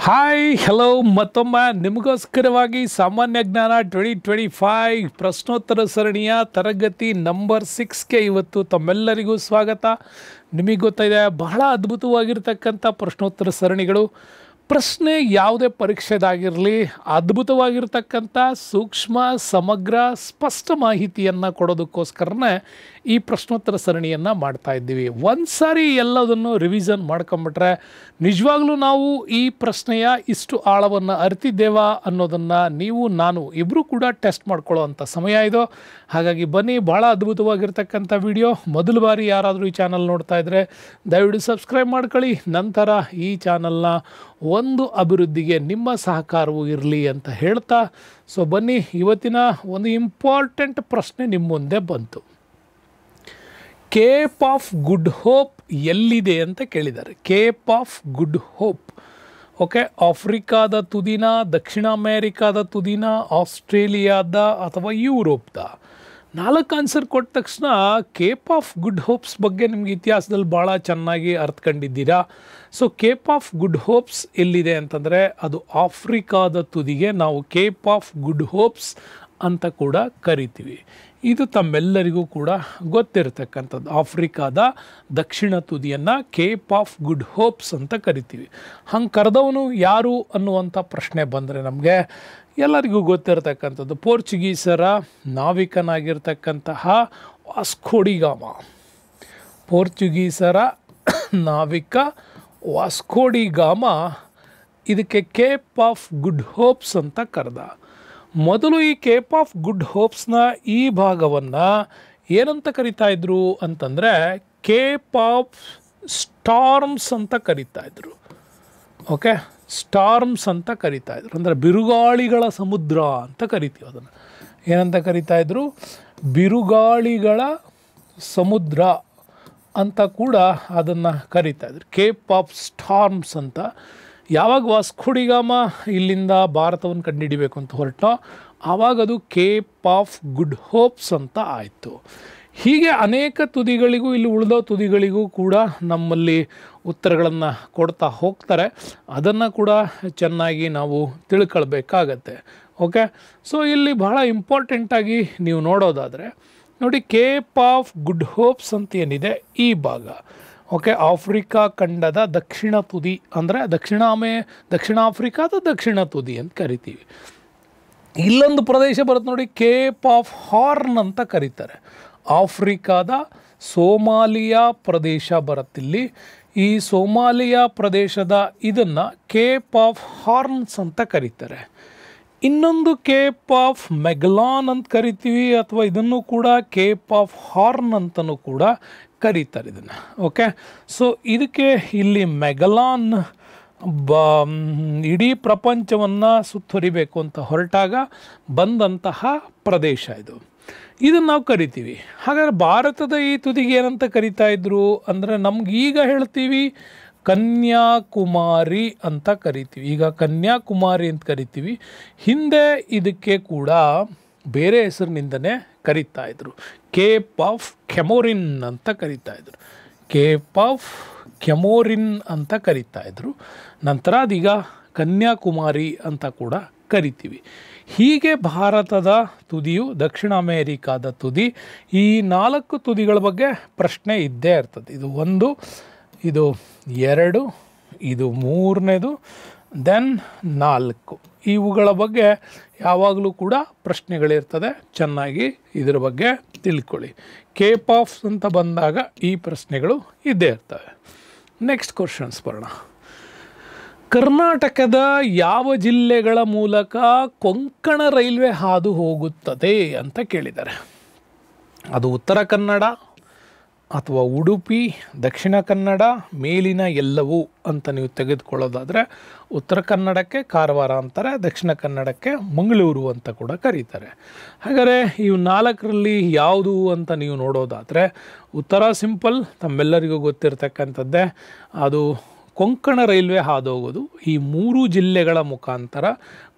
Hi hello ಮತ್ತೊಮ್ಮೆ ನಿಮಗೋಸ್ಕರವಾಗಿ ಸಾಮಾನ್ಯ ಜ್ಞಾನ 2025 ಪ್ರಶ್ನೋತ್ತರ ಸರಣಿಯ ತರಗತಿ ನಂಬರ್ 6ಗೆ ಇವತ್ತು ತಮ್ಮೆಲ್ಲರಿಗೂ ಸ್ವಾಗತ. ನಿಮಗೆ ಗೊತ್ತಿದೆ, ಬಹಳ ಅದ್ಭುತವಾಗಿರ್ತಕ್ಕಂಥ ಪ್ರಶ್ನೋತ್ತರ ಸರಣಿಗಳು. ಪ್ರಶ್ನೆ ಯಾವುದೇ ಪರೀಕ್ಷೆದಾಗಿರಲಿ ಅದ್ಭುತವಾಗಿರ್ತಕ್ಕಂಥ ಸೂಕ್ಷ್ಮ ಸಮಗ್ರ ಸ್ಪಷ್ಟ ಮಾಹಿತಿಯನ್ನು ಕೊಡೋದಕ್ಕೋಸ್ಕರನೇ ಈ ಪ್ರಶ್ನೋತ್ತರ ಸರಣಿಯನ್ನು ಮಾಡ್ತಾ ಇದ್ದೀವಿ. ಒಂದು ಸಾರಿ ಎಲ್ಲದನ್ನು ರಿವಿಷನ್ ಮಾಡ್ಕೊಂಬಿಟ್ರೆ ನಿಜವಾಗ್ಲೂ ನಾವು ಈ ಪ್ರಶ್ನೆಯ ಇಷ್ಟು ಆಳವನ್ನು ಅರಿತಿದ್ದೇವಾ ಅನ್ನೋದನ್ನು ನೀವು ನಾನು ಇಬ್ಬರು ಕೂಡ ಟೆಸ್ಟ್ ಮಾಡ್ಕೊಳ್ಳೋವಂಥ ಸಮಯ ಇದು. ಹಾಗಾಗಿ ಬನ್ನಿ, ಭಾಳ ಅದ್ಭುತವಾಗಿರ್ತಕ್ಕಂಥ ವಿಡಿಯೋ. ಮೊದಲ ಬಾರಿ ಯಾರಾದರೂ ಈ ಚಾನಲ್ ನೋಡ್ತಾ ಇದ್ದರೆ ದಯವಿಟ್ಟು ಸಬ್ಸ್ಕ್ರೈಬ್ ಮಾಡ್ಕೊಳ್ಳಿ. ನಂತರ ಈ ಚಾನಲ್ನ ಒಂದು ಅಭಿವೃದ್ಧಿಗೆ ನಿಮ್ಮ ಸಹಕಾರವೂ ಇರಲಿ ಅಂತ ಹೇಳ್ತಾ, ಸೊ ಬನ್ನಿ, ಇವತ್ತಿನ ಒಂದು ಇಂಪಾರ್ಟೆಂಟ್ ಪ್ರಶ್ನೆ ನಿಮ್ಮ ಮುಂದೆ ಬಂತು. ಕೇಪ್ ಆಫ್ ಗುಡ್ ಹೋಪ್ ಎಲ್ಲಿದೆ ಅಂತ ಕೇಳಿದ್ದಾರೆ. Cape of good hope, okay, ಆಫ್ರಿಕಾದ ತುದಿನ, ದಕ್ಷಿಣ ಅಮೇರಿಕಾದ ತುದಿನ, ಆಸ್ಟ್ರೇಲಿಯಾದ ಅಥವಾ ಯುರೋಪ್ದ? 4 ಆನ್ಸರ್ ಕೊಟ್ಟ ತಕ್ಷಣ ಕೇಪ್ ಆಫ್ ಗುಡ್ ಹೋಪ್ಸ್ ಬಗ್ಗೆ ನಿಮಗೆ ಇತಿಹಾಸದಲ್ಲಿ ಭಾಳ ಚೆನ್ನಾಗಿ ಅರ್ಥಕೊಂಡಿದ್ದೀರಾ. So Cape of Good Hopes ಎಲ್ಲಿದೆ ಅಂತಂದರೆ ಅದು ಆಫ್ರಿಕಾದ ತುದಿಗೆ ನಾವು ಕೇಪ್ ಆಫ್ ಗುಡ್ ಹೋಪ್ಸ್ ಅಂತ ಕೂಡ ಕರಿತೀವಿ. ಇದು ತಮ್ಮೆಲ್ಲರಿಗೂ ಕೂಡ ಗೊತ್ತಿರತಕ್ಕಂಥದ್ದು. ಆಫ್ರಿಕಾದ ದಕ್ಷಿಣ ತುದಿಯನ್ನು ಕೇಪ್ ಆಫ್ ಗುಡ್ ಹೋಪ್ಸ್ ಅಂತ ಕರಿತೀವಿ. ಹಂಗೆ ಕರೆದವನು ಯಾರು ಅನ್ನುವಂಥ ಪ್ರಶ್ನೆ ಬಂದರೆ ನಮಗೆ ಎಲ್ಲರಿಗೂ ಗೊತ್ತಿರತಕ್ಕಂಥದ್ದು ಪೋರ್ಚುಗೀಸರ ನಾವಿಕನಾಗಿರ್ತಕ್ಕಂತಹ ವಾಸ್ಕೋ ಡಿ ಗಾಮ. ಪೋರ್ಚುಗೀಸರ ನಾವಿಕ ವಾಸ್ಕೋ ಡಿ ಗಾಮ ಇದಕ್ಕೆ ಕೇಪ್ ಆಫ್ ಗುಡ್ ಹೋಪ್ಸ್ ಅಂತ ಕರೆದ. ಮೊದಲು ಈ ಕೇಪ್ ಆಫ್ ಗುಡ್ ಹೋಪ್ಸ್ನ ಈ ಭಾಗವನ್ನು ಏನಂತ ಕರಿತಾ ಇದ್ರು ಅಂತಂದರೆ ಕೇಪ್ ಆಫ್ ಸ್ಟಾರ್ಮ್ಸ್ ಅಂತ ಕರಿತಾ ಇದ್ರು. ಓಕೆ, ಸ್ಟಾರ್ಮ್ಸ್ ಅಂತ ಕರಿತಾ ಇದ್ರು, ಅಂದರೆ ಬಿರುಗಾಳಿಗಳ ಸಮುದ್ರ ಅಂತ ಕರಿತೀವಿ. ಅದನ್ನು ಏನಂತ ಕರಿತಾ ಇದ್ರು? ಬಿರುಗಾಳಿಗಳ ಸಮುದ್ರ ಅಂತ ಕೂಡ ಅದನ್ನು ಕರಿತಾ ಇದ್ರು, ಕೇಪ್ ಆಫ್ ಸ್ಟಾರ್ಮ್ಸ್ ಅಂತ. ಯಾವಾಗ ವಾಸ್ಕೋ ಡಿ ಗಾಮ ಇಲ್ಲಿಂದ ಭಾರತವನ್ನು ಕಂಡುಹಿಡಿಬೇಕು ಅಂತ ಹೊರಟೋ ಆವಾಗ ಅದು ಕೇಪ್ ಆಫ್ ಗುಡ್ ಹೋಪ್ಸ್ ಅಂತ ಆಯಿತು. ಹೀಗೆ ಅನೇಕ ತುದಿಗಳಿಗೂ, ಇಲ್ಲಿ ಉಳಿದೋ ತುದಿಗಳಿಗೂ ಕೂಡ ನಮ್ಮಲ್ಲಿ ಉತ್ತರಗಳನ್ನು ಕೊಡ್ತಾ ಹೋಗ್ತಾರೆ. ಅದನ್ನು ಕೂಡ ಚೆನ್ನಾಗಿ ನಾವು ತಿಳ್ಕೊಳ್ಬೇಕಾಗತ್ತೆ. ಓಕೆ, ಸೊ ಇಲ್ಲಿ ಬಹಳ ಇಂಪಾರ್ಟೆಂಟಾಗಿ ನೀವು ನೋಡೋದಾದರೆ ನೋಡಿ, ಕೇಪ್ ಆಫ್ ಗುಡ್ ಹೋಪ್ಸ್ ಅಂತ ಏನಿದೆ ಈ ಭಾಗ, ಓಕೆ, ಆಫ್ರಿಕಾ ಖಂಡದ ದಕ್ಷಿಣ ತುದಿ, ಅಂದರೆ ದಕ್ಷಿಣ ಆಫ್ರಿಕಾದ ದಕ್ಷಿಣ ತುದಿ ಅಂತ ಕರಿತೀವಿ. ಇಲ್ಲೊಂದು ಪ್ರದೇಶ ಬರುತ್ತೆ ನೋಡಿ, ಕೇಪ್ ಆಫ್ ಹಾರ್ನ್ ಅಂತ ಕರೀತಾರೆ. ಆಫ್ರಿಕಾದ ಸೋಮಾಲಿಯಾ ಪ್ರದೇಶ ಬರುತ್ತಿಲ್ಲಿ. ಈ ಸೋಮಾಲಿಯಾ ಪ್ರದೇಶದ ಇದನ್ನು ಕೇಪ್ ಆಫ್ ಹಾರ್ನ್ಸ್ ಅಂತ ಕರೀತಾರೆ. ಇನ್ನೊಂದು ಕೇಪ್ ಆಫ್ ಮೆಗಲಾನ್ ಅಂತ ಕರಿತೀವಿ, ಅಥವಾ ಇದನ್ನು ಕೂಡ ಕೇಪ್ ಆಫ್ ಹಾರ್ನ್ ಅಂತಲೂ ಕೂಡ ಕರೀತಾರೆ ಇದನ್ನು. ಓಕೆ, ಸೊ ಇದಕ್ಕೆ ಇಲ್ಲಿ ಮೆಗಲಾನ್ ಇಡೀ ಪ್ರಪಂಚವನ್ನು ಸುತ್ತುವರಿಬೇಕು ಅಂತ ಹೊರಟಾಗ ಬಂದಂತಹ ಪ್ರದೇಶ ಇದು. ಇದನ್ನು ನಾವು ಕರಿತೀವಿ. ಹಾಗಾದರೆ ಭಾರತದ ಈ ತುದಿಗೆ ಏನಂತ ಕರಿತಾ ಇದ್ರು ಅಂದರೆ ನಮ್ಗೆ ಈಗ ಹೇಳ್ತೀವಿ ಕನ್ಯಾಕುಮಾರಿ ಅಂತ ಕರಿತೀವಿ. ಈಗ ಕನ್ಯಾಕುಮಾರಿ ಅಂತ ಕರಿತೀವಿ. ಹಿಂದೆ ಇದಕ್ಕೆ ಕೂಡ ಬೇರೆ ಹೆಸರಿನಿಂದನೇ ಕರೀತಾ ಇದ್ರು, ಕೇಪ್ ಆಫ್ ಕೆಮೋರಿನ್ ಅಂತ ಕರೀತಾ ಇದ್ರು. ಕೇಪ್ ಆಫ್ ಕೆಮೋರಿನ್ ಅಂತ ಕರೀತಾ ಇದ್ರು. ನಂತರ ಅದೀಗ ಕನ್ಯಾಕುಮಾರಿ ಅಂತ ಕೂಡ ಕರಿತೀವಿ. ಹೀಗೆ ಭಾರತದ ತುದಿಯು, ದಕ್ಷಿಣ ಅಮೇರಿಕಾದ ತುದಿ, ಈ 4 ತುದಿಗಳ ಬಗ್ಗೆ ಪ್ರಶ್ನೆ ಇದ್ದೇ ಇರ್ತದೆ. ಇದು 1, ಇದು 2, ಇದು 3ನೇದು, ದೆನ್ 4. ಇವುಗಳ ಬಗ್ಗೆ ಯಾವಾಗಲೂ ಕೂಡ ಪ್ರಶ್ನೆಗಳಿರ್ತದೆ. ಚೆನ್ನಾಗಿ ಇದರ ಬಗ್ಗೆ ತಿಳ್ಕೊಳ್ಳಿ. ಕೇಪ್ ಆಫ್ ಅಂತ ಬಂದಾಗ ಈ ಪ್ರಶ್ನೆಗಳು ಇದ್ದೇ ಇರ್ತವೆ. ನೆಕ್ಸ್ಟ್ ಕ್ವಶನ್ಸ್ ಬರೋಣ. ಕರ್ನಾಟಕದ ಯಾವ ಜಿಲ್ಲೆಗಳ ಮೂಲಕ ಕೊಂಕಣ ರೈಲ್ವೆ ಹಾದು ಹೋಗುತ್ತದೆ ಅಂತ ಕೇಳಿದ್ದಾರೆ. ಅದು ಉತ್ತರ ಕನ್ನಡ ಅಥವಾ ಉಡುಪಿ, ದಕ್ಷಿಣ ಕನ್ನಡ, ಮೇಲಿನ ಎಲ್ಲವೂ ಅಂತ ನೀವು ತೆಗೆದುಕೊಳ್ಳೋದಾದರೆ ಉತ್ತರ ಕನ್ನಡಕ್ಕೆ ಕಾರವಾರ ಅಂತಾರೆ, ದಕ್ಷಿಣ ಕನ್ನಡಕ್ಕೆ ಮಂಗಳೂರು ಅಂತ ಕೂಡ ಕರೀತಾರೆ. ಹಾಗಾದರೆ ಇವು 4ರಲ್ಲಿ ಯಾವುದು ಅಂತ ನೀವು ನೋಡೋದಾದರೆ ಉತ್ತರ ಸಿಂಪಲ್, ತಮ್ಮೆಲ್ಲರಿಗೂ ಗೊತ್ತಿರತಕ್ಕಂಥದ್ದೇ. ಅದು ಕೊಂಕಣ ರೈಲ್ವೆ ಹಾದು ಹೋಗೋದು. ಈ 3 ಜಿಲ್ಲೆಗಳ ಮುಖಾಂತರ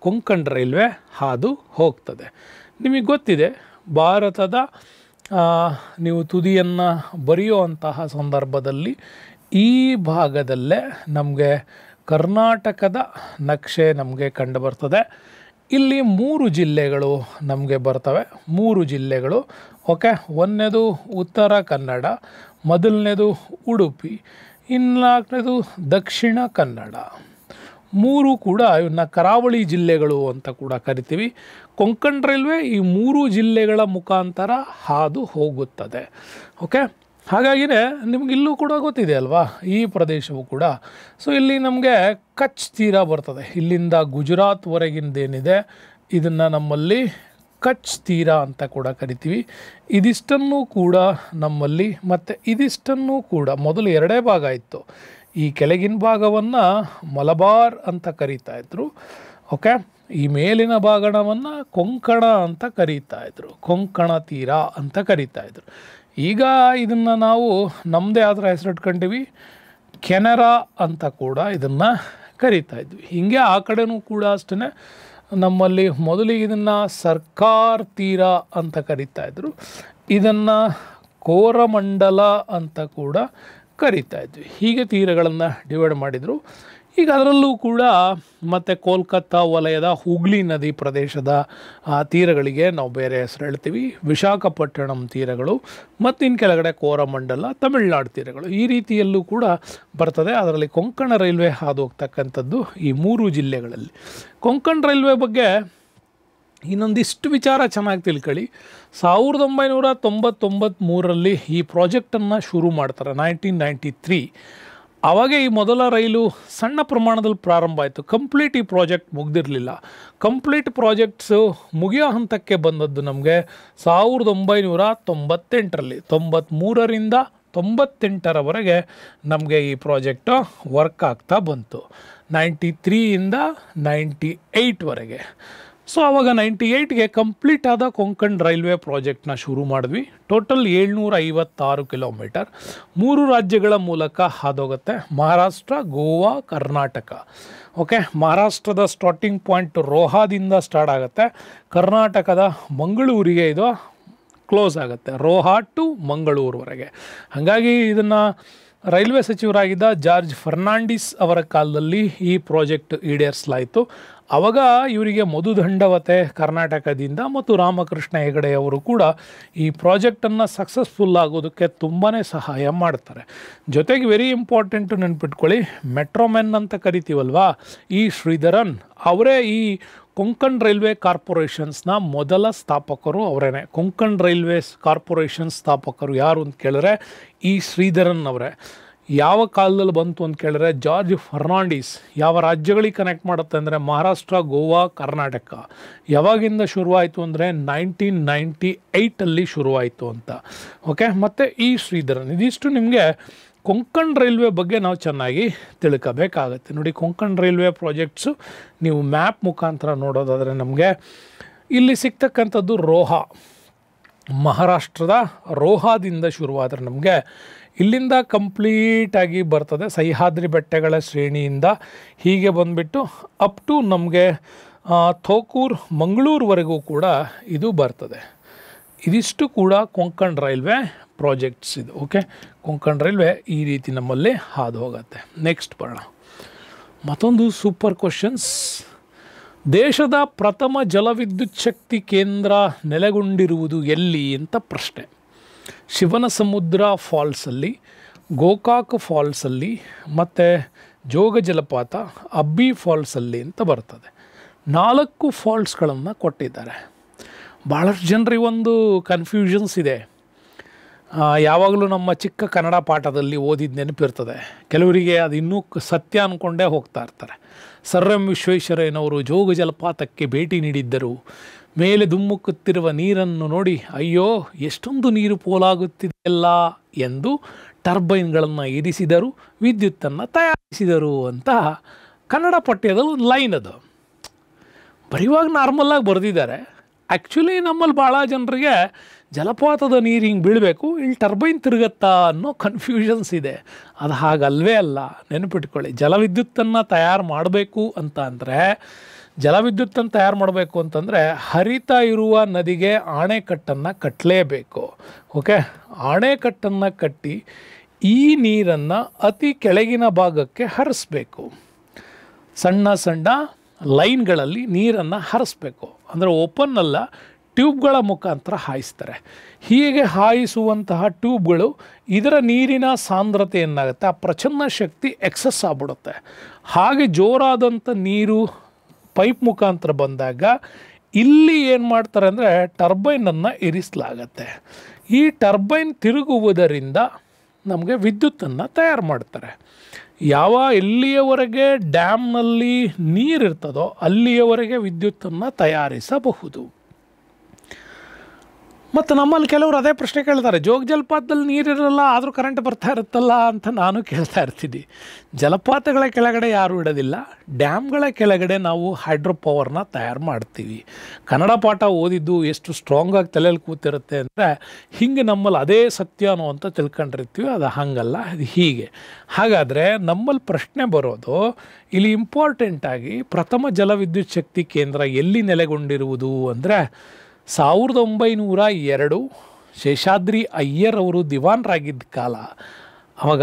ಕೊಂಕಣ ರೈಲ್ವೆ ಹಾದು ಹೋಗ್ತದೆ. ನಿಮಗೆ ಗೊತ್ತಿದೆ, ಭಾರತದ ನೀವು ತುದಿಯನ್ನು ಬರೆಯುವಂತಹ ಸಂದರ್ಭದಲ್ಲಿ ಈ ಭಾಗದಲ್ಲೇ ನಮಗೆ ಕರ್ನಾಟಕದ ನಕ್ಷೆ ನಮಗೆ ಕಂಡು ಬರ್ತದೆ. ಇಲ್ಲಿ 3 ಜಿಲ್ಲೆಗಳು ನಮಗೆ ಬರ್ತವೆ. 3 ಜಿಲ್ಲೆಗಳು. ಓಕೆ, ಒಂದನೇದು ಉತ್ತರ ಕನ್ನಡ, ಮೊದಲನೇದು ಉಡುಪಿ, ಇನ್ನಾಲ್ಕನೇದು ದಕ್ಷಿಣ ಕನ್ನಡ. 3 ಕೂಡ ಇವನ್ನ ಕರಾವಳಿ ಜಿಲ್ಲೆಗಳು ಅಂತ ಕೂಡ ಕರಿತೀವಿ. ಕೊಂಕಣ್ ರೈಲ್ವೆ ಈ 3 ಜಿಲ್ಲೆಗಳ ಮುಖಾಂತರ ಹಾದು ಹೋಗುತ್ತದೆ. ಓಕೆ, ಹಾಗಾಗಿನೇ ನಿಮಗಿಲ್ಲೂ ಕೂಡ ಗೊತ್ತಿದೆ ಅಲ್ವಾ ಈ ಪ್ರದೇಶವು ಕೂಡ. ಸೊ ಇಲ್ಲಿ ನಮಗೆ ಕಚ್ ತೀರ ಬರ್ತದೆ. ಇಲ್ಲಿಂದ ಗುಜರಾತ್ವರೆಗಿಂದೇನಿದೆ ಇದನ್ನು ನಮ್ಮಲ್ಲಿ ಕಚ್ ತೀರ ಅಂತ ಕೂಡ ಕರಿತೀವಿ. ಇದಿಷ್ಟನ್ನು ಕೂಡ ನಮ್ಮಲ್ಲಿ, ಮತ್ತು ಇದಿಷ್ಟನ್ನು ಕೂಡ ಮೊದಲು 2 ಭಾಗ ಇತ್ತು. ಈ ಕೆಳಗಿನ ಭಾಗವನ್ನು ಮಲಬಾರ್ ಅಂತ ಕರೀತಾ ಇದ್ರು. ಓಕೆ, ಈ ಮೇಲಿನ ಭಾಗವನ್ನು ಕೊಂಕಣ ಅಂತ ಕರೀತಾ ಇದ್ರು, ಕೊಂಕಣ ತೀರ ಅಂತ ಕರೀತಾ ಇದ್ರು. ಈಗ ಇದನ್ನು ನಾವು ನಮ್ಮದೇ ಆದ ಹೆಸರು ಇಟ್ಕೊಂತೀವಿ, ಕೆನರಾ ಅಂತ ಕೂಡ ಇದನ್ನು ಕರೀತಾ ಇದ್ವಿ. ಹೀಗೆ ಆ ಕಡೆನೂ ಕೂಡ ಅಷ್ಟೇ ನಮ್ಮಲ್ಲಿ ಮೊದಲಿಗೆ ಇದನ್ನು ಸರ್ಕಾರ್ ತೀರ ಅಂತ ಕರೀತಾ ಇದ್ರು, ಇದನ್ನು ಕೋರಮಂಡಲ ಅಂತ ಕೂಡ ಕರೀತಾ ಇದ್ವಿ. ಹೀಗೆ ತೀರಗಳನ್ನು ಡಿವೈಡ್ ಮಾಡಿದರು. ಈಗ ಅದರಲ್ಲೂ ಕೂಡ ಮತ್ತು ಕೋಲ್ಕತ್ತಾ ವಲಯದ ಹುಗ್ಲಿ ನದಿ ಪ್ರದೇಶದ ತೀರಗಳಿಗೆ ನಾವು ಬೇರೆ ಹೆಸರು ಹೇಳ್ತೀವಿ, ವಿಶಾಖಪಟ್ಟಣಂ ತೀರಗಳು, ಮತ್ತು ಇನ್ನು ಕೆಳಗಡೆ ಕೋರಮಂಡಲ, ತಮಿಳುನಾಡು ತೀರಗಳು, ಈ ರೀತಿಯಲ್ಲೂ ಕೂಡ ಬರ್ತದೆ. ಅದರಲ್ಲಿ ಕೊಂಕಣ ರೈಲ್ವೆ ಹಾದು ಹೋಗ್ತಕ್ಕಂಥದ್ದು ಈ 3 ಜಿಲ್ಲೆಗಳಲ್ಲಿ. ಕೊಂಕಣ್ ರೈಲ್ವೆ ಬಗ್ಗೆ ಇನ್ನೊಂದಿಷ್ಟು ವಿಚಾರ ಚೆನ್ನಾಗಿ ತಿಳ್ಕೊಳ್ಳಿ. 1993ರಲ್ಲಿ ಈ ಪ್ರಾಜೆಕ್ಟನ್ನು ಶುರು ಮಾಡ್ತಾರೆ, 1993. ಆವಾಗ ಈ ಮೊದಲ ರೈಲು ಸಣ್ಣ ಪ್ರಮಾಣದಲ್ಲಿ ಪ್ರಾರಂಭ ಆಯಿತು. ಕಂಪ್ಲೀಟ್ ಈ ಪ್ರಾಜೆಕ್ಟ್ ಮುಗ್ದಿರಲಿಲ್ಲ. ಕಂಪ್ಲೀಟ್ ಪ್ರಾಜೆಕ್ಟ್ಸು ಮುಗಿಯೋ ಹಂತಕ್ಕೆ ಬಂದದ್ದು ನಮಗೆ 1998ರಲ್ಲಿ. 93ರಿಂದ 98ರವರೆಗೆ ನಮಗೆ ಈ ಪ್ರಾಜೆಕ್ಟು ವರ್ಕ್ ಆಗ್ತಾ ಬಂತು. 93ಇಂದ 98ವರೆಗೆ. ಸೊ ಆವಾಗ 98ಗೆ ಕಂಪ್ಲೀಟ್ ಆದ ಕೊಂಕಣ್ ರೈಲ್ವೆ ಪ್ರಾಜೆಕ್ಟ್ನ ಶುರು ಮಾಡಿದ್ವಿ. ಟೋಟಲ್ 756 ಕಿಲೋಮೀಟರ್ 3 ರಾಜ್ಯಗಳ ಮೂಲಕ ಹಾದೋಗುತ್ತೆ, ಮಹಾರಾಷ್ಟ್ರ, ಗೋವಾ, ಕರ್ನಾಟಕ. ಓಕೆ, ಮಹಾರಾಷ್ಟ್ರದ ಸ್ಟಾರ್ಟಿಂಗ್ ಪಾಯಿಂಟ್ ರೋಹಾದಿಂದ ಸ್ಟಾರ್ಟ್ ಆಗುತ್ತೆ, ಕರ್ನಾಟಕದ ಮಂಗಳೂರಿಗೆ ಇದು ಕ್ಲೋಸ್ ಆಗುತ್ತೆ, ರೋಹಾ ಟು ಮಂಗಳೂರುವರೆಗೆ. ಹಾಗಾಗಿ ಇದನ್ನು ರೈಲ್ವೆ ಸಚಿವರಾಗಿದ್ದ ಜಾರ್ಜ್ ಫರ್ನಾಂಡಿಸ್ ಅವರ ಕಾಲದಲ್ಲಿ ಈ ಪ್ರಾಜೆಕ್ಟ್ ಈಡೇರಿಸಲಾಯಿತು. ಆವಾಗ ಇವರಿಗೆ ಮಧುದಂಡವತೆ ಕರ್ನಾಟಕದಿಂದ ಮತ್ತು ರಾಮಕೃಷ್ಣ ಹೆಗಡೆ ಅವರು ಕೂಡ ಈ ಪ್ರಾಜೆಕ್ಟನ್ನು ಸಕ್ಸಸ್ಫುಲ್ ಆಗೋದಕ್ಕೆ ತುಂಬಾ ಸಹಾಯ ಮಾಡ್ತಾರೆ. ಜೊತೆಗೆ ವೆರಿ ಇಂಪಾರ್ಟೆಂಟು ನೆನ್ಪಿಟ್ಕೊಳ್ಳಿ, ಮೆಟ್ರೋಮೆನ್ ಅಂತ ಕರಿತೀವಲ್ವಾ, ಈ ಶ್ರೀಧರನ್ ಅವರೇ ಈ ಕೊಂಕಣ್ ರೈಲ್ವೆ ಕಾರ್ಪೊರೇಷನ್ಸ್ನ ಮೊದಲ ಸ್ಥಾಪಕರು ಅವರೇನೆ. ಕೊಂಕಣ್ ರೈಲ್ವೆ ಕಾರ್ಪೊರೇಷನ್ ಸ್ಥಾಪಕರು ಯಾರು ಅಂತ ಕೇಳಿದ್ರೆ ಈ ಶ್ರೀಧರನ್ ಅವರೇ. ಯಾವ ಕಾಲದಲ್ಲಿ ಬಂತು ಅಂತ ಕೇಳಿದ್ರೆ ಜಾರ್ಜ್ ಫರ್ನಾಂಡಿಸ್ ಯಾವ ರಾಜ್ಯಗಳಿಗೆ ಕನೆಕ್ಟ್ ಮಾಡುತ್ತೆ ಅಂದರೆ ಮಹಾರಾಷ್ಟ್ರ, ಗೋವಾ, ಕರ್ನಾಟಕ. ಯಾವಾಗಿಂದ ಶುರುವಾಯಿತು ಅಂದರೆ 1998ಅಲ್ಲಿ ಶುರುವಾಯಿತು ಅಂತ. ಓಕೆ, ಮತ್ತು ಈ ಶ್ರೀಧರನ್. ಇದಿಷ್ಟು ನಿಮಗೆ ಕೊಂಕಣ್ ರೈಲ್ವೆ ಬಗ್ಗೆ ನಾವು ಚೆನ್ನಾಗಿ ತಿಳ್ಕೋಬೇಕಾಗತ್ತೆ. ನೋಡಿ, ಕೊಂಕಣ್ ರೈಲ್ವೆ ಪ್ರಾಜೆಕ್ಟ್ಸು ನೀವು ಮ್ಯಾಪ್ ಮುಖಾಂತರ ನೋಡೋದಾದರೆ ನಮಗೆ ಇಲ್ಲಿ ಸಿಗ್ತಕ್ಕಂಥದ್ದು ರೋಹಾ, ಮಹಾರಾಷ್ಟ್ರದ ರೋಹಾದಿಂದ ಶುರುವಾದರೆ ನಮಗೆ ಇಲ್ಲಿಂದ ಕಂಪ್ಲೀಟಾಗಿ ಬರ್ತದೆ ಸಹ್ಯಾದ್ರಿ ಬೆಟ್ಟಗಳ ಶ್ರೇಣಿಯಿಂದ ಹೀಗೆ ಬಂದುಬಿಟ್ಟು ಅಪ್ ಟು ನಮಗೆ ಥೋಕೂರ್, ಮಂಗಳೂರುವರೆಗೂ ಕೂಡ ಇದು ಬರ್ತದೆ. ಇದಿಷ್ಟು ಕೂಡ ಕೊಂಕಣ್ ರೈಲ್ವೆ ಪ್ರಾಜೆಕ್ಟ್ಸ್ ಇದು. ಓಕೆ, ಕೊಂಕಣ್ ರೈಲ್ವೆ ಈ ರೀತಿ ನಮ್ಮಲ್ಲಿ ಹಾದು ಹೋಗುತ್ತೆ. ನೆಕ್ಸ್ಟ್ ಬರೋಣ, ಮತ್ತೊಂದು ಸೂಪರ್ ಕ್ವಶನ್ಸ್. ದೇಶದ ಪ್ರಥಮ ಜಲವಿದ್ಯುತ್ ಶಕ್ತಿ ಕೇಂದ್ರ ನೆಲೆಗೊಂಡಿರುವುದು ಎಲ್ಲಿ ಅಂತ ಪ್ರಶ್ನೆ. ಶಿವನಸಮುದ್ರ ಫಾಲ್ಸಲ್ಲಿ, ಗೋಕಾಕ್ ಫಾಲ್ಸಲ್ಲಿ, ಮತ್ತು ಜೋಗ ಜಲಪಾತ, ಅಬ್ಬಿ ಫಾಲ್ಸಲ್ಲಿ ಅಂತ ಬರ್ತದೆ. 4 ಫಾಲ್ಸ್ಗಳನ್ನು ಕೊಟ್ಟಿದ್ದಾರೆ. ಭಾಳಷ್ಟು ಜನರಿಗೆ ಒಂದು ಕನ್ಫ್ಯೂಷನ್ಸ್ ಇದೆ. ಯಾವಾಗಲೂ ನಮ್ಮ ಚಿಕ್ಕ ಕನ್ನಡ ಪಾಠದಲ್ಲಿ ಓದಿದ ನೆನಪಿರ್ತದೆ, ಕೆಲವರಿಗೆ ಅದು ಇನ್ನೂ ಸತ್ಯ ಅಂದ್ಕೊಂಡೇ ಹೋಗ್ತಾ ಇರ್ತಾರೆ. ಸರ್ ಎಂ ವಿಶ್ವೇಶ್ವರಯ್ಯನವರು ಜೋಗ ಜಲಪಾತಕ್ಕೆ ಭೇಟಿ ನೀಡಿದ್ದರು. ಮೇಲೆ ಧುಮ್ಮುಕ್ಕುತ್ತಿರುವ ನೀರನ್ನು ನೋಡಿ ಅಯ್ಯೋ ಎಷ್ಟೊಂದು ನೀರು ಪೋಲಾಗುತ್ತಿದೆಯಲ್ಲ ಎಂದು ಟರ್ಬೈನ್ಗಳನ್ನು ಇರಿಸಿದರು, ವಿದ್ಯುತ್ತನ್ನು ತಯಾರಿಸಿದರು ಅಂತ ಕನ್ನಡ ಪಠ್ಯದಲ್ಲಿ ಒಂದು ಲೈನ್ ಅದು. ಬರೆಯುವಾಗ ನಾರ್ಮಲಾಗಿ ಬರೆದಿದ್ದಾರೆ. ಆ್ಯಕ್ಚುಲಿ ನಮ್ಮಲ್ಲಿ ಭಾಳ ಜನರಿಗೆ ಜಲಪಾತದ ನೀರು ಹಿಂಗೆ ಬೀಳಬೇಕು, ಇಲ್ಲಿ ಟರ್ಬೈನ್ ತಿರುಗತ್ತಾ ಅನ್ನೋ ಕನ್ಫ್ಯೂಷನ್ಸ್ ಇದೆ. ಅದು ಹಾಗಲ್ವೇ ಅಲ್ಲ, ನೆನಪಿಟ್ಕೊಳ್ಳಿ. ಜಲವಿದ್ಯುತ್ತನ್ನು ತಯಾರು ಮಾಡಬೇಕು ಅಂತ ಅಂದರೆ, ಜಲವಿದ್ಯುತ್ತನ್ನು ತಯಾರು ಮಾಡಬೇಕು ಅಂತಂದರೆ ಹರಿತಾ ಇರುವ ನದಿಗೆ ಆಣೆಕಟ್ಟನ್ನು ಕಟ್ಟಲೇಬೇಕು. ಓಕೆ, ಆಣೆಕಟ್ಟನ್ನು ಕಟ್ಟಿ ಈ ನೀರನ್ನು ಅತಿ ಕೆಳಗಿನ ಭಾಗಕ್ಕೆ ಹರಿಸ್ಬೇಕು. ಸಣ್ಣ ಸಣ್ಣ ಲೈನ್ಗಳಲ್ಲಿ ನೀರನ್ನು ಹರಿಸ್ಬೇಕು. ಅಂದರೆ ಓಪನ್ ಅಲ್ಲ, ಟ್ಯೂಬ್ಗಳ ಮುಖಾಂತರ ಹಾಯಿಸ್ತಾರೆ. ಹೀಗೆ ಹಾಯಿಸುವಂತಹ ಟ್ಯೂಬ್ಗಳು ಇದರ ನೀರಿನ ಸಾಂದ್ರತೆ ಏನಾಗುತ್ತೆ, ಆ ಪ್ರಚನ್ನ ಶಕ್ತಿ ಎಕ್ಸಸ್ ಆಗ್ಬಿಡುತ್ತೆ. ಹಾಗೆ ಜೋರಾದಂಥ ನೀರು ಪೈಪ್ ಮುಖಾಂತರ ಬಂದಾಗ ಇಲ್ಲಿ ಏನು ಮಾಡ್ತಾರೆ ಅಂದರೆ ಟರ್ಬೈನನ್ನು ಇರಿಸಲಾಗತ್ತೆ. ಈ ಟರ್ಬೈನ್ ತಿರುಗುವುದರಿಂದ ನಮಗೆ ವಿದ್ಯುತ್ತನ್ನು ತಯಾರು ಮಾಡ್ತಾರೆ. ಎಲ್ಲಿಯವರೆಗೆ ಡ್ಯಾಮ್ನಲ್ಲಿ ನೀರಿರ್ತದೋ ಅಲ್ಲಿಯವರೆಗೆ ವಿದ್ಯುತ್ತನ್ನು ತಯಾರಿಸಬಹುದು. ಮತ್ತು ನಮ್ಮಲ್ಲಿ ಕೆಲವರು ಅದೇ ಪ್ರಶ್ನೆ ಕೇಳ್ತಾರೆ, ಜೋಗ ಜಲಪಾತದಲ್ಲಿ ನೀರಿರಲ್ಲ ಆದರೂ ಕರೆಂಟ್ ಬರ್ತಾ ಇರುತ್ತಲ್ಲ ಅಂತ ನಾನು ಕೇಳ್ತಾ ಇರ್ತೀನಿ. ಜಲಪಾತಗಳ ಕೆಳಗಡೆ ಯಾರೂ ಇಡೋದಿಲ್ಲ, ಡ್ಯಾಮ್ಗಳ ಕೆಳಗಡೆ ನಾವು ಹೈಡ್ರೋ ಪವರ್ನ ತಯಾರು ಮಾಡ್ತೀವಿ. ಕನ್ನಡ ಪಾಠ ಓದಿದ್ದು ಎಷ್ಟು ಸ್ಟ್ರಾಂಗಾಗಿ ತಲೆಯಲ್ಲಿ ಕೂತಿರುತ್ತೆ ಅಂದರೆ ಹಿಂಗೆ ನಮ್ಮಲ್ಲಿ ಅದೇ ಸತ್ಯನೋ ಅಂತ ತಿಳ್ಕೊಂಡಿರ್ತೀವಿ. ಅದು ಹಾಗಲ್ಲ, ಅದು ಹೀಗೆ. ಹಾಗಾದರೆ ನಮ್ಮಲ್ಲಿ ಪ್ರಶ್ನೆ ಬರೋದು ಇಲ್ಲಿ ಇಂಪಾರ್ಟೆಂಟಾಗಿ ಪ್ರಥಮ ಜಲವಿದ್ಯುತ್ ಶಕ್ತಿ ಕೇಂದ್ರ ಎಲ್ಲಿ ನೆಲೆಗೊಂಡಿರುವುದು ಅಂದರೆ 1902 ಶೇಷಾದ್ರಿ ಅಯ್ಯರ್ ಅವರು ದಿವಾನರಾಗಿದ್ದ ಕಾಲ. ಆವಾಗ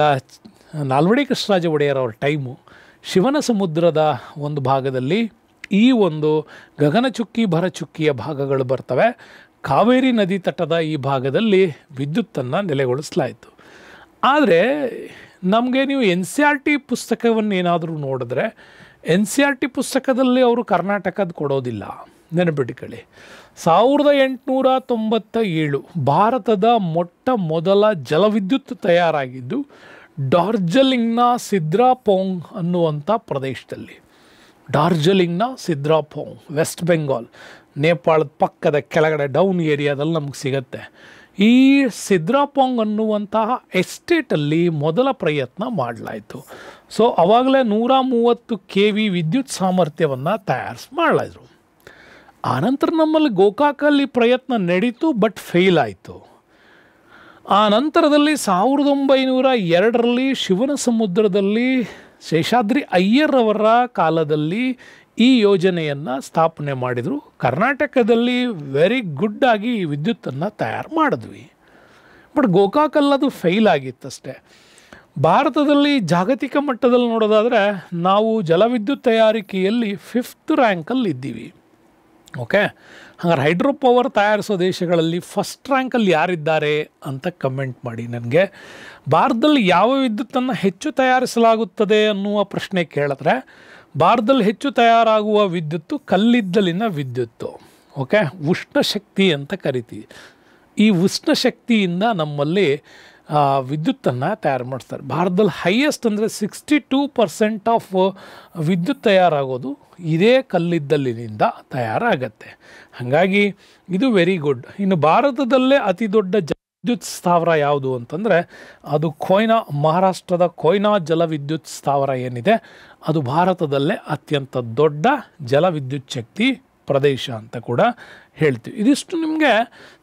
ನಾಲ್ವಡಿ ಕೃಷ್ಣರಾಜ ಒಡೆಯರ್ ಅವರ ಟೈಮು. ಶಿವನ ಸಮುದ್ರದ ಒಂದು ಭಾಗದಲ್ಲಿ ಈ ಒಂದು ಗಗನಚುಕ್ಕಿ ಭರಚುಕ್ಕಿಯ ಭಾಗಗಳು ಬರ್ತವೆ. ಕಾವೇರಿ ನದಿ ತಟದ ಈ ಭಾಗದಲ್ಲಿ ವಿದ್ಯುತ್ತನ್ನು ನೆಲೆಗೊಳಿಸಲಾಯಿತು. ಆದರೆ ನಮಗೆ ನೀವು NCERT ಪುಸ್ತಕವನ್ನು ಏನಾದರೂ ನೋಡಿದ್ರೆ NCERT ಪುಸ್ತಕದಲ್ಲಿ ಅವರು ಕರ್ನಾಟಕದ ಕೊಡೋದಿಲ್ಲ, ನೆನಪಿಟ್ಕೊಳ್ಳಿ. 1897 ಭಾರತದ ಮೊಟ್ಟ ಮೊದಲ ಜಲವಿದ್ಯುತ್ ತಯಾರಾಗಿದ್ದು ಡಾರ್ಜಿಲಿಂಗ್ನ ಸಿದ್ರಾಪೋಂಗ್ ಅನ್ನುವಂಥ ಪ್ರದೇಶದಲ್ಲಿ. ಡಾರ್ಜಿಲಿಂಗ್ನ ಸಿದ್ರಾಪೋಂಗ್, ವೆಸ್ಟ್ ಬೆಂಗಾಲ್, ನೇಪಾಳದ ಪಕ್ಕದ ಕೆಳಗಡೆ ಡೌನ್ ಏರಿಯಾದಲ್ಲಿ ನಮಗೆ ಸಿಗುತ್ತೆ. ಈ ಸಿದ್ರಾಪೋಂಗ್ ಅನ್ನುವಂತಹ ಎಸ್ಟೇಟಲ್ಲಿ ಮೊದಲ ಪ್ರಯತ್ನ ಮಾಡಲಾಯಿತು. ಸೊ ಆವಾಗಲೇ 130 kV ವಿದ್ಯುತ್ ಸಾಮರ್ಥ್ಯವನ್ನು ಮಾಡಲಾಯಿತು. ಆನಂತರ ನಮ್ಮಲ್ಲಿ ಗೋಕಾಕಲ್ಲಿ ಪ್ರಯತ್ನ ನಡೀತು, ಬಟ್ ಫೇಲ್ ಆಯಿತು. ಆ ನಂತರದಲ್ಲಿ 1902ರಲ್ಲಿ ಶಿವನ ಸಮುದ್ರದಲ್ಲಿ ಶೇಷಾದ್ರಿ ಅಯ್ಯರ್ ಅವರ ಕಾಲದಲ್ಲಿ ಈ ಯೋಜನೆಯನ್ನು ಸ್ಥಾಪನೆ ಮಾಡಿದರು. ಕರ್ನಾಟಕದಲ್ಲಿ ವೆರಿ ಗುಡ್ ಆಗಿ ಈ ವಿದ್ಯುತ್ತನ್ನು ತಯಾರು ಮಾಡಿದ್ವಿ. ಬಟ್ ಗೋಕಾಕಲ್ಲದು ಫೇಲ್ ಆಗಿತ್ತಷ್ಟೇ. ಭಾರತದಲ್ಲಿ ಜಾಗತಿಕ ಮಟ್ಟದಲ್ಲಿ ನೋಡೋದಾದರೆ ನಾವು ಜಲವಿದ್ಯುತ್ ತಯಾರಿಕೆಯಲ್ಲಿ 5th ರ್ಯಾಂಕಲ್ಲಿ ಇದ್ದೀವಿ. ಓಕೆ, ಹಾಗಾದ್ರೆ ಹೈಡ್ರೋ ಪವರ್ ತಯಾರಿಸೋ ದೇಶಗಳಲ್ಲಿ ಫಸ್ಟ್ ರ್ಯಾಂಕಲ್ಲಿ ಯಾರಿದ್ದಾರೆ ಅಂತ ಕಮೆಂಟ್ ಮಾಡಿ ನನಗೆ. ಭಾರತದಲ್ಲಿ ಯಾವ ವಿದ್ಯುತ್ತನ್ನು ಹೆಚ್ಚು ತಯಾರಿಸಲಾಗುತ್ತದೆ ಅನ್ನುವ ಪ್ರಶ್ನೆ ಕೇಳಿದ್ರೆ ಭಾರತದಲ್ಲಿ ಹೆಚ್ಚು ತಯಾರಾಗುವ ವಿದ್ಯುತ್ತು ಕಲ್ಲಿದ್ದಲಿನ ವಿದ್ಯುತ್ತು. ಓಕೆ, ಉಷ್ಣ ಶಕ್ತಿ ಅಂತ ಕರಿತೀವಿ. ಈ ಉಷ್ಣ ಶಕ್ತಿಯಿಂದ ನಮ್ಮಲ್ಲಿ ವಿದ್ಯುತ್ತನ್ನು ತಯಾರು ಮಾಡಿಸ್ತಾರೆ. ಭಾರತದಲ್ಲಿ ಹೈಯೆಸ್ಟ್ ಅಂದರೆ 62% ಆಫ್ ವಿದ್ಯುತ್ ತಯಾರಾಗೋದು ಇದೇ ಕಲ್ಲಿದ್ದಲಿನಿಂದ ತಯಾರಾಗತ್ತೆ. ಹಾಗಾಗಿ ಇದು ವೆರಿ ಗುಡ್. ಇನ್ನು ಭಾರತದಲ್ಲೇ ಅತಿ ದೊಡ್ಡ ವಿದ್ಯುತ್ ಸ್ಥಾವರ ಯಾವುದು ಅಂತಂದರೆ ಅದು ಕೊಯ್ನಾ, ಮಹಾರಾಷ್ಟ್ರದ ಕೊಯ್ನಾ ಜಲವಿದ್ಯುತ್ ಸ್ಥಾವರ ಏನಿದೆ ಅದು ಭಾರತದಲ್ಲೇ ಅತ್ಯಂತ ದೊಡ್ಡ ಜಲವಿದ್ಯುತ್ ಶಕ್ತಿ ಪ್ರದೇಶ ಅಂತ ಕೂಡ ಹೇಳ್ತೀವಿ. ಇದಿಷ್ಟು ನಿಮಗೆ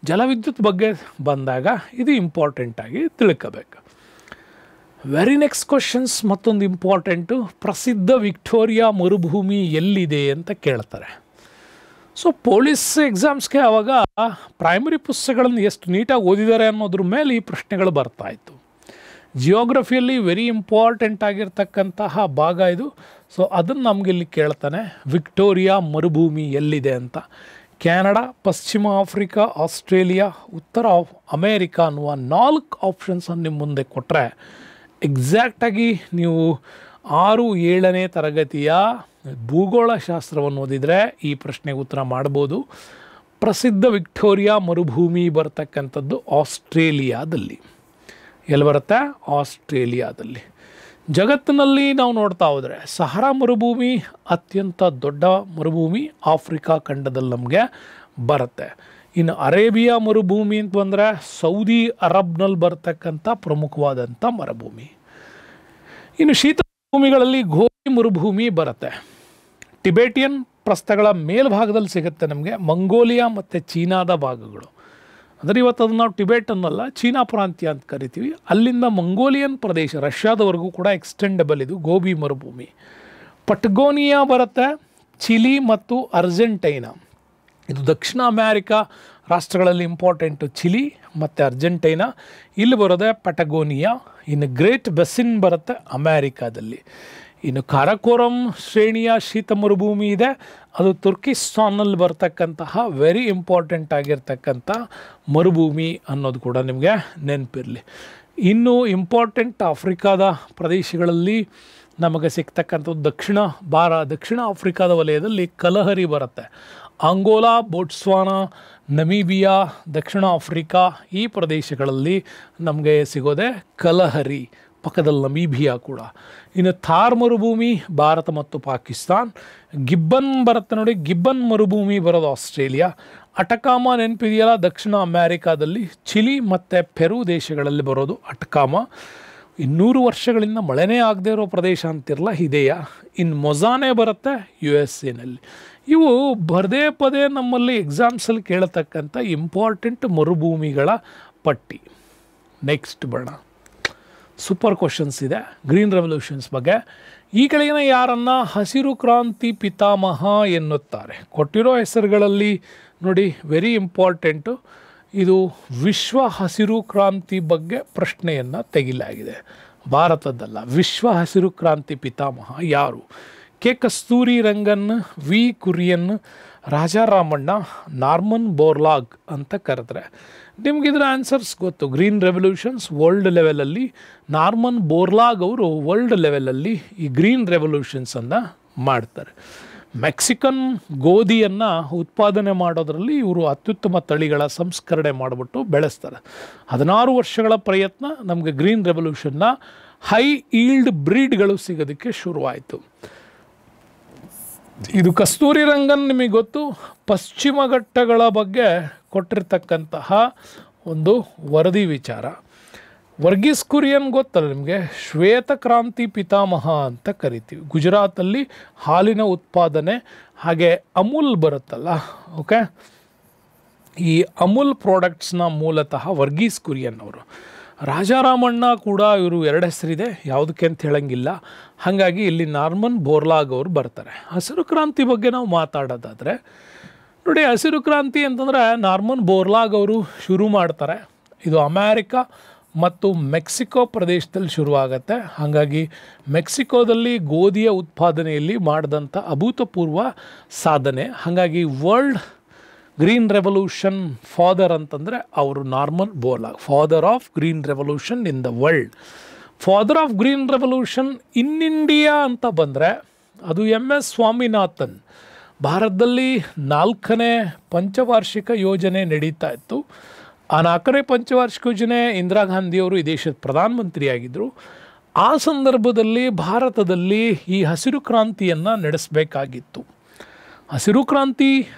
ಜಲವಿದ್ಯುತ್ ಬಗ್ಗೆ ಬಂದಾಗ ಇದು ಇಂಪಾರ್ಟೆಂಟಾಗಿ ತಿಳ್ಕೋಬೇಕು. ವೆರಿ ನೆಕ್ಸ್ಟ್ ಕ್ವಶನ್ಸ್ ಮತ್ತೊಂದು ಇಂಪಾರ್ಟೆಂಟು, ಪ್ರಸಿದ್ಧ ವಿಕ್ಟೋರಿಯಾ ಮರುಭೂಮಿ ಎಲ್ಲಿದೆ ಅಂತ ಕೇಳ್ತಾರೆ. ಸೊ ಪೊಲೀಸ್ ಎಕ್ಸಾಮ್ಸ್ಗೆ ಆವಾಗ ಪ್ರೈಮರಿ ಪುಸ್ತಕಗಳನ್ನು ಎಷ್ಟು ನೀಟಾಗಿ ಓದಿದ್ದಾರೆ ಅನ್ನೋದ್ರ ಮೇಲೆ ಈ ಪ್ರಶ್ನೆಗಳು ಬರ್ತಾಯಿತ್ತು. ಜಿಯೋಗ್ರಫಿಯಲ್ಲಿ ವೆರಿ ಇಂಪಾರ್ಟೆಂಟ್ ಆಗಿರ್ತಕ್ಕಂತಹ ಭಾಗ ಇದು. ಸೊ ಅದನ್ನು ನಮಗಿಲ್ಲಿ ಕೇಳ್ತಾನೆ, ವಿಕ್ಟೋರಿಯಾ ಮರುಭೂಮಿ ಎಲ್ಲಿದೆ ಅಂತ. ಕ್ಯಾನಡಾ, ಪಶ್ಚಿಮ ಆಫ್ರಿಕಾ, ಆಸ್ಟ್ರೇಲಿಯಾ, ಉತ್ತರ ಅಮೇರಿಕಾ ಅನ್ನುವ 4 ಆಪ್ಷನ್ಸನ್ನು ನಿಮ್ಮ ಮುಂದೆ ಕೊಟ್ಟರೆ ಎಕ್ಸಾಕ್ಟಾಗಿ ನೀವು 6-7ನೇ ತರಗತಿಯ ಭೂಗೋಳಶಾಸ್ತ್ರವನ್ನು ಓದಿದರೆ ಈ ಪ್ರಶ್ನೆಗೆ ಉತ್ತರ ಮಾಡ್ಬೋದು. ಪ್ರಸಿದ್ಧ ವಿಕ್ಟೋರಿಯಾ ಮರುಭೂಮಿ ಬರ್ತಕ್ಕಂಥದ್ದು ಆಸ್ಟ್ರೇಲಿಯಾದಲ್ಲಿ. ಎಲ್ಲಿ ಬರುತ್ತೆ? ಆಸ್ಟ್ರೇಲಿಯಾದಲ್ಲಿ. ಜಗತ್ತಿನಲ್ಲಿ ನಾವು ನೋಡ್ತಾ ಹೋದರೆ ಸಹರಾ ಮರುಭೂಮಿ ಅತ್ಯಂತ ದೊಡ್ಡ ಮರುಭೂಮಿ ಆಫ್ರಿಕಾ ಖಂಡದಲ್ಲಿ ನಮಗೆ ಬರುತ್ತೆ. ಇನ್ನು ಅರೇಬಿಯಾ ಮರುಭೂಮಿ ಅಂತ ಬಂದರೆ ಸೌದಿ ಅರಬ್ನಲ್ಲಿ ಬರ್ತಕ್ಕಂಥ ಪ್ರಮುಖವಾದಂಥ ಮರುಭೂಮಿ. ಇನ್ನು ಶೀತ ಭೂಮಿಗಳಲ್ಲಿ ಗೋಬಿ ಮರುಭೂಮಿ ಬರುತ್ತೆ. ಟಿಬೇಟಿಯನ್ ಪ್ರಸ್ಥಗಳ ಮೇಲ್ಭಾಗದಲ್ಲಿ ಸಿಗುತ್ತೆ ನಮಗೆ. ಮಂಗೋಲಿಯಾ ಮತ್ತು ಚೀನಾದ ಭಾಗಗಳು, ಅಂದರೆ ಇವತ್ತು ಅದು ನಾವು ಟಿಬೇಟ್ ಅನ್ನಲ್ಲ, ಚೀನಾ ಪ್ರಾಂತ್ಯ ಅಂತ ಕರಿತೀವಿ. ಅಲ್ಲಿಂದ ಮಂಗೋಲಿಯನ್ ಪ್ರದೇಶ ರಷ್ಯಾದವರೆಗೂ ಕೂಡ ಎಕ್ಸ್ಟೆಂಡಬಲ್ ಇದು ಗೋಬಿ ಮರುಭೂಮಿ. ಪಟಗೋನಿಯಾ ಬರುತ್ತೆ, ಚಿಲಿ ಮತ್ತು ಅರ್ಜೆಂಟೈನಾ. ಇದು ದಕ್ಷಿಣ ಅಮೇರಿಕಾ ರಾಷ್ಟ್ರಗಳಲ್ಲಿ ಇಂಪಾರ್ಟೆಂಟು, ಚಿಲಿ ಮತ್ತು ಅರ್ಜೆಂಟೈನಾ. ಇಲ್ಲಿ ಬರೋದೆ ಪಟಗೋನಿಯಾ. ಇನ್ನು ಗ್ರೇಟ್ ಬೆಸಿನ್ ಬರುತ್ತೆ ಅಮೇರಿಕಾದಲ್ಲಿ. ಇನ್ನು ಕಾರಕೋರಂ ಶ್ರೇಣಿಯ ಶೀತ ಮರುಭೂಮಿ ಇದೆ, ಅದು ತುರ್ಕಿಸ್ತಾನಲ್ಲಿ ಬರ್ತಕ್ಕಂತಹ ವೆರಿ ಇಂಪಾರ್ಟೆಂಟ್ ಆಗಿರ್ತಕ್ಕಂಥ ಮರುಭೂಮಿ ಅನ್ನೋದು ಕೂಡ ನಿಮಗೆ ನೆನಪಿರಲಿ. ಇನ್ನು ಇಂಪಾರ್ಟೆಂಟ್ ಆಫ್ರಿಕಾದ ಪ್ರದೇಶಗಳಲ್ಲಿ ನಮಗೆ ಸಿಗ್ತಕ್ಕಂಥದ್ದು ದಕ್ಷಿಣ ಆಫ್ರಿಕಾದ ವಲಯದಲ್ಲಿ ಕಲಹರಿ ಬರುತ್ತೆ. ಅಂಗೋಲಾ, ಬೋಟ್ಸ್ವಾನಾ, ನಮೀಬಿಯಾ, ದಕ್ಷಿಣ ಆಫ್ರಿಕಾ ಈ ಪ್ರದೇಶಗಳಲ್ಲಿ ನಮಗೆ ಸಿಗೋದೆ ಕಲಹರಿ, ಪಕ್ಕದಲ್ಲಿ ನಮೀಬಿಯಾ ಕೂಡ. ಇನ್ನು ಥಾರ್ ಮರುಭೂಮಿ ಭಾರತ ಮತ್ತು ಪಾಕಿಸ್ತಾನ್. ಗಿಬ್ಬನ್ ಬರುತ್ತೆ ನೋಡಿ, ಗಿಬ್ಬನ್ ಮರುಭೂಮಿ ಬರೋದು ಆಸ್ಟ್ರೇಲಿಯಾ. ಅಟಕಾಮ ನೆನಪಿದೆಯಲ್ಲ, ದಕ್ಷಿಣ ಅಮೇರಿಕಾದಲ್ಲಿ ಚಿಲಿ ಮತ್ತು ಪೆರು ದೇಶಗಳಲ್ಲಿ ಬರೋದು ಅಟಕಾಮ. 200 ವರ್ಷಗಳಿಂದ ಮಳೆನೇ ಆಗದೇ ಇರೋ ಪ್ರದೇಶ ಅಂತಿರಲ್ಲ, ಇದೆಯಾ. ಇನ್ನು ಮೊಜಾನೆ ಬರುತ್ತೆ USA. ಇವು ಪದೇ ನಮ್ಮಲ್ಲಿ ಎಕ್ಸಾಮ್ಸಲ್ಲಿ ಕೇಳತಕ್ಕಂಥ ಇಂಪಾರ್ಟೆಂಟ್ ಮರುಭೂಮಿಗಳ ಪಟ್ಟಿ. ನೆಕ್ಸ್ಟ್ ಬರೋಣ, ಸೂಪರ್ ಕ್ವಶನ್ಸ್ ಇದೆ ಗ್ರೀನ್ ರೆವಲ್ಯೂಷನ್ಸ್ ಬಗ್ಗೆ. ಈ ಕೆಳಗಿನ ಯಾರನ್ನು ಹಸಿರು ಕ್ರಾಂತಿ ಪಿತಾಮಹ ಎನ್ನುತ್ತಾರೆ? ಕೊಟ್ಟಿರೋ ಹೆಸರುಗಳಲ್ಲಿ ನೋಡಿ, ವೆರಿ ಇಂಪಾರ್ಟೆಂಟು. ಇದು ವಿಶ್ವ ಹಸಿರು ಕ್ರಾಂತಿ ಬಗ್ಗೆ ಪ್ರಶ್ನೆಯನ್ನು ತೆಗಿಲಾಗಿದೆ. ಭಾರತದ್ದಲ್ಲ, ವಿಶ್ವ ಹಸಿರು ಕ್ರಾಂತಿ ಪಿತಾಮಹ ಯಾರು? K Kasturi Rangan, V Kurien, Raja Ramanna, Norman Borlaug ಅಂತ ಕರೆದ್ರೆ ನಿಮಗಿದ್ರ ಆನ್ಸರ್ಸ್ ಗೊತ್ತು. ಗ್ರೀನ್ ರೆವಲ್ಯೂಷನ್ಸ್ ವರ್ಲ್ಡ್ ಲೆವೆಲಲ್ಲಿ ನಾರ್ಮನ್ ಬೋರ್ಲಾಗ್ ಅವರು ವರ್ಲ್ಡ್ ಲೆವೆಲಲ್ಲಿ ಈ ಗ್ರೀನ್ ರೆವಲ್ಯೂಷನ್ಸನ್ನು ಮಾಡ್ತಾರೆ. ಮೆಕ್ಸಿಕನ್ ಗೋಧಿಯನ್ನು ಉತ್ಪಾದನೆ ಮಾಡೋದರಲ್ಲಿ ಇವರು ಅತ್ಯುತ್ತಮ ತಳಿಗಳ ಸಂಸ್ಕರಣೆ ಮಾಡಿಬಿಟ್ಟು ಬೆಳೆಸ್ತಾರೆ. 16 ವರ್ಷಗಳ ಪ್ರಯತ್ನ ನಮಗೆ ಗ್ರೀನ್ ರೆವಲ್ಯೂಷನ್ನ ಹೈ ಈಲ್ಡ್ ಬ್ರೀಡ್ಗಳು ಸಿಗೋದಕ್ಕೆ ಶುರುವಾಯಿತು. ಇದು ಕಸ್ತೂರಿ ರಂಗನ್ ನಿಮಗೆ ಗೊತ್ತು, ಪಶ್ಚಿಮ ಘಟ್ಟಗಳ ಬಗ್ಗೆ ಕೊಟ್ಟಿರ್ತಕ್ಕಂತಹ ಒಂದು ವರದಿ ವಿಚಾರ. ವರ್ಗೀಸ್ ಕುರಿಯನ್ ಗೊತ್ತಲ್ಲ ನಿಮಗೆ, ಶ್ವೇತ ಕ್ರಾಂತಿ ಪಿತಾಮಹ ಅಂತ ಕರಿತೀವಿ. ಗುಜರಾತಲ್ಲಿ ಹಾಲಿನ ಉತ್ಪಾದನೆ, ಹಾಗೆ ಅಮೂಲ್ ಬರುತ್ತಲ್ಲ, ಓಕೆ, ಈ ಅಮೂಲ್ ಪ್ರಾಡಕ್ಟ್ಸ್ನ ಮೂಲತಃ ವರ್ಗೀಸ್ ಕುರಿಯನ್ ಅವರು. ರಾಜಾರಾಮಣ್ಣ ಕೂಡ ಇವರು 2 ಹೆಸರಿದೆ, ಯಾವುದಕ್ಕೆ ಅಂತ ಹೇಳಂಗಿಲ್ಲ. ಹಾಗಾಗಿ ಇಲ್ಲಿ ನಾರ್ಮನ್ ಬೋರ್ಲಾಗ್ ಅವರು ಬರ್ತಾರೆ. ಹಸಿರು ಕ್ರಾಂತಿ ಬಗ್ಗೆ ನಾವು ಮಾತಾಡೋದಾದರೆ ನೋಡಿ, ಹಸಿರು ಕ್ರಾಂತಿ ಅಂತಂದರೆ ನಾರ್ಮನ್ ಬೋರ್ಲಾಗ್ ಅವರು ಶುರು ಮಾಡ್ತಾರೆ. ಇದು ಅಮೇರಿಕಾ ಮತ್ತು ಮೆಕ್ಸಿಕೋ ಪ್ರದೇಶದಲ್ಲಿ ಶುರುವಾಗತ್ತೆ. ಹಾಗಾಗಿ ಮೆಕ್ಸಿಕೋದಲ್ಲಿ ಗೋಧಿಯ ಉತ್ಪಾದನೆಯಲ್ಲಿ ಮಾಡಿದಂಥ ಅಭೂತಪೂರ್ವ ಸಾಧನೆ. ಹಾಗಾಗಿ ವರ್ಲ್ಡ್ ಗ್ರೀನ್ ರೆವಲ್ಯೂಷನ್ ಫಾದರ್ ಅಂತಂದರೆ ಅವರು Norman Borlaug, father of green revolution in the world. Father of green revolution in India ಅಂತ ಬಂದರೆ ಅದು MS ಸ್ವಾಮಿನಾಥನ್. ಭಾರತದಲ್ಲಿ 4ನೇ ಪಂಚವಾರ್ಷಿಕ ಯೋಜನೆ ನಡೀತಾ ಇತ್ತು. ಆ 4ನೇ ಪಂಚವಾರ್ಷಿಕ ಯೋಜನೆ ಇಂದಿರಾ ಗಾಂಧಿಯವರು ಈ ದೇಶದ ಪ್ರಧಾನಮಂತ್ರಿಯಾಗಿದ್ದರು. ಆ ಸಂದರ್ಭದಲ್ಲಿ ಭಾರತದಲ್ಲಿ ಈ ಹಸಿರು ಕ್ರಾಂತಿಯನ್ನು ನಡೆಸಬೇಕಾಗಿತ್ತು. ಹಸಿರು ಕ್ರಾಂತಿ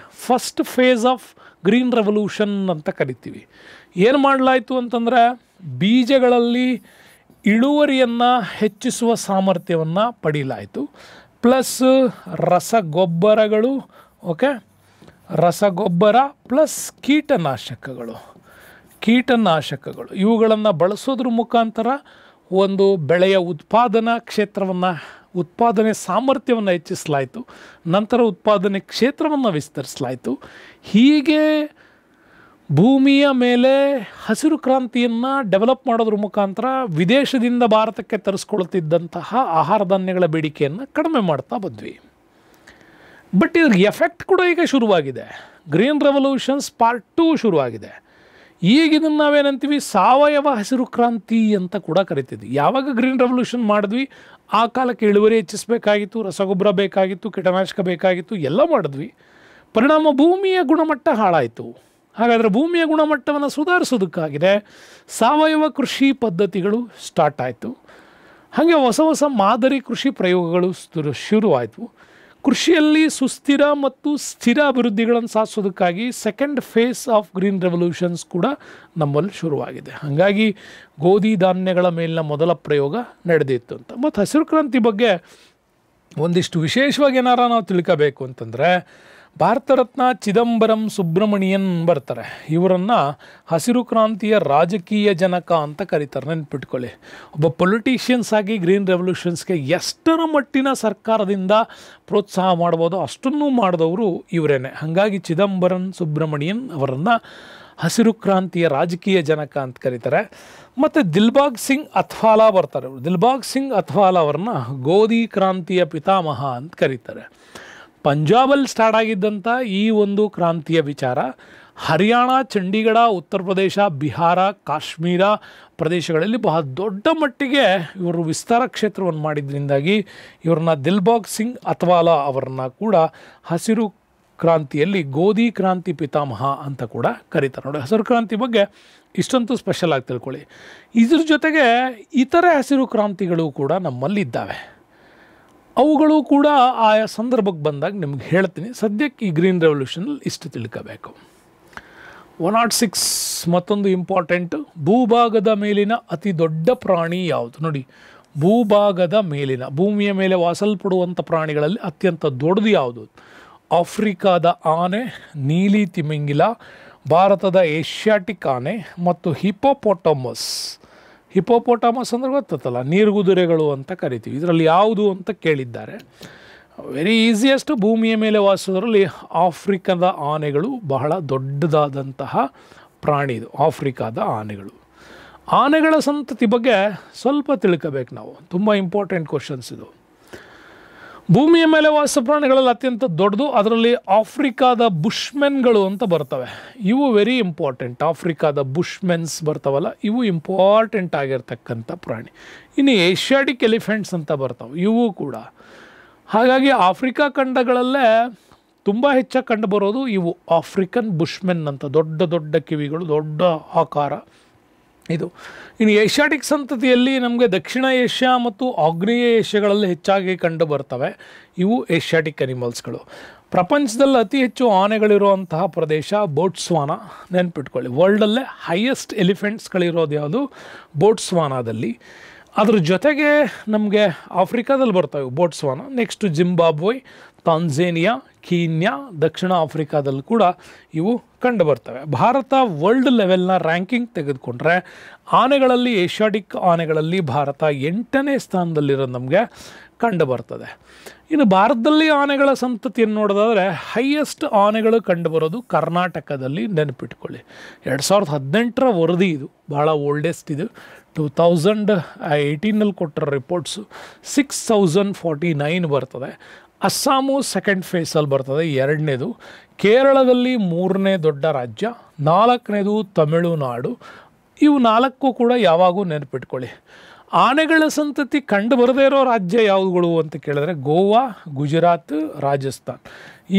first phase of green revolution ಅಂತ ಕರಿತೀವಿ. ಏನು ಮಾಡಲಾಯಿತು ಅಂತಂದರೆ, ಬೀಜಗಳಲ್ಲಿ ಇಳುವರಿಯನ್ನು ಹೆಚ್ಚಿಸುವ ಸಾಮರ್ಥ್ಯವನ್ನು ಪಡೀಲಾಯಿತು. ಪ್ಲಸ್ ರಸಗೊಬ್ಬರಗಳು, ಓಕೆ, ರಸಗೊಬ್ಬರ ಪ್ಲಸ್ ಕೀಟನಾಶಕಗಳು ಇವುಗಳನ್ನು ಬಳಸೋದ್ರ ಮುಖಾಂತರ ಒಂದು ಬೆಳೆಯ ಉತ್ಪಾದನೆ ಸಾಮರ್ಥ್ಯವನ್ನು ಹೆಚ್ಚಿಸಲಾಯಿತು. ನಂತರ ಉತ್ಪಾದನೆ ಕ್ಷೇತ್ರವನ್ನು ವಿಸ್ತರಿಸಲಾಯಿತು. ಹೀಗೆ ಭೂಮಿಯ ಮೇಲೆ ಹಸಿರು ಕ್ರಾಂತಿಯನ್ನು ಡೆವಲಪ್ ಮಾಡೋದ್ರ ಮುಖಾಂತರ ವಿದೇಶದಿಂದ ಭಾರತಕ್ಕೆ ತರಿಸ್ಕೊಳ್ತಿದ್ದಂತಹ ಆಹಾರ ಧಾನ್ಯಗಳ ಬೇಡಿಕೆಯನ್ನು ಕಡಿಮೆ ಮಾಡ್ತಾ ಬಂದ್ವಿ. ಬಟ್ ಇದ್ರ ಎಫೆಕ್ಟ್ ಕೂಡ ಈಗ ಶುರುವಾಗಿದೆ. ಗ್ರೀನ್ ರೆವಲ್ಯೂಷನ್ಸ್ ಪಾರ್ಟ್ 2 ಶುರುವಾಗಿದೆ. ಈಗ ಇದನ್ನು ನಾವೇನಂತೀವಿ, ಸಾವಯವ ಹಸಿರು ಕ್ರಾಂತಿ ಅಂತ ಕೂಡ ಕರಿತಿದ್ವಿ. ಯಾವಾಗ ಗ್ರೀನ್ ರೆವಲ್ಯೂಷನ್ ಮಾಡಿದ್ವಿ, ಆ ಕಾಲಕ್ಕೆ ಇಳುವರಿ ಹೆಚ್ಚಿಸಬೇಕಾಗಿತ್ತು, ರಸಗೊಬ್ಬರ ಬೇಕಾಗಿತ್ತು, ಕೀಟನಾಶಕ ಬೇಕಾಗಿತ್ತು, ಎಲ್ಲ ಮಾಡಿದ್ವಿ. ಪರಿಣಾಮ ಭೂಮಿಯ ಗುಣಮಟ್ಟ ಹಾಳಾಯಿತು. ಹಾಗಾದರೆ ಭೂಮಿಯ ಗುಣಮಟ್ಟವನ್ನು ಸುಧಾರಿಸೋದಕ್ಕಾಗಿದೆ ಸಾವಯವ ಕೃಷಿ ಪದ್ಧತಿಗಳು ಸ್ಟಾರ್ಟ್ ಆಯಿತು. ಹಾಗೆ ಹೊಸ ಮಾದರಿ ಕೃಷಿ ಪ್ರಯೋಗಗಳು ಶುರುವಾಯಿತು. ಕೃಷಿಯಲ್ಲಿ ಸುಸ್ಥಿರ ಮತ್ತು ಸ್ಥಿರ ಅಭಿವೃದ್ಧಿಗಳನ್ನು ಸಾಧಿಸೋದಕ್ಕಾಗಿ second phase of green revolutions ಕೂಡ ನಮ್ಮಲ್ಲಿ ಶುರುವಾಗಿದೆ. ಹಾಗಾಗಿ ಗೋಧಿ ಧಾನ್ಯಗಳ ಮೇಲಿನ ಮೊದಲ ಪ್ರಯೋಗ ನಡೆದಿತ್ತು ಅಂತ. ಮತ್ತು ಹಸಿರು ಕ್ರಾಂತಿ ಬಗ್ಗೆ ಒಂದಿಷ್ಟು ವಿಶೇಷವಾಗಿ ಏನಾರ ನಾವು ತಿಳ್ಕೋಬೇಕು ಅಂತಂದರೆ, ಭಾರತ ರತ್ನ ಚಿದಂಬರಂ ಸುಬ್ರಮಣಿಯನ್ ಬರ್ತಾರೆ. ಇವರನ್ನು ಹಸಿರು ಕ್ರಾಂತಿಯ ರಾಜಕೀಯ ಜನಕ ಅಂತ ಕರೀತಾರೆ, ನೆನ್ಪಿಟ್ಕೊಳ್ಳಿ. ಒಬ್ಬ ಪೊಲಿಟಿಷಿಯನ್ಸ್ ಆಗಿ ಗ್ರೀನ್ ರೆವಲ್ಯೂಷನ್ಸ್ಗೆ ಎಷ್ಟರ ಮಟ್ಟಿನ ಸರ್ಕಾರದಿಂದ ಪ್ರೋತ್ಸಾಹ ಮಾಡ್ಬೋದೋ ಅಷ್ಟನ್ನೂ ಮಾಡಿದವರು ಇವರೇನೆ. ಹಾಗಾಗಿ ಚಿದಂಬರಂ ಸುಬ್ರಮಣಿಯನ್ ಅವರನ್ನು ಹಸಿರು ಕ್ರಾಂತಿಯ ರಾಜಕೀಯ ಜನಕ ಅಂತ ಕರೀತಾರೆ. ಮತ್ತು ದಿಲ್ಬಾಗ್ ಸಿಂಗ್ ಅಥ್ವಾಲಾ ಬರ್ತಾರೆ. ದಿಲ್ಬಾಗ್ ಸಿಂಗ್ ಅಥ್ವಾಲಾ ಅವ್ರನ್ನ ಗೋಧಿ ಕ್ರಾಂತಿಯ ಪಿತಾಮಹ ಅಂತ ಕರೀತಾರೆ. ಪಂಜಾಬಲ್ಲಿ ಸ್ಟಾರ್ಟ್ ಆಗಿದ್ದಂಥ ಈ ಒಂದು ಕ್ರಾಂತಿಯ ವಿಚಾರ ಹರಿಯಾಣ, ಚಂಡೀಗಢ, ಉತ್ತರ ಪ್ರದೇಶ, ಬಿಹಾರ, ಕಾಶ್ಮೀರ ಪ್ರದೇಶಗಳಲ್ಲಿ ಬಹಳ ದೊಡ್ಡ ಮಟ್ಟಿಗೆ ಇವರು ವಿಸ್ತಾರ ಕ್ಷೇತ್ರವನ್ನು ಮಾಡಿದ್ರಿಂದಾಗಿ ಇವ್ರನ್ನ ದಿಲ್ಬಾಗ್ ಸಿಂಗ್ ಅಥ್ವಾಲಾ ಅವರನ್ನ ಕೂಡ ಹಸಿರು ಕ್ರಾಂತಿಯಲ್ಲಿ ಗೋಧಿ ಕ್ರಾಂತಿ ಪಿತಾಮಹ ಅಂತ ಕೂಡ ಕರೀತಾರೆ. ನೋಡಿ, ಹಸಿರು ಕ್ರಾಂತಿ ಬಗ್ಗೆ ಇಷ್ಟಂತೂ ಸ್ಪೆಷಲ್ ಆಗಿ ತಿಳ್ಕೊಳ್ಳಿ. ಇದ್ರ ಜೊತೆಗೆ ಇತರೆ ಹಸಿರು ಕ್ರಾಂತಿಗಳು ಕೂಡ ನಮ್ಮಲ್ಲಿದ್ದಾವೆ. ಅವುಗಳು ಕೂಡ ಆಯಾ ಸಂದರ್ಭಕ್ಕೆ ಬಂದಾಗ ನಿಮ್ಗೆ ಹೇಳ್ತೀನಿ. ಸದ್ಯಕ್ಕೆ ಈ ಗ್ರೀನ್ ರೆವಲ್ಯೂಷನಲ್ಲಿ ಇಷ್ಟು ತಿಳ್ಕೋಬೇಕು. 106 ಮತ್ತೊಂದು ಇಂಪಾರ್ಟೆಂಟು, ಭೂಭಾಗದ ಮೇಲಿನ ಅತಿ ದೊಡ್ಡ ಪ್ರಾಣಿ ಯಾವುದು? ನೋಡಿ, ಭೂಭಾಗದ ಮೇಲಿನ, ಭೂಮಿಯ ಮೇಲೆ ವಾಸಲ್ಪಡುವಂಥ ಪ್ರಾಣಿಗಳಲ್ಲಿ ಅತ್ಯಂತ ದೊಡ್ಡದು ಯಾವುದು? ಆಫ್ರಿಕಾದ ಆನೆ, ನೀಲಿ ತಿಮಿಂಗಿಲ, ಭಾರತದ ಏಷ್ಯಾಟಿಕ್ ಆನೆ ಮತ್ತು ಹಿಪೋಪೊಟಮಸ್. ಹಿಪೋಪೊಟಮಸ್ ಅಂದರೆ ಗೊತ್ತಲ್ಲ, ನೀರುಗುದುರೆಗಳು ಅಂತ ಕರಿತೀವಿ. ಇದರಲ್ಲಿ ಯಾವುದು ಅಂತ ಕೇಳಿದ್ದಾರೆ. ವೆರಿ ಈಸಿಯೆಸ್ಟ್, ಭೂಮಿಯ ಮೇಲೆ ವಾಸಿಸೋದ್ರಲ್ಲಿ ಆಫ್ರಿಕಾದ ಆನೆಗಳು ಬಹಳ ದೊಡ್ಡದಾದಂತಹ ಪ್ರಾಣಿ. ಇದು ಆಫ್ರಿಕಾದ ಆನೆಗಳು. ಆನೆಗಳ ಸಂತತಿ ಬಗ್ಗೆ ಸ್ವಲ್ಪ ತಿಳ್ಕೋಬೇಕು ನಾವು. ತುಂಬ ಇಂಪಾರ್ಟೆಂಟ್ ಕ್ವಶನ್ಸ್ ಇದು. ಭೂಮಿಯ ಮೇಲೆ ವಾಸ ಪ್ರಾಣಿಗಳಲ್ಲಿ ಅತ್ಯಂತ ದೊಡ್ಡದು, ಅದರಲ್ಲಿ ಆಫ್ರಿಕಾದ ಬುಷ್ಮೆನ್ಗಳು ಅಂತ ಬರ್ತವೆ. ಇವು ವೆರಿ ಇಂಪಾರ್ಟೆಂಟ್. ಆಫ್ರಿಕಾದ ಬುಷ್ಮೆನ್ಸ್ ಬರ್ತಾವಲ್ಲ, ಇವು ಇಂಪಾರ್ಟೆಂಟ್ ಆಗಿರ್ತಕ್ಕಂಥ ಪ್ರಾಣಿ. ಇನ್ನು ಏಷ್ಯಾಟಿಕ್ ಎಲಿಫೆಂಟ್ಸ್ ಅಂತ ಬರ್ತಾವೆ, ಇವು ಕೂಡ. ಹಾಗಾಗಿ ಆಫ್ರಿಕಾ ಖಂಡಗಳಲ್ಲೇ ತುಂಬ ಹೆಚ್ಚಾಗಿ ಕಂಡು ಬರೋದು ಇವು ಆಫ್ರಿಕನ್ ಬುಷ್ಮೆನ್ ಅಂತ, ದೊಡ್ಡ ದೊಡ್ಡ ಕಿವಿಗಳು, ದೊಡ್ಡ ಆಕಾರ ಇದು. ಇನ್ನು ಏಷ್ಯಾಟಿಕ್ ಸಂತತಿಯಲ್ಲಿ ನಮಗೆ ದಕ್ಷಿಣ ಏಷ್ಯಾ ಮತ್ತು ಆಗ್ನೇಯ ಏಷ್ಯಾಗಳಲ್ಲಿ ಹೆಚ್ಚಾಗಿ ಕಂಡು ಬರ್ತವೆ. ಇವು ಏಷ್ಯಾಟಿಕ್ ಅನಿಮಲ್ಸ್ಗಳು. ಪ್ರಪಂಚದಲ್ಲಿ ಅತಿ ಹೆಚ್ಚು ಆನೆಗಳಿರುವಂತಹ ಪ್ರದೇಶ ಬೋಟ್ಸ್ವಾನ. ನೆನ್ಪಿಟ್ಕೊಳ್ಳಿ, ವರ್ಲ್ಡಲ್ಲೇ ಹೈಯೆಸ್ಟ್ ಎಲಿಫೆಂಟ್ಸ್ಗಳಿರೋದು ಯಾವುದು? ಬೋಟ್ಸ್ವಾನಾದಲ್ಲಿ. ಅದ್ರ ಜೊತೆಗೆ ನಮಗೆ ಆಫ್ರಿಕಾದಲ್ಲಿ ಬರ್ತವೆ ಬೋಟ್ಸ್ವಾನ. ನೆಕ್ಸ್ಟು ಜಿಂಬಾಬ್ವೆ, ತಾಂಜೇನಿಯಾ, ಕೀನ್ಯಾ, ದಕ್ಷಿಣ ಆಫ್ರಿಕಾದಲ್ಲಿ ಕೂಡ ಇವು ಕಂಡು ಬರ್ತವೆ. ಭಾರತ ವರ್ಲ್ಡ್ ಲೆವೆಲ್ನ ರ್ಯಾಂಕಿಂಗ್ ತೆಗೆದುಕೊಂಡ್ರೆ ಆನೆಗಳಲ್ಲಿ, ಏಷ್ಯಾಟಿಕ್ ಆನೆಗಳಲ್ಲಿ ಭಾರತ 8ನೇ ಸ್ಥಾನದಲ್ಲಿರೋದು ನಮಗೆ ಕಂಡು ಬರ್ತದೆ. ಇನ್ನು ಭಾರತದಲ್ಲಿ ಆನೆಗಳ ಸಂತತಿಯನ್ನು ನೋಡೋದಾದರೆ ಹೈಯೆಸ್ಟ್ ಆನೆಗಳು ಕಂಡು ಬರೋದು ಕರ್ನಾಟಕದಲ್ಲಿ. ನೆನಪಿಟ್ಕೊಳ್ಳಿ, 2018ರ ವರದಿ ಇದು, ಭಾಳ ಓಲ್ಡೆಸ್ಟ್ ಇದು. 2018ನಲ್ಲಿ ಕೊಟ್ಟಿರೋ ರಿಪೋರ್ಟ್ಸು 6049 ಬರ್ತದೆ. ಅಸ್ಸಾಮು ಸೆಕೆಂಡ್ ಫೇಸಲ್ಲಿ ಬರ್ತದೆ, 2ನೇದು. ಕೇರಳದಲ್ಲಿ 3ನೇ ದೊಡ್ಡ ರಾಜ್ಯ, 4ನೇದು ತಮಿಳುನಾಡು. ಇವು 4 ಕೂಡ ಯಾವಾಗೂ ನೆನಪಿಟ್ಕೊಳ್ಳಿ. ಆನೆಗಳ ಸಂತತಿ ಕಂಡು ಬರದೇ ಇರೋ ರಾಜ್ಯ ಯಾವುಗಳು ಅಂತ ಕೇಳಿದ್ರೆ ಗೋವಾ, ಗುಜರಾತ್, ರಾಜಸ್ಥಾನ್.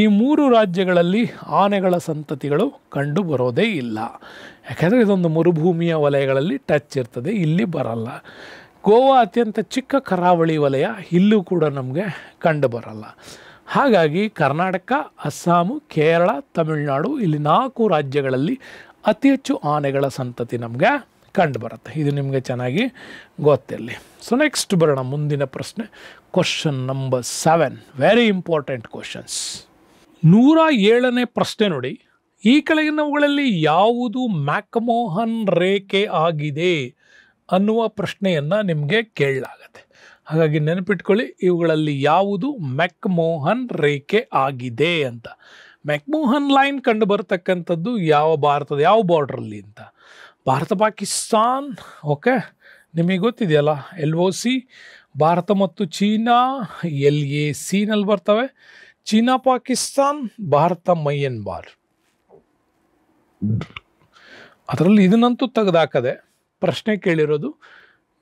ಈ 3 ರಾಜ್ಯಗಳಲ್ಲಿ ಆನೆಗಳ ಸಂತತಿಗಳು ಕಂಡು ಬರೋದೇ ಇಲ್ಲ. ಯಾಕೆಂದರೆ ಇದೊಂದು ಮರುಭೂಮಿಯ ವಲಯಗಳಲ್ಲಿ ಟಚ್ ಇರ್ತದೆ, ಇಲ್ಲಿ ಬರಲ್ಲ. ಗೋವಾ ಅತ್ಯಂತ ಚಿಕ್ಕ ಕರಾವಳಿ ವಲಯ, ಇಲ್ಲೂ ಕೂಡ ನಮಗೆ ಕಂಡು ಬರಲ್ಲ. ಹಾಗಾಗಿ ಕರ್ನಾಟಕ, ಅಸ್ಸಾಮು, ಕೇರಳ, ತಮಿಳುನಾಡು, ಇಲ್ಲಿ 4 ರಾಜ್ಯಗಳಲ್ಲಿ ಅತಿ ಹೆಚ್ಚು ಆನೆಗಳ ಸಂತತಿ ನಮಗೆ ಕಂಡು ಬರುತ್ತೆ. ಇದು ನಿಮಗೆ ಚೆನ್ನಾಗಿ ಗೊತ್ತಿರಲಿ. ಸೊ ನೆಕ್ಸ್ಟ್ ಬರೋಣ ಮುಂದಿನ ಪ್ರಶ್ನೆ. Question number 7, very important questions. 107ನೇ ಪ್ರಶ್ನೆ ನೋಡಿ. ಈ ಕೆಳಗಿನವುಗಳಲ್ಲಿ ಯಾವುದು ಮ್ಯಾಕ್ಮೋಹನ್ ರೇಖೆ ಆಗಿದೆ ಅನ್ನುವ ಪ್ರಶ್ನೆಯನ್ನು ನಿಮಗೆ ಕೇಳಲಾಗತ್ತೆ. ಹಾಗಾಗಿ ನೆನಪಿಟ್ಕೊಳ್ಳಿ, ಇವುಗಳಲ್ಲಿ ಯಾವುದು ಮ್ಯಾಕ್ಮೋಹನ್ ರೇಖೆ ಆಗಿದೆ ಅಂತ. ಮ್ಯಾಕ್ಮೋಹನ್ ಲೈನ್ ಕಂಡು ಬರ್ತಕ್ಕಂಥದ್ದು ಭಾರತದ ಯಾವ ಬಾರ್ಡ್ರಲ್ಲಿ ಅಂತ? ಭಾರತ ಪಾಕಿಸ್ತಾನ್. ಓಕೆ, ನಿಮಗೆ ಗೊತ್ತಿದೆಯಲ್ಲ, LOC. ಭಾರತ ಮತ್ತು ಚೀನಾ LACನಲ್ಲಿ ಬರ್ತವೆ. ಚೀನಾ ಪಾಕಿಸ್ತಾನ್, ಭಾರತ ಮಯನ್ಮಾರ್. ಅದರಲ್ಲಿ ಇದನ್ನಂತೂ ತೆಗೆದಾಕದೆ ಪ್ರಶ್ನೆ ಕೇಳಿರೋದು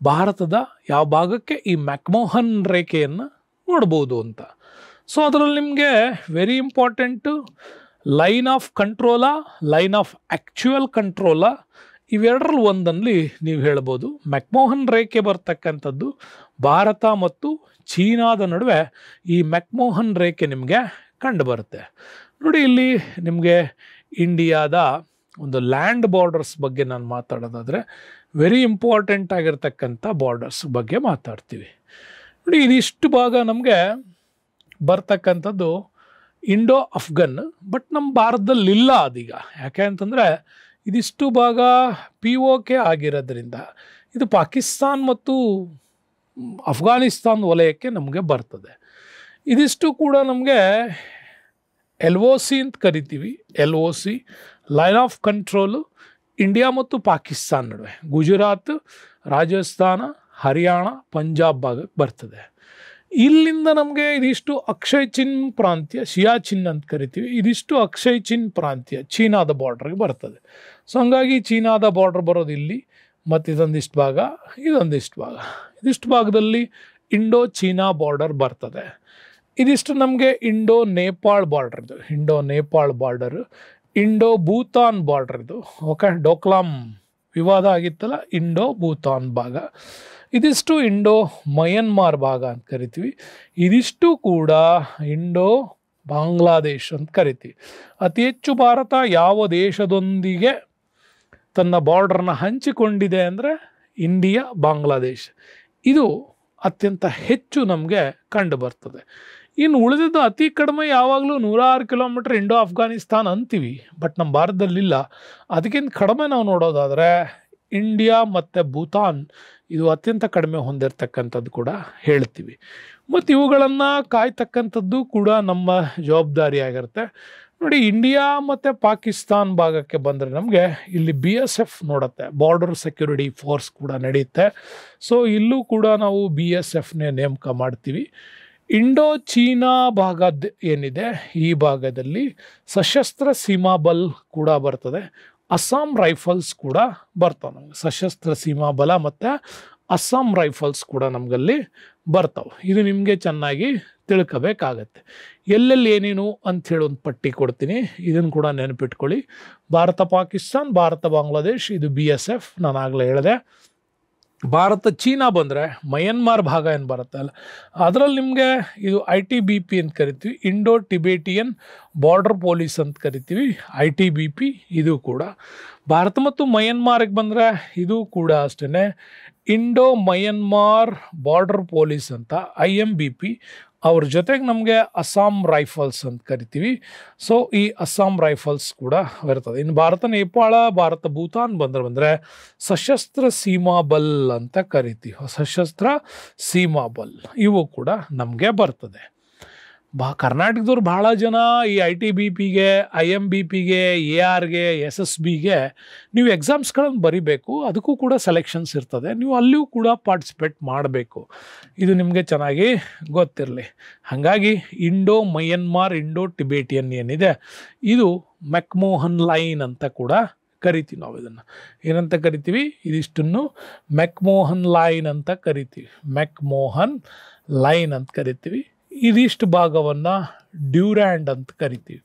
ಭಾರತದ ಯಾವ ಭಾಗಕ್ಕೆ ಈ ಮ್ಯಾಕ್ಮೋಹನ್ ರೇಖೆಯನ್ನು ನೋಡ್ಬೋದು ಅಂತ. ಸೊ ಅದರಲ್ಲಿ ನಿಮಗೆ very important line of control, line of actual control, ಇವೆರಡರಲ್ಲಿ ಒಂದಲ್ಲಿ ನೀವು ಹೇಳ್ಬೋದು. ಮ್ಯಾಕ್ಮೋಹನ್ ರೇಖೆ ಬರ್ತಕ್ಕಂಥದ್ದು ಭಾರತ ಮತ್ತು ಚೀನಾದ ನಡುವೆ ಈ ಮ್ಯಾಕ್ಮೋಹನ್ ರೇಖೆ ನಿಮಗೆ ಕಂಡು ಬರುತ್ತೆ. ನೋಡಿ, ಇಲ್ಲಿ ನಿಮಗೆ ಇಂಡಿಯಾದ ಒಂದು ಲ್ಯಾಂಡ್ ಬಾರ್ಡರ್ಸ್ ಬಗ್ಗೆ ನಾನು ಮಾತಾಡೋದಾದರೆ ವೆರಿ ಇಂಪಾರ್ಟೆಂಟ್ ಆಗಿರ್ತಕ್ಕಂಥ ಬಾರ್ಡರ್ಸ್ ಬಗ್ಗೆ ಮಾತಾಡ್ತೀವಿ. ನೋಡಿ, ಇದಿಷ್ಟು ಭಾಗ ನಮಗೆ ಬರ್ತಕ್ಕಂಥದ್ದು ಇಂಡೋ ಅಫ್ಘನ್. ಬಟ್ ನಮ್ಮ ಭಾರತದಲ್ಲಿಲ್ಲ ಅದೀಗ. ಯಾಕೆ ಅಂತಂದರೆ ಇದಿಷ್ಟು ಭಾಗ POK ಆಗಿರೋದ್ರಿಂದ ಇದು ಪಾಕಿಸ್ತಾನ್ ಮತ್ತು ಅಫ್ಘಾನಿಸ್ತಾನ್ ವಲಯಕ್ಕೆ ನಮಗೆ ಬರ್ತದೆ. ಇದಿಷ್ಟು ಕೂಡ ನಮಗೆ LOC ಅಂತ ಕರಿತೀವಿ. LOC line of control India ಮತ್ತು ಪಾಕಿಸ್ತಾನ ನಡುವೆ, ಗುಜರಾತ್, ರಾಜಸ್ಥಾನ, ಹರಿಯಾಣ, ಪಂಜಾಬ್ ಭಾಗಕ್ಕೆ ಬರ್ತದೆ. ಇಲ್ಲಿಂದ ನಮಗೆ ಇದಿಷ್ಟು ಅಕ್ಷಯ್ ಚಿನ್ ಪ್ರಾಂತ್ಯ, ಸಿಯಾಚಿನ್ ಅಂತ ಕರಿತೀವಿ. ಇದಿಷ್ಟು ಅಕ್ಷಯ್ ಚಿನ್ ಪ್ರಾಂತ್ಯ ಚೀನಾದ ಬಾರ್ಡ್ರಿಗೆ ಬರ್ತದೆ. ಸೊ ಹಂಗಾಗಿ ಚೀನಾದ ಬಾರ್ಡ್ರ್ ಬರೋದು ಇಲ್ಲಿ, ಮತ್ತು ಇದೊಂದಿಷ್ಟು ಭಾಗ, ಇದೊಂದಿಷ್ಟು ಭಾಗ. ಇದಿಷ್ಟು ಭಾಗದಲ್ಲಿ ಇಂಡೋ ಚೀನಾ ಬಾರ್ಡರ್ ಬರ್ತದೆ. ಇದಿಷ್ಟು ನಮಗೆ ಇಂಡೋ ನೇಪಾಳ್ ಬಾರ್ಡರ್ ಇದು, Indo Nepal border, Indo Bhutan border ಇದು. ಓಕೆ, ಡೋಕ್ಲಾಮ್ ವಿವಾದ ಆಗಿತ್ತಲ್ಲ, ಇಂಡೋ ಭೂತಾನ್ ಭಾಗ. ಇದಿಷ್ಟು ಇಂಡೋ ಮಯನ್ಮಾರ್ ಭಾಗ ಅಂತ ಕರಿತೀವಿ. ಇದಿಷ್ಟು ಕೂಡ ಇಂಡೋ ಬಾಂಗ್ಲಾದೇಶ್ ಅಂತ ಕರಿತೀವಿ. ಅತಿ ಹೆಚ್ಚು ಭಾರತ ಯಾವ ದೇಶದೊಂದಿಗೆ ತನ್ನ ಬಾರ್ಡ್ರನ್ನ ಹಂಚಿಕೊಂಡಿದೆ ಅಂದರೆ ಇಂಡಿಯಾ, ಬಾಂಗ್ಲಾದೇಶ್. ಇದು ಅತ್ಯಂತ ಹೆಚ್ಚು ನಮಗೆ ಕಂಡು ಬರ್ತದೆ. ಇನ್ನು ಉಳಿದಿದ್ದು ಅತಿ ಕಡಿಮೆ ಯಾವಾಗಲೂ 106 ಕಿಲೋಮೀಟ್ರ್ ಇಂಡೋ ಅಫ್ಘಾನಿಸ್ತಾನ್ ಅಂತೀವಿ, ಬಟ್ ನಮ್ಮ ಭಾರತದಲ್ಲಿಲ್ಲ. ಅದಕ್ಕಿಂತ ಕಡಿಮೆ ನಾವು ನೋಡೋದಾದರೆ ಇಂಡಿಯಾ ಮತ್ತು ಭೂತಾನ್ ಇದು ಅತ್ಯಂತ ಕಡಿಮೆ ಹೊಂದಿರತಕ್ಕಂಥದ್ದು ಕೂಡ ಹೇಳ್ತೀವಿ. ಮತ್ತು ಇವುಗಳನ್ನು ಕಾಯ್ತಕ್ಕಂಥದ್ದು ಕೂಡ ನಮ್ಮ ಜವಾಬ್ದಾರಿಯಾಗಿರುತ್ತೆ. ನೋಡಿ, ಇಂಡಿಯಾ ಮತ್ತು ಪಾಕಿಸ್ತಾನ್ ಭಾಗಕ್ಕೆ ಬಂದರೆ ನಮಗೆ ಇಲ್ಲಿ BSF ನೋಡುತ್ತೆ, ಬಾರ್ಡರ್ ಸೆಕ್ಯೂರಿಟಿ ಫೋರ್ಸ್ ಕೂಡ ನಡೆಯುತ್ತೆ. ಸೊ ಇಲ್ಲೂ ಕೂಡ ನಾವು BSFನೇ ನೇಮಕ ಮಾಡ್ತೀವಿ. ಇಂಡೋ ಚೀನಾ ಭಾಗದ ಏನಿದೆ ಈ ಭಾಗದಲ್ಲಿ ಸಶಸ್ತ್ರ ಸೀಮಾ ಬಲ್ ಕೂಡ ಬರ್ತದೆ. ಅಸ್ಸಾಂ ರೈಫಲ್ಸ್ ಕೂಡ ಬರ್ತಾವೆ ನಮಗೆ. ಸಶಸ್ತ್ರ ಸೀಮಾ ಬಲ ಮತ್ತು ಅಸ್ಸಾಂ ರೈಫಲ್ಸ್ ಕೂಡ ನಮಗಲ್ಲಿ ಬರ್ತಾವೆ. ಇದು ನಿಮಗೆ ಚೆನ್ನಾಗಿ ತಿಳ್ಕೋಬೇಕಾಗತ್ತೆ. ಎಲ್ಲೆಲ್ಲಿ ಏನೇನು ಅಂಥೇಳಿ ಒಂದು ಪಟ್ಟಿ ಕೊಡ್ತೀನಿ, ಇದನ್ನು ಕೂಡ ನೆನಪಿಟ್ಕೊಳ್ಳಿ. ಭಾರತ ಪಾಕಿಸ್ತಾನ್, ಭಾರತ ಬಾಂಗ್ಲಾದೇಶ್ ಇದು BSF, ನಾನು ಆಗಲೇ ಹೇಳಿದೆ. ಭಾರತ ಚೀನಾ ಬಂದರೆ ಮಯನ್ಮಾರ್ ಭಾಗ ಏನು ಬರುತ್ತೆ ಅಲ್ಲ, ಅದರಲ್ಲಿ ನಿಮಗೆ ಇದು ITBP ಅಂತ ಕರಿತೀವಿ, ಇಂಡೋ ಟಿಬೇಟಿಯನ್ ಬಾರ್ಡರ್ ಪೊಲೀಸ್ ಅಂತ ಕರಿತೀವಿ, ITBP. ಇದು ಕೂಡ ಭಾರತ ಮತ್ತು ಮಯನ್ಮಾರಿಗೆ ಬಂದರೆ ಇದು ಕೂಡ ಅಷ್ಟೇ, ಇಂಡೋ ಮಯನ್ಮಾರ್ ಬಾರ್ಡರ್ ಪೊಲೀಸ್ ಅಂತ IMBP. ಅವ್ರ ಜೊತೆಗೆ ನಮಗೆ ಅಸ್ಸಾಂ ರೈಫಲ್ಸ್ ಅಂತ ಕರಿತೀವಿ. ಸೊ ಈ ಅಸ್ಸಾಂ ರೈಫಲ್ಸ್ ಕೂಡ ಬರ್ತದೆ. ಇನ್ನು ಭಾರತ ನೇಪಾಳ, ಭಾರತ ಭೂತಾನ್ ಬಂದರೆ ಸಶಸ್ತ್ರ ಸೀಮಾ ಬಲ್ ಅಂತ ಕರಿತೀವಿ. ಸಶಸ್ತ್ರ ಸೀಮಾ ಬಲ್ ಇವು ಕೂಡ ನಮಗೆ ಬರ್ತದೆ. ಕರ್ನಾಟಕದವ್ರು ಭಾಳ ಜನ ಈ ITBPಗೆ, IMBPಗೆ, ARಗೆ, SSBಗೆ ನೀವು ಎಕ್ಸಾಮ್ಸ್ಗಳನ್ನು ಬರಿಬೇಕು. ಅದಕ್ಕೂ ಕೂಡ ಸೆಲೆಕ್ಷನ್ಸ್ ಇರ್ತದೆ. ನೀವು ಅಲ್ಲಿಯೂ ಕೂಡ ಪಾರ್ಟಿಸಿಪೇಟ್ ಮಾಡಬೇಕು. ಇದು ನಿಮಗೆ ಚೆನ್ನಾಗಿ ಗೊತ್ತಿರಲಿ. ಹಾಗಾಗಿ ಇಂಡೋ ಮಯನ್ಮಾರ್, ಇಂಡೋ ಟಿಬೇಟಿಯನ್ ಏನಿದೆ ಇದು ಮೆಕ್ಮೋಹನ್ ಲೈನ್ ಅಂತ ಕೂಡ ಕರಿತೀವಿ. ನಾವು ಇದನ್ನು ಏನಂತ ಕರಿತೀವಿ? ಇದಿಷ್ಟನ್ನು ಮೆಕ್ಮೋಹನ್ ಲೈನ್ ಅಂತ ಕರಿತೀವಿ. ಮೆಕ್ಮೋಹನ್ ಲೈನ್ ಅಂತ ಕರಿತೀವಿ. ಇದಿಷ್ಟು ಭಾಗವನ್ನು ಡ್ಯೂರ್ಯಾಂಡ್ ಅಂತ ಕರಿತೀವಿ.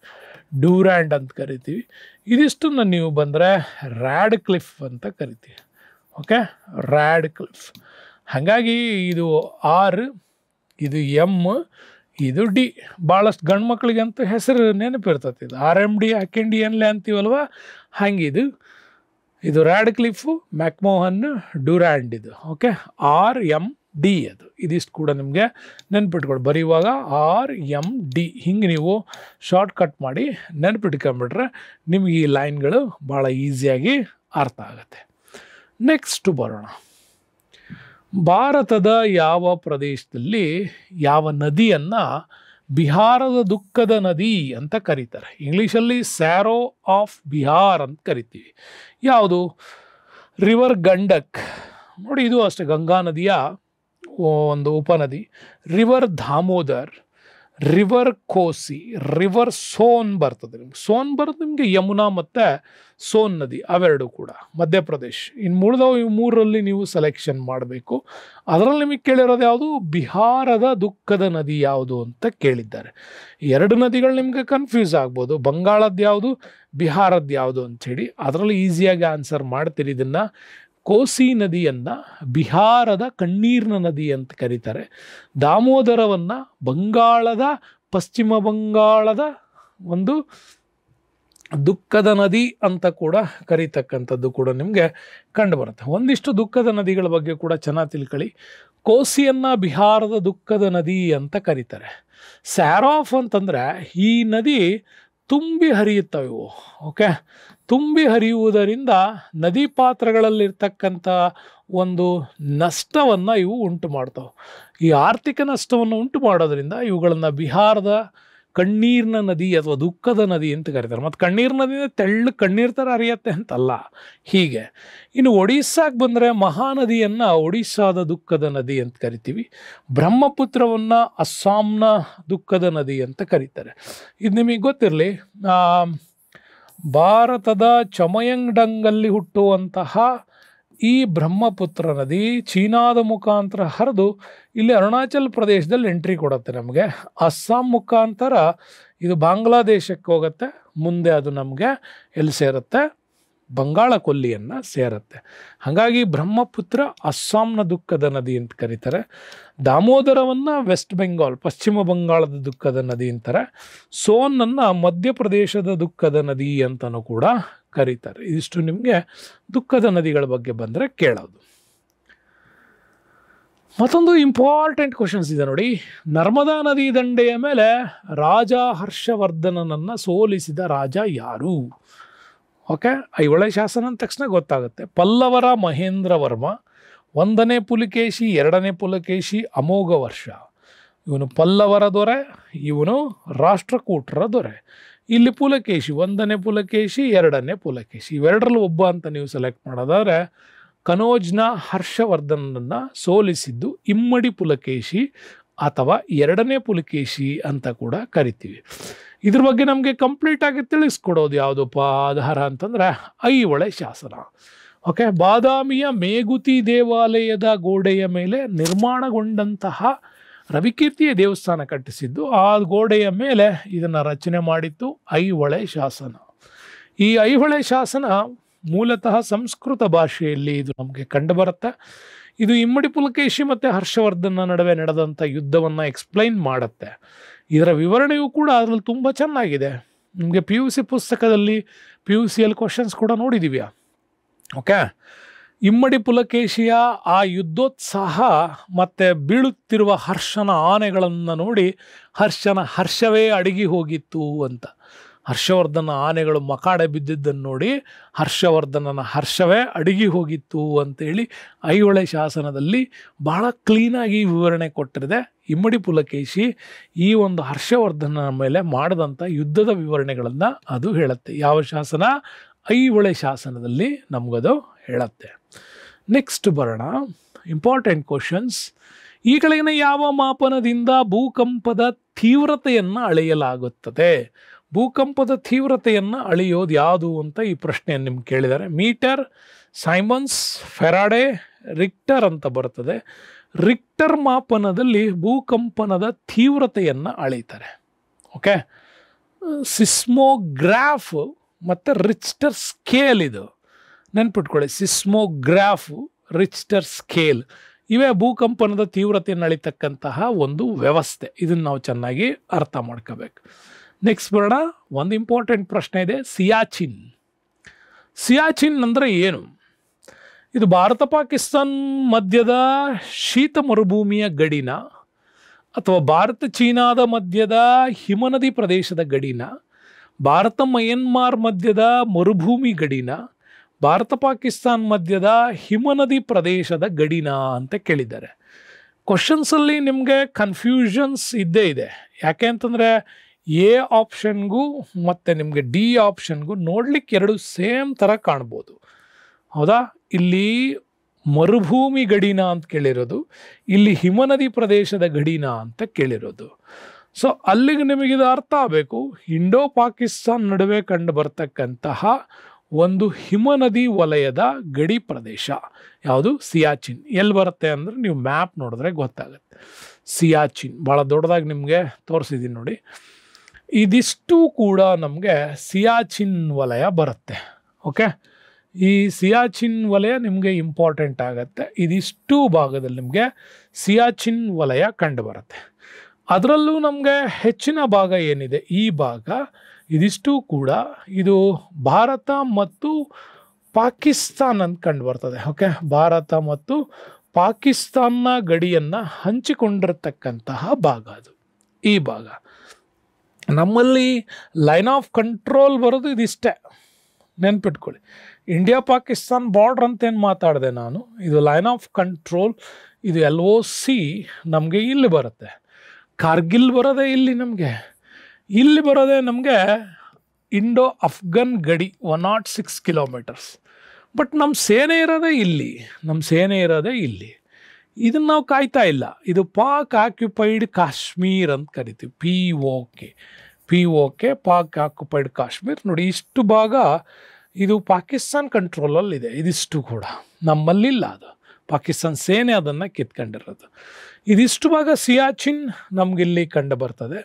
ಡ್ಯೂರ್ಯಾಂಡ್ ಅಂತ ಕರಿತೀವಿ. ಇದಿಷ್ಟನ್ನು ನೀವು ಬಂದರೆ ರ್ಯಾಡ್ ಕ್ಲಿಫ್ ಅಂತ ಕರಿತೀವಿ. Okay, rad cliff. ಹಾಗಾಗಿ ಇದು R, ಇದು M, ಇದು D. ಭಾಳಷ್ಟು ಗಂಡು ಮಕ್ಕಳಿಗಂತೂ ಹೆಸರು ನೆನಪಿರ್ತದೆ. ಇದು RMD ಹಾಕಂಡಿ ಏನ್ಲೆ ಅಂತೀವಲ್ವ, ಹಂಗಿದು. ಇದು ರ್ಯಾಡ್ ಕ್ಲಿಫು, ಮ್ಯಾಕ್ಮೋಹನ್, ಡ್ಯೂರ್ಯಾಂಡ್ ಇದು. ಓಕೆ, RMD ಅದು. ಇದಿಷ್ಟು ಕೂಡ ನಿಮಗೆ ನೆನ್ಪಿಟ್ಕೊಳ್ಳಿ. ಬರೆಯುವಾಗ RMD ಹಿಂಗೆ ನೀವು ಶಾರ್ಟ್ ಕಟ್ ಮಾಡಿ ನೆನ್ಪಿಟ್ಕೊಂಬಿಟ್ರೆ ನಿಮಗೆ ಈ ಲೈನ್ಗಳು ಭಾಳ ಈಸಿಯಾಗಿ ಅರ್ಥ ಆಗುತ್ತೆ. ನೆಕ್ಸ್ಟ್ ಬರೋಣ. ಭಾರತದ ಯಾವ ಪ್ರದೇಶದಲ್ಲಿ ಯಾವ ನದಿಯನ್ನು ಬಿಹಾರದ ದುಃಖದ ನದಿ ಅಂತ ಕರೀತಾರೆ? ಇಂಗ್ಲೀಷಲ್ಲಿ ಸ್ಯಾರೋ ಆಫ್ ಬಿಹಾರ್ ಅಂತ ಕರಿತೀವಿ. ಯಾವುದು? ರಿವರ್ ಗಂಡಕ್. ನೋಡಿ, ಇದು ಅಷ್ಟೇ ಗಂಗಾ ನದಿಯ ಒಂದು ಉಪನದಿ. ರಿವರ್ ದಾಮೋದರ್, ರಿವರ್ ಕೋಸಿ, ರಿವರ್ ಸೋನ್ ಬರ್ತದೆ. ನಿಮ್ಗೆ ಸೋನ್ ಬರೋದು ನಿಮಗೆ ಯಮುನಾ ಮತ್ತು ಸೋನ್ ನದಿ, ಅವೆರಡು ಕೂಡ ಮಧ್ಯಪ್ರದೇಶ್. ಇನ್ನು ಮುಳಿದವು ಇವು ಮೂರರಲ್ಲಿ ನೀವು ಸೆಲೆಕ್ಷನ್ ಮಾಡಬೇಕು. ಅದರಲ್ಲಿ ನಿಮಗೆ ಕೇಳಿರೋದು ಯಾವುದು? ಬಿಹಾರದ ದುಃಖದ ನದಿ ಯಾವುದು ಅಂತ ಕೇಳಿದ್ದಾರೆ. ಎರಡು ನದಿಗಳು ನಿಮಗೆ ಕನ್ಫ್ಯೂಸ್ ಆಗ್ಬೋದು, ಬಂಗಾಳದ್ದು ಯಾವುದು, ಬಿಹಾರದ್ದು ಯಾವುದು ಅಂಥೇಳಿ. ಅದರಲ್ಲಿ ಈಸಿಯಾಗಿ ಆನ್ಸರ್ ಮಾಡ್ತೀರಿ. ಇದನ್ನು ಕೋಸಿ ನದಿಯನ್ನು ಬಿಹಾರದ ಕಣ್ಣೀರಿನ ನದಿ ಅಂತ ಕರೀತಾರೆ. ದಾಮೋದರವನ್ನು ಬಂಗಾಳದ, ಪಶ್ಚಿಮ ಬಂಗಾಳದ ಒಂದು ದುಃಖದ ನದಿ ಅಂತ ಕೂಡ ಕರೀತಕ್ಕಂಥದ್ದು ಕೂಡ ನಿಮಗೆ ಕಂಡುಬರುತ್ತೆ. ಒಂದಿಷ್ಟು ದುಃಖದ ನದಿಗಳ ಬಗ್ಗೆ ಕೂಡ ಚೆನ್ನಾಗಿ ತಿಳ್ಕೊಳ್ಳಿ. ಕೋಸಿಯನ್ನು ಬಿಹಾರದ ದುಃಖದ ನದಿ ಅಂತ ಕರೀತಾರೆ. ಸ್ಯಾರಾಫ್ ಅಂತಂದರೆ ಈ ನದಿ ತುಂಬಿ ಹರಿಯುತ್ತವೆ ಇವು. ಓಕೆ, ತುಂಬಿ ಹರಿಯುವುದರಿಂದ ನದಿ ಪಾತ್ರಗಳಲ್ಲಿರ್ತಕ್ಕಂಥ ಒಂದು ನಷ್ಟವನ್ನು ಇವು ಉಂಟು ಮಾಡ್ತವೆ. ಈ ಆರ್ಥಿಕ ನಷ್ಟವನ್ನು ಉಂಟು ಮಾಡೋದ್ರಿಂದ ಇವುಗಳನ್ನು ಬಿಹಾರದ ಕಣ್ಣೀರಿನ ನದಿ ಅಥವಾ ದುಃಖದ ನದಿ ಅಂತ ಕರೀತಾರೆ. ಮತ್ತು ಕಣ್ಣೀರು ನದಿನ ತೆಳ್ಳು ಕಣ್ಣೀರು ಥರ ಹರಿಯತ್ತೆ ಅಂತಲ್ಲ, ಹೀಗೆ. ಇನ್ನು ಒಡಿಸ್ಸಾಗೆ ಬಂದರೆ ಮಹಾನದಿಯನ್ನು ಒಡಿಸ್ಸಾದ ದುಃಖದ ನದಿ ಅಂತ ಕರಿತೀವಿ. ಬ್ರಹ್ಮಪುತ್ರವನ್ನು ಅಸ್ಸಾಂನ ದುಃಖದ ನದಿ ಅಂತ ಕರೀತಾರೆ. ಇದು ನಿಮಗೆ ಗೊತ್ತಿರಲಿ, ಭಾರತದ ಚಮಯಂಗ್ಡಂಗಲ್ಲಿ ಹುಟ್ಟುವಂತಹ ಈ ಬ್ರಹ್ಮಪುತ್ರ ನದಿ ಚೀನಾದ ಮುಖಾಂತರ ಹರಿದು ಇಲ್ಲಿ ಅರುಣಾಚಲ್ ಪ್ರದೇಶದಲ್ಲಿ ಎಂಟ್ರಿ ಕೊಡುತ್ತೆ ನಮಗೆ. ಅಸ್ಸಾಂ ಮುಖಾಂತರ ಇದು ಬಾಂಗ್ಲಾದೇಶಕ್ಕೆ ಹೋಗುತ್ತೆ, ಮುಂದೆ ಅದು ನಮಗೆ ಎಲ್ಲಿ ಸೇರುತ್ತೆ, ಬಂಗಾಳ ಕೊಲ್ಲಿಯನ್ನು ಸೇರುತ್ತೆ. ಹಾಗಾಗಿ ಬ್ರಹ್ಮಪುತ್ರ ಅಸ್ಸಾಂನ ದುಃಖದ ನದಿ ಅಂತ ಕರೀತಾರೆ. ದಾಮೋದರವನ್ನು ವೆಸ್ಟ್ ಬೆಂಗಾಲ್ ಪಶ್ಚಿಮ ಬಂಗಾಳದ ದುಃಖದ ನದಿ ಅಂತಾರೆ. ಸೋನನ್ನು ಮಧ್ಯಪ್ರದೇಶದ ದುಃಖದ ನದಿ ಅಂತಲೂ ಕೂಡ ಕರೀತಾರೆ. ಇದಿಷ್ಟು ನಿಮಗೆ ದುಃಖದ ನದಿಗಳ ಬಗ್ಗೆ ಬಂದರೆ ಕೇಳೋದು. ಮತ್ತೊಂದು ಇಂಪಾರ್ಟೆಂಟ್ ಕ್ವಶನ್ಸ್ ಇದೆ ನೋಡಿ. ನರ್ಮದಾ ನದಿ ದಂಡೆಯ ಮೇಲೆ ರಾಜ ಹರ್ಷವರ್ಧನನನ್ನು ಸೋಲಿಸಿದ ರಾಜ ಯಾರು? ಓಕೆ, ಐಹೊಳೆ ಶಾಸನ ಅಂದ ತಕ್ಷಣ ಗೊತ್ತಾಗುತ್ತೆ. ಪಲ್ಲವರ ಮಹೇಂದ್ರ ವರ್ಮ, 1ನೇ ಪುಲಿಕೇಶಿ, 2ನೇ ಪುಲಕೇಶಿ, ಅಮೋಘ ವರ್ಷ. ಇವನು ಪಲ್ಲವರ ದೊರೆ, ಇವನು ರಾಷ್ಟ್ರಕೂಟರ ದೊರೆ. ಇಲ್ಲಿ ಪುಲಕೇಶಿ, 1ನೇ ಪುಲಕೇಶಿ, 2ನೇ ಪುಲಕೇಶಿ, ಇವೆರಡರಲ್ಲಿ ಒಬ್ಬ ಅಂತ ನೀವು ಸೆಲೆಕ್ಟ್ ಮಾಡೋದಾದ್ರೆ ಕನೋಜ್ನ ಹರ್ಷವರ್ಧನನ್ನು ಸೋಲಿಸಿದ್ದು ಇಮ್ಮಡಿ ಪುಲಕೇಶಿ ಅಥವಾ 2ನೇ ಪುಲಕೇಶಿ ಅಂತ ಕೂಡ ಕರಿತೀವಿ. ಇದ್ರ ಬಗ್ಗೆ ನಮಗೆ ಕಂಪ್ಲೀಟಾಗಿ ತಿಳಿಸ್ಕೊಡೋದು ಯಾವುದಪ್ಪ ಆಧಾರ ಅಂತಂದರೆ ಐಹೊಳೆ ಶಾಸನ. ಓಕೆ, ಬಾದಾಮಿಯ ಮೇಗುತಿ ದೇವಾಲಯದ ಗೋಡೆಯ ಮೇಲೆ ನಿರ್ಮಾಣಗೊಂಡಂತಹ ರವಿಕೀರ್ತಿಯ ದೇವಸ್ಥಾನ ಕಟ್ಟಿಸಿದ್ದು, ಆ ಗೋಡೆಯ ಮೇಲೆ ಇದನ್ನು ರಚನೆ ಮಾಡಿತ್ತು ಐಹೊಳೆ ಶಾಸನ. ಈ ಐಹೊಳೆ ಶಾಸನ ಮೂಲತಃ ಸಂಸ್ಕೃತ ಭಾಷೆಯಲ್ಲಿ ಇದು ನಮಗೆ ಕಂಡುಬರುತ್ತೆ. ಇದು ಇಮ್ಮಡಿ ಪುಲಕೇಶಿ ಮತ್ತು ಹರ್ಷವರ್ಧನ ನಡುವೆ ನಡೆದಂಥ ಯುದ್ಧವನ್ನು ಎಕ್ಸ್ಪ್ಲೈನ್ ಮಾಡುತ್ತೆ. ಇದರ ವಿವರಣೆಯೂ ಕೂಡ ಅದರಲ್ಲಿ ತುಂಬ ಚೆನ್ನಾಗಿದೆ. ನಿಮಗೆ PUC ಪುಸ್ತಕದಲ್ಲಿ PUCಯಲ್ಲಿ ಕ್ವಶನ್ಸ್ ಕೂಡ ನೋಡಿದ್ದೀವಿ. ಓಕೆ, ಇಮ್ಮಡಿ ಪುಲಕೇಶಿಯ ಆ ಯುದ್ಧೋತ್ಸಾಹ ಮತ್ತು ಬೀಳುತ್ತಿರುವ ಹರ್ಷನ ಆನೆಗಳನ್ನು ನೋಡಿ ಹರ್ಷವೇ ಅಡಗಿ ಹೋಗಿತ್ತು ಅಂತ. ಹರ್ಷವರ್ಧನ ಆನೆಗಳು ಮಕಾಡೆ ಬಿದ್ದಿದ್ದನ್ನು ನೋಡಿ ಹರ್ಷವರ್ಧನನ ಹರ್ಷವೇ ಅಡಗಿ ಹೋಗಿತ್ತು ಅಂತೇಳಿ ಐಹೊಳೆ ಶಾಸನದಲ್ಲಿ ಬಹಳ ಕ್ಲೀನಾಗಿ ವಿವರಣೆ ಕೊಟ್ಟಿದೆ. ಇಮ್ಮಡಿ ಪುಲಕೇಶಿ ಈ ಒಂದು ಹರ್ಷವರ್ಧನ ಮೇಲೆ ಮಾಡಿದಂಥ ಯುದ್ಧದ ವಿವರಣೆಗಳನ್ನು ಅದು ಹೇಳುತ್ತೆ. ಯಾವ ಶಾಸನ? ಐಹೊಳೆ ಶಾಸನದಲ್ಲಿ ನಮಗದು ಹೇಳುತ್ತೆ. ನೆಕ್ಸ್ಟ್ ಬರೋಣ, ಇಂಪಾರ್ಟೆಂಟ್ ಕ್ವಶನ್ಸ್. ಈ ಕೆಳಗಿನ ಯಾವ ಮಾಪನದಿಂದ ಭೂಕಂಪದ ತೀವ್ರತೆಯನ್ನು ಅಳೆಯಲಾಗುತ್ತದೆ? ಭೂಕಂಪದ ತೀವ್ರತೆಯನ್ನು ಅಳೆಯೋದು ಯಾವುದು ಅಂತ ಈ ಪ್ರಶ್ನೆಯನ್ನು ನಿಮ್ಗೆ ಕೇಳಿದ್ದಾರೆ. ಮೀಟರ್, ಸೈಮನ್ಸ್, ಫೆರಾಡೆ, ರಿಕ್ಟರ್ ಅಂತ ಬರ್ತದೆ. ರಿಕ್ಟರ್ ಮಾಪನದಲ್ಲಿ ಭೂಕಂಪನದ ತೀವ್ರತೆಯನ್ನು ಅಳೀತಾರೆ. ಓಕೆ, ಸಿಸ್ಮೋಗ್ರಾಫ್ ಮತ್ತು ರಿಚ್ಟರ್ ಸ್ಕೇಲ್, ಇದು ನೆನ್ಪಿಟ್ಕೊಳ್ಳಿ. ಸಿಸ್ಮೋಗ್ರಾಫ್, ರಿಚ್ಟರ್ ಸ್ಕೇಲ್ ಇವೇ ಭೂಕಂಪನದ ತೀವ್ರತೆಯನ್ನು ಅಳಿತಕ್ಕಂತಹ ಒಂದು ವ್ಯವಸ್ಥೆ. ಇದನ್ನು ನಾವು ಚೆನ್ನಾಗಿ ಅರ್ಥ ಮಾಡ್ಕೋಬೇಕು. ನೆಕ್ಸ್ಟ್ ಬರೋಣ, ಒಂದು ಇಂಪಾರ್ಟೆಂಟ್ ಪ್ರಶ್ನೆ ಇದೆ. ಸಿಯಾಚಿನ್. ಸಿಯಾಚಿನ್ ಅಂದರೆ ಏನು? ಇದು ಭಾರತ ಪಾಕಿಸ್ತಾನ್ ಮಧ್ಯದ ಶೀತ ಮರುಭೂಮಿಯ ಗಡಿನ, ಅಥವಾ ಭಾರತ ಚೀನಾದ ಮಧ್ಯದ ಹಿಮನದಿ ಪ್ರದೇಶದ ಗಡಿನ, ಭಾರತ ಮಯನ್ಮಾರ್ ಮಧ್ಯದ ಮರುಭೂಮಿ ಗಡಿನ, ಭಾರತ ಪಾಕಿಸ್ತಾನ್ ಮಧ್ಯದ ಹಿಮನದಿ ಪ್ರದೇಶದ ಗಡಿನ ಅಂತ ಕೇಳಿದ್ದಾರೆ. ಕ್ವಶನ್ಸಲ್ಲಿ ನಿಮಗೆ ಕನ್ಫ್ಯೂಷನ್ಸ್ ಇದ್ದೇ ಇದೆ. ಯಾಕೆ ಅಂತಂದರೆ ಎ ಆಪ್ಷನ್ಗೂ ಮತ್ತು ನಿಮಗೆ ಡಿ ಆಪ್ಷನ್ಗೂ ನೋಡ್ಲಿಕ್ಕೆ ಎರಡು ಸೇಮ್ ಥರ ಕಾಣ್ಬೋದು, ಹೌದಾ? ಇಲ್ಲಿ ಮರುಭೂಮಿ ಗಡಿನ ಅಂತ ಕೇಳಿರೋದು, ಇಲ್ಲಿ ಹಿಮನದಿ ಪ್ರದೇಶದ ಗಡಿನ ಅಂತ ಕೇಳಿರೋದು. ಸೊ ಅಲ್ಲಿಗೆ ನಿಮಗಿದು ಅರ್ಥ ಆಗಬೇಕು. ಇಂಡೋ ಪಾಕಿಸ್ತಾನ್ ನಡುವೆ ಕಂಡು ಬರ್ತಕ್ಕಂತಹ ಒಂದು ಹಿಮನದಿ ವಲಯದ ಗಡಿ ಪ್ರದೇಶ ಯಾವುದು? ಸಿಯಾಚಿನ್. ಎಲ್ಲಿ ಬರುತ್ತೆ ಅಂದರೆ ನೀವು ಮ್ಯಾಪ್ ನೋಡಿದ್ರೆ ಗೊತ್ತಾಗುತ್ತೆ. ಸಿಯಾಚಿನ್ ಭಾಳ ದೊಡ್ಡದಾಗಿ ನಿಮಗೆ ತೋರಿಸಿದ್ದೀನಿ ನೋಡಿ. ಇದಿಷ್ಟು ಕೂಡ ನಮಗೆ ಸಿಯಾಚಿನ್ ವಲಯ ಬರುತ್ತೆ. ಓಕೆ, ಈ ಸಿಯಾಚಿನ್ ವಲಯ ನಿಮಗೆ ಇಂಪಾರ್ಟೆಂಟ್ ಆಗುತ್ತೆ. ಇದಿಷ್ಟು ಭಾಗದಲ್ಲಿ ನಿಮಗೆ ಸಿಯಾಚಿನ್ ವಲಯ ಕಂಡು ಬರುತ್ತೆ. ಅದರಲ್ಲೂ ನಮಗೆ ಹೆಚ್ಚಿನ ಭಾಗ ಏನಿದೆ ಈ ಭಾಗ, ಇದಿಷ್ಟು ಕೂಡ ಇದು ಭಾರತ ಮತ್ತು ಪಾಕಿಸ್ತಾನ ಅಂತ ಕಂಡು ಬರ್ತದೆ. ಓಕೆ, ಭಾರತ ಮತ್ತು ಪಾಕಿಸ್ತಾನ ಗಡಿಯನ್ನು ಹಂಚಿಕೊಂಡಿರ್ತಕ್ಕಂತಹ ಭಾಗ ಅದು. ಈ ಭಾಗ ನಮ್ಮಲ್ಲಿ ಲೈನ್ ಆಫ್ ಕಂಟ್ರೋಲ್ ಬರೋದು ಇದಿಷ್ಟೇ, ನೆನ್ಪಿಟ್ಕೊಳ್ಳಿ. ಇಂಡಿಯಾ ಪಾಕಿಸ್ತಾನ್ ಬಾರ್ಡ್ರ್ ಅಂತೇನು ಮಾತಾಡಿದೆ ನಾನು, ಇದು ಲೈನ್ ಆಫ್ ಕಂಟ್ರೋಲ್. ಇದು LOC ನಮಗೆ ಇಲ್ಲಿ ಬರುತ್ತೆ. ಕಾರ್ಗಿಲ್ ಬರೋದೇ ಇಲ್ಲಿ ನಮಗೆ. ಇಲ್ಲಿ ಬರೋದೇ ನಮಗೆ ಇಂಡೋ ಅಫ್ಘನ್ ಗಡಿ 106 ಕಿಲೋಮೀಟರ್ಸ್. ಬಟ್ ನಮ್ಮ ಸೇನೆ ಇರೋದೇ ಇಲ್ಲಿ. ಇದನ್ನು ನಾವು ಕಾಯ್ತಾ ಇಲ್ಲ. ಇದು ಪಾಕ್ ಆಕ್ಯುಪೈಡ್ ಕಾಶ್ಮೀರ್ ಅಂತ ಕರಿತೀವಿ, POK, ಪಾಕ್ ಆಕ್ಯುಪೈಡ್ ಕಾಶ್ಮೀರ್. ನೋಡಿ, ಇಷ್ಟು ಭಾಗ ಇದು ಪಾಕಿಸ್ತಾನ್ ಕಂಟ್ರೋಲಲ್ಲಿದೆ. ಇದಿಷ್ಟು ಕೂಡ ನಮ್ಮಲ್ಲಿಲ್ಲ, ಅದು ಪಾಕಿಸ್ತಾನ ಸೇನೆ ಅದನ್ನು ಕಿತ್ಕೊಂಡಿರೋದು. ಇದಿಷ್ಟು ಭಾಗ ಸಿಯಾಚಿನ್ ನಮಗಿಲ್ಲಿ ಕಂಡು ಬರ್ತದೆ.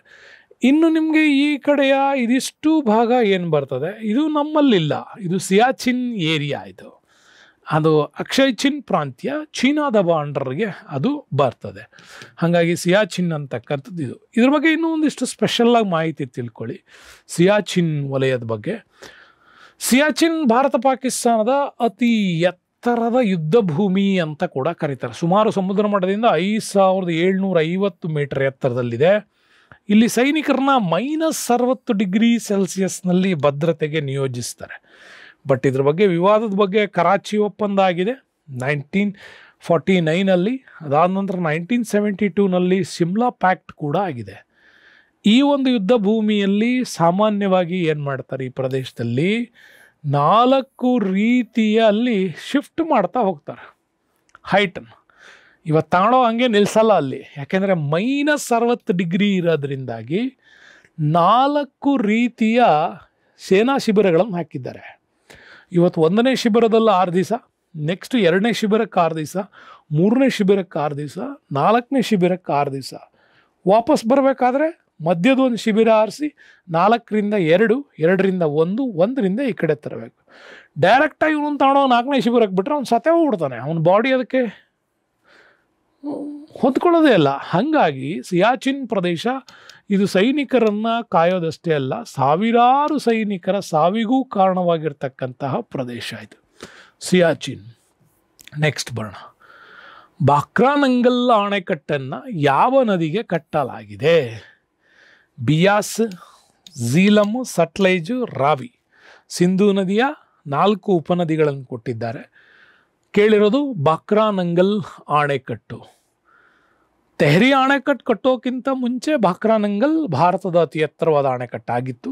ಇನ್ನು ನಿಮಗೆ ಈ ಕಡೆಯ ಇದಿಷ್ಟು ಭಾಗ ಏನು ಬರ್ತದೆ, ಇದು ನಮ್ಮಲ್ಲಿಲ್ಲ. ಇದು ಸಿಯಾಚಿನ್ ಏರಿಯಾ, ಅದು ಅಕ್ಷಯ್ ಚಿನ್ ಪ್ರಾಂತ್ಯ, ಚೀನಾದ ಬಾರ್ಡರ್ಗೆ ಅದು ಬರ್ತದೆ. ಹಾಗಾಗಿ ಸಿಯಾಚಿನ್ ಅಂತಕ್ಕಂಥದ್ದು ಇದು. ಇದ್ರ ಬಗ್ಗೆ ಇನ್ನೂ ಒಂದಿಷ್ಟು ಸ್ಪೆಷಲ್ಲಾಗಿ ಮಾಹಿತಿ ತಿಳ್ಕೊಳ್ಳಿ ಸಿಯಾಚಿನ್ ವಲಯದ ಬಗ್ಗೆ. ಸಿಯಾಚಿನ್ ಭಾರತ ಪಾಕಿಸ್ತಾನದ ಅತಿ ಎತ್ತರದ ಯುದ್ಧ ಭೂಮಿ ಅಂತ ಕೂಡ ಕರೀತಾರೆ. ಸುಮಾರು ಸಮುದ್ರ ಮಟ್ಟದಿಂದ 5750 ಮೀಟರ್ ಎತ್ತರದಲ್ಲಿದೆ. ಇಲ್ಲಿ ಸೈನಿಕರನ್ನ -60 ಡಿಗ್ರಿ ಸೆಲ್ಸಿಯಸ್ನಲ್ಲಿ ಭದ್ರತೆಗೆ ನಿಯೋಜಿಸ್ತಾರೆ. ಬಟ್ ಇದ್ರ ಬಗ್ಗೆ ವಿವಾದದ ಬಗ್ಗೆ ಕರಾಚಿ ಒಪ್ಪಂದ ಆಗಿದೆ 1949ನಲ್ಲಿ. ಅದಾದ ನಂತರ 1972ನಲ್ಲಿ ಸಿಮ್ಲಾ ಪ್ಯಾಕ್ಟ್ ಕೂಡ ಆಗಿದೆ. ಈ ಒಂದು ಯುದ್ಧ ಭೂಮಿಯಲ್ಲಿ ಸಾಮಾನ್ಯವಾಗಿ ಏನು ಮಾಡ್ತಾರೆ, ಈ ಪ್ರದೇಶದಲ್ಲಿ 4 ರೀತಿಯಲ್ಲಿ ಶಿಫ್ಟ್ ಮಾಡ್ತಾ ಹೋಗ್ತಾರೆ ಹೈಟನ್ನು. ಇವತ್ತು ತಾಣೋ ಹಂಗೆ ನಿಲ್ಲಿಸಲ್ಲ ಅಲ್ಲಿ, ಯಾಕೆಂದರೆ -60 ಡಿಗ್ರಿ ಇರೋದ್ರಿಂದಾಗಿ 4 ರೀತಿಯ ಸೇನಾ ಶಿಬಿರಗಳನ್ನು ಹಾಕಿದ್ದಾರೆ. ಇವತ್ತು 1ನೇ ಶಿಬಿರದಲ್ಲಿ 6 ದಿವಸ, ನೆಕ್ಸ್ಟ್ 2ನೇ ಶಿಬಿರಕ್ಕೆ 6 ದಿವಸ, 3ನೇ ಶಿಬಿರಕ್ಕೆ 6 ದಿವಸ, 4ನೇ ಶಿಬಿರಕ್ಕೆ 6 ದಿವಸ. ವಾಪಸ್ ಬರಬೇಕಾದ್ರೆ ಮಧ್ಯದ ಒಂದು ಶಿಬಿರ ಆರಿಸಿ 4ರಿಂದ 2, 2ರಿಂದ 1, 1ರಿಂದ ಈ ಕಡೆ ತರಬೇಕು. ಡೈರೆಕ್ಟಾಗಿ ಇವನು ತಾಣೋ 4ನೇ ಶಿಬಿರಕ್ಕೆ ಬಿಟ್ಟರೆ ಅವ್ನು ಸತ್ತೇ ಹೋಗ್ಬಿಡ್ತಾನೆ, ಅವನ ಬಾಡಿ ಅದಕ್ಕೆ ಹೊಂದ್ಕೊಳ್ಳೋದೇ ಇಲ್ಲ. ಹಾಗಾಗಿ ಸಿಯಾಚಿನ್ ಪ್ರದೇಶ ಇದು ಸೈನಿಕರನ್ನು ಕಾಯೋದಷ್ಟೇ ಅಲ್ಲ, ಸಾವಿರಾರು ಸೈನಿಕರ ಸಾವಿಗೂ ಕಾರಣವಾಗಿರ್ತಕ್ಕಂತಹ ಪ್ರದೇಶ ಇದು ಸಿಯಾಚಿನ್. ನೆಕ್ಸ್ಟ್ ಬರೋಣ, ಬಾಕ್ರಾನಂಗಲ್ ಅಣೆಕಟ್ಟನ್ನು ಯಾವ ನದಿಗೆ ಕಟ್ಟಲಾಗಿದೆ? ಬಿಯಾಸ್, ಝೀಲಮ್, ಸಟ್ಲೇಜು, ರಾವಿ. ಸಿಂಧೂ ನದಿಯ 4 ಉಪನದಿಗಳನ್ನು ಕೊಟ್ಟಿದ್ದಾರೆ. ಕೇಳಿರೋದು ಬಾಕ್ರಾನಂಗಲ್ ಅಣೆಕಟ್ಟು. ತೆಹರಿ ಅಣೆಕಟ್ಟು ಕಟ್ಟೋಕ್ಕಿಂತ ಮುಂಚೆ ಬಾಕ್ರಾನಂಗಲ್ ಭಾರತದ ಅತಿ ಎತ್ತರವಾದ ಅಣೆಕಟ್ಟಾಗಿತ್ತು.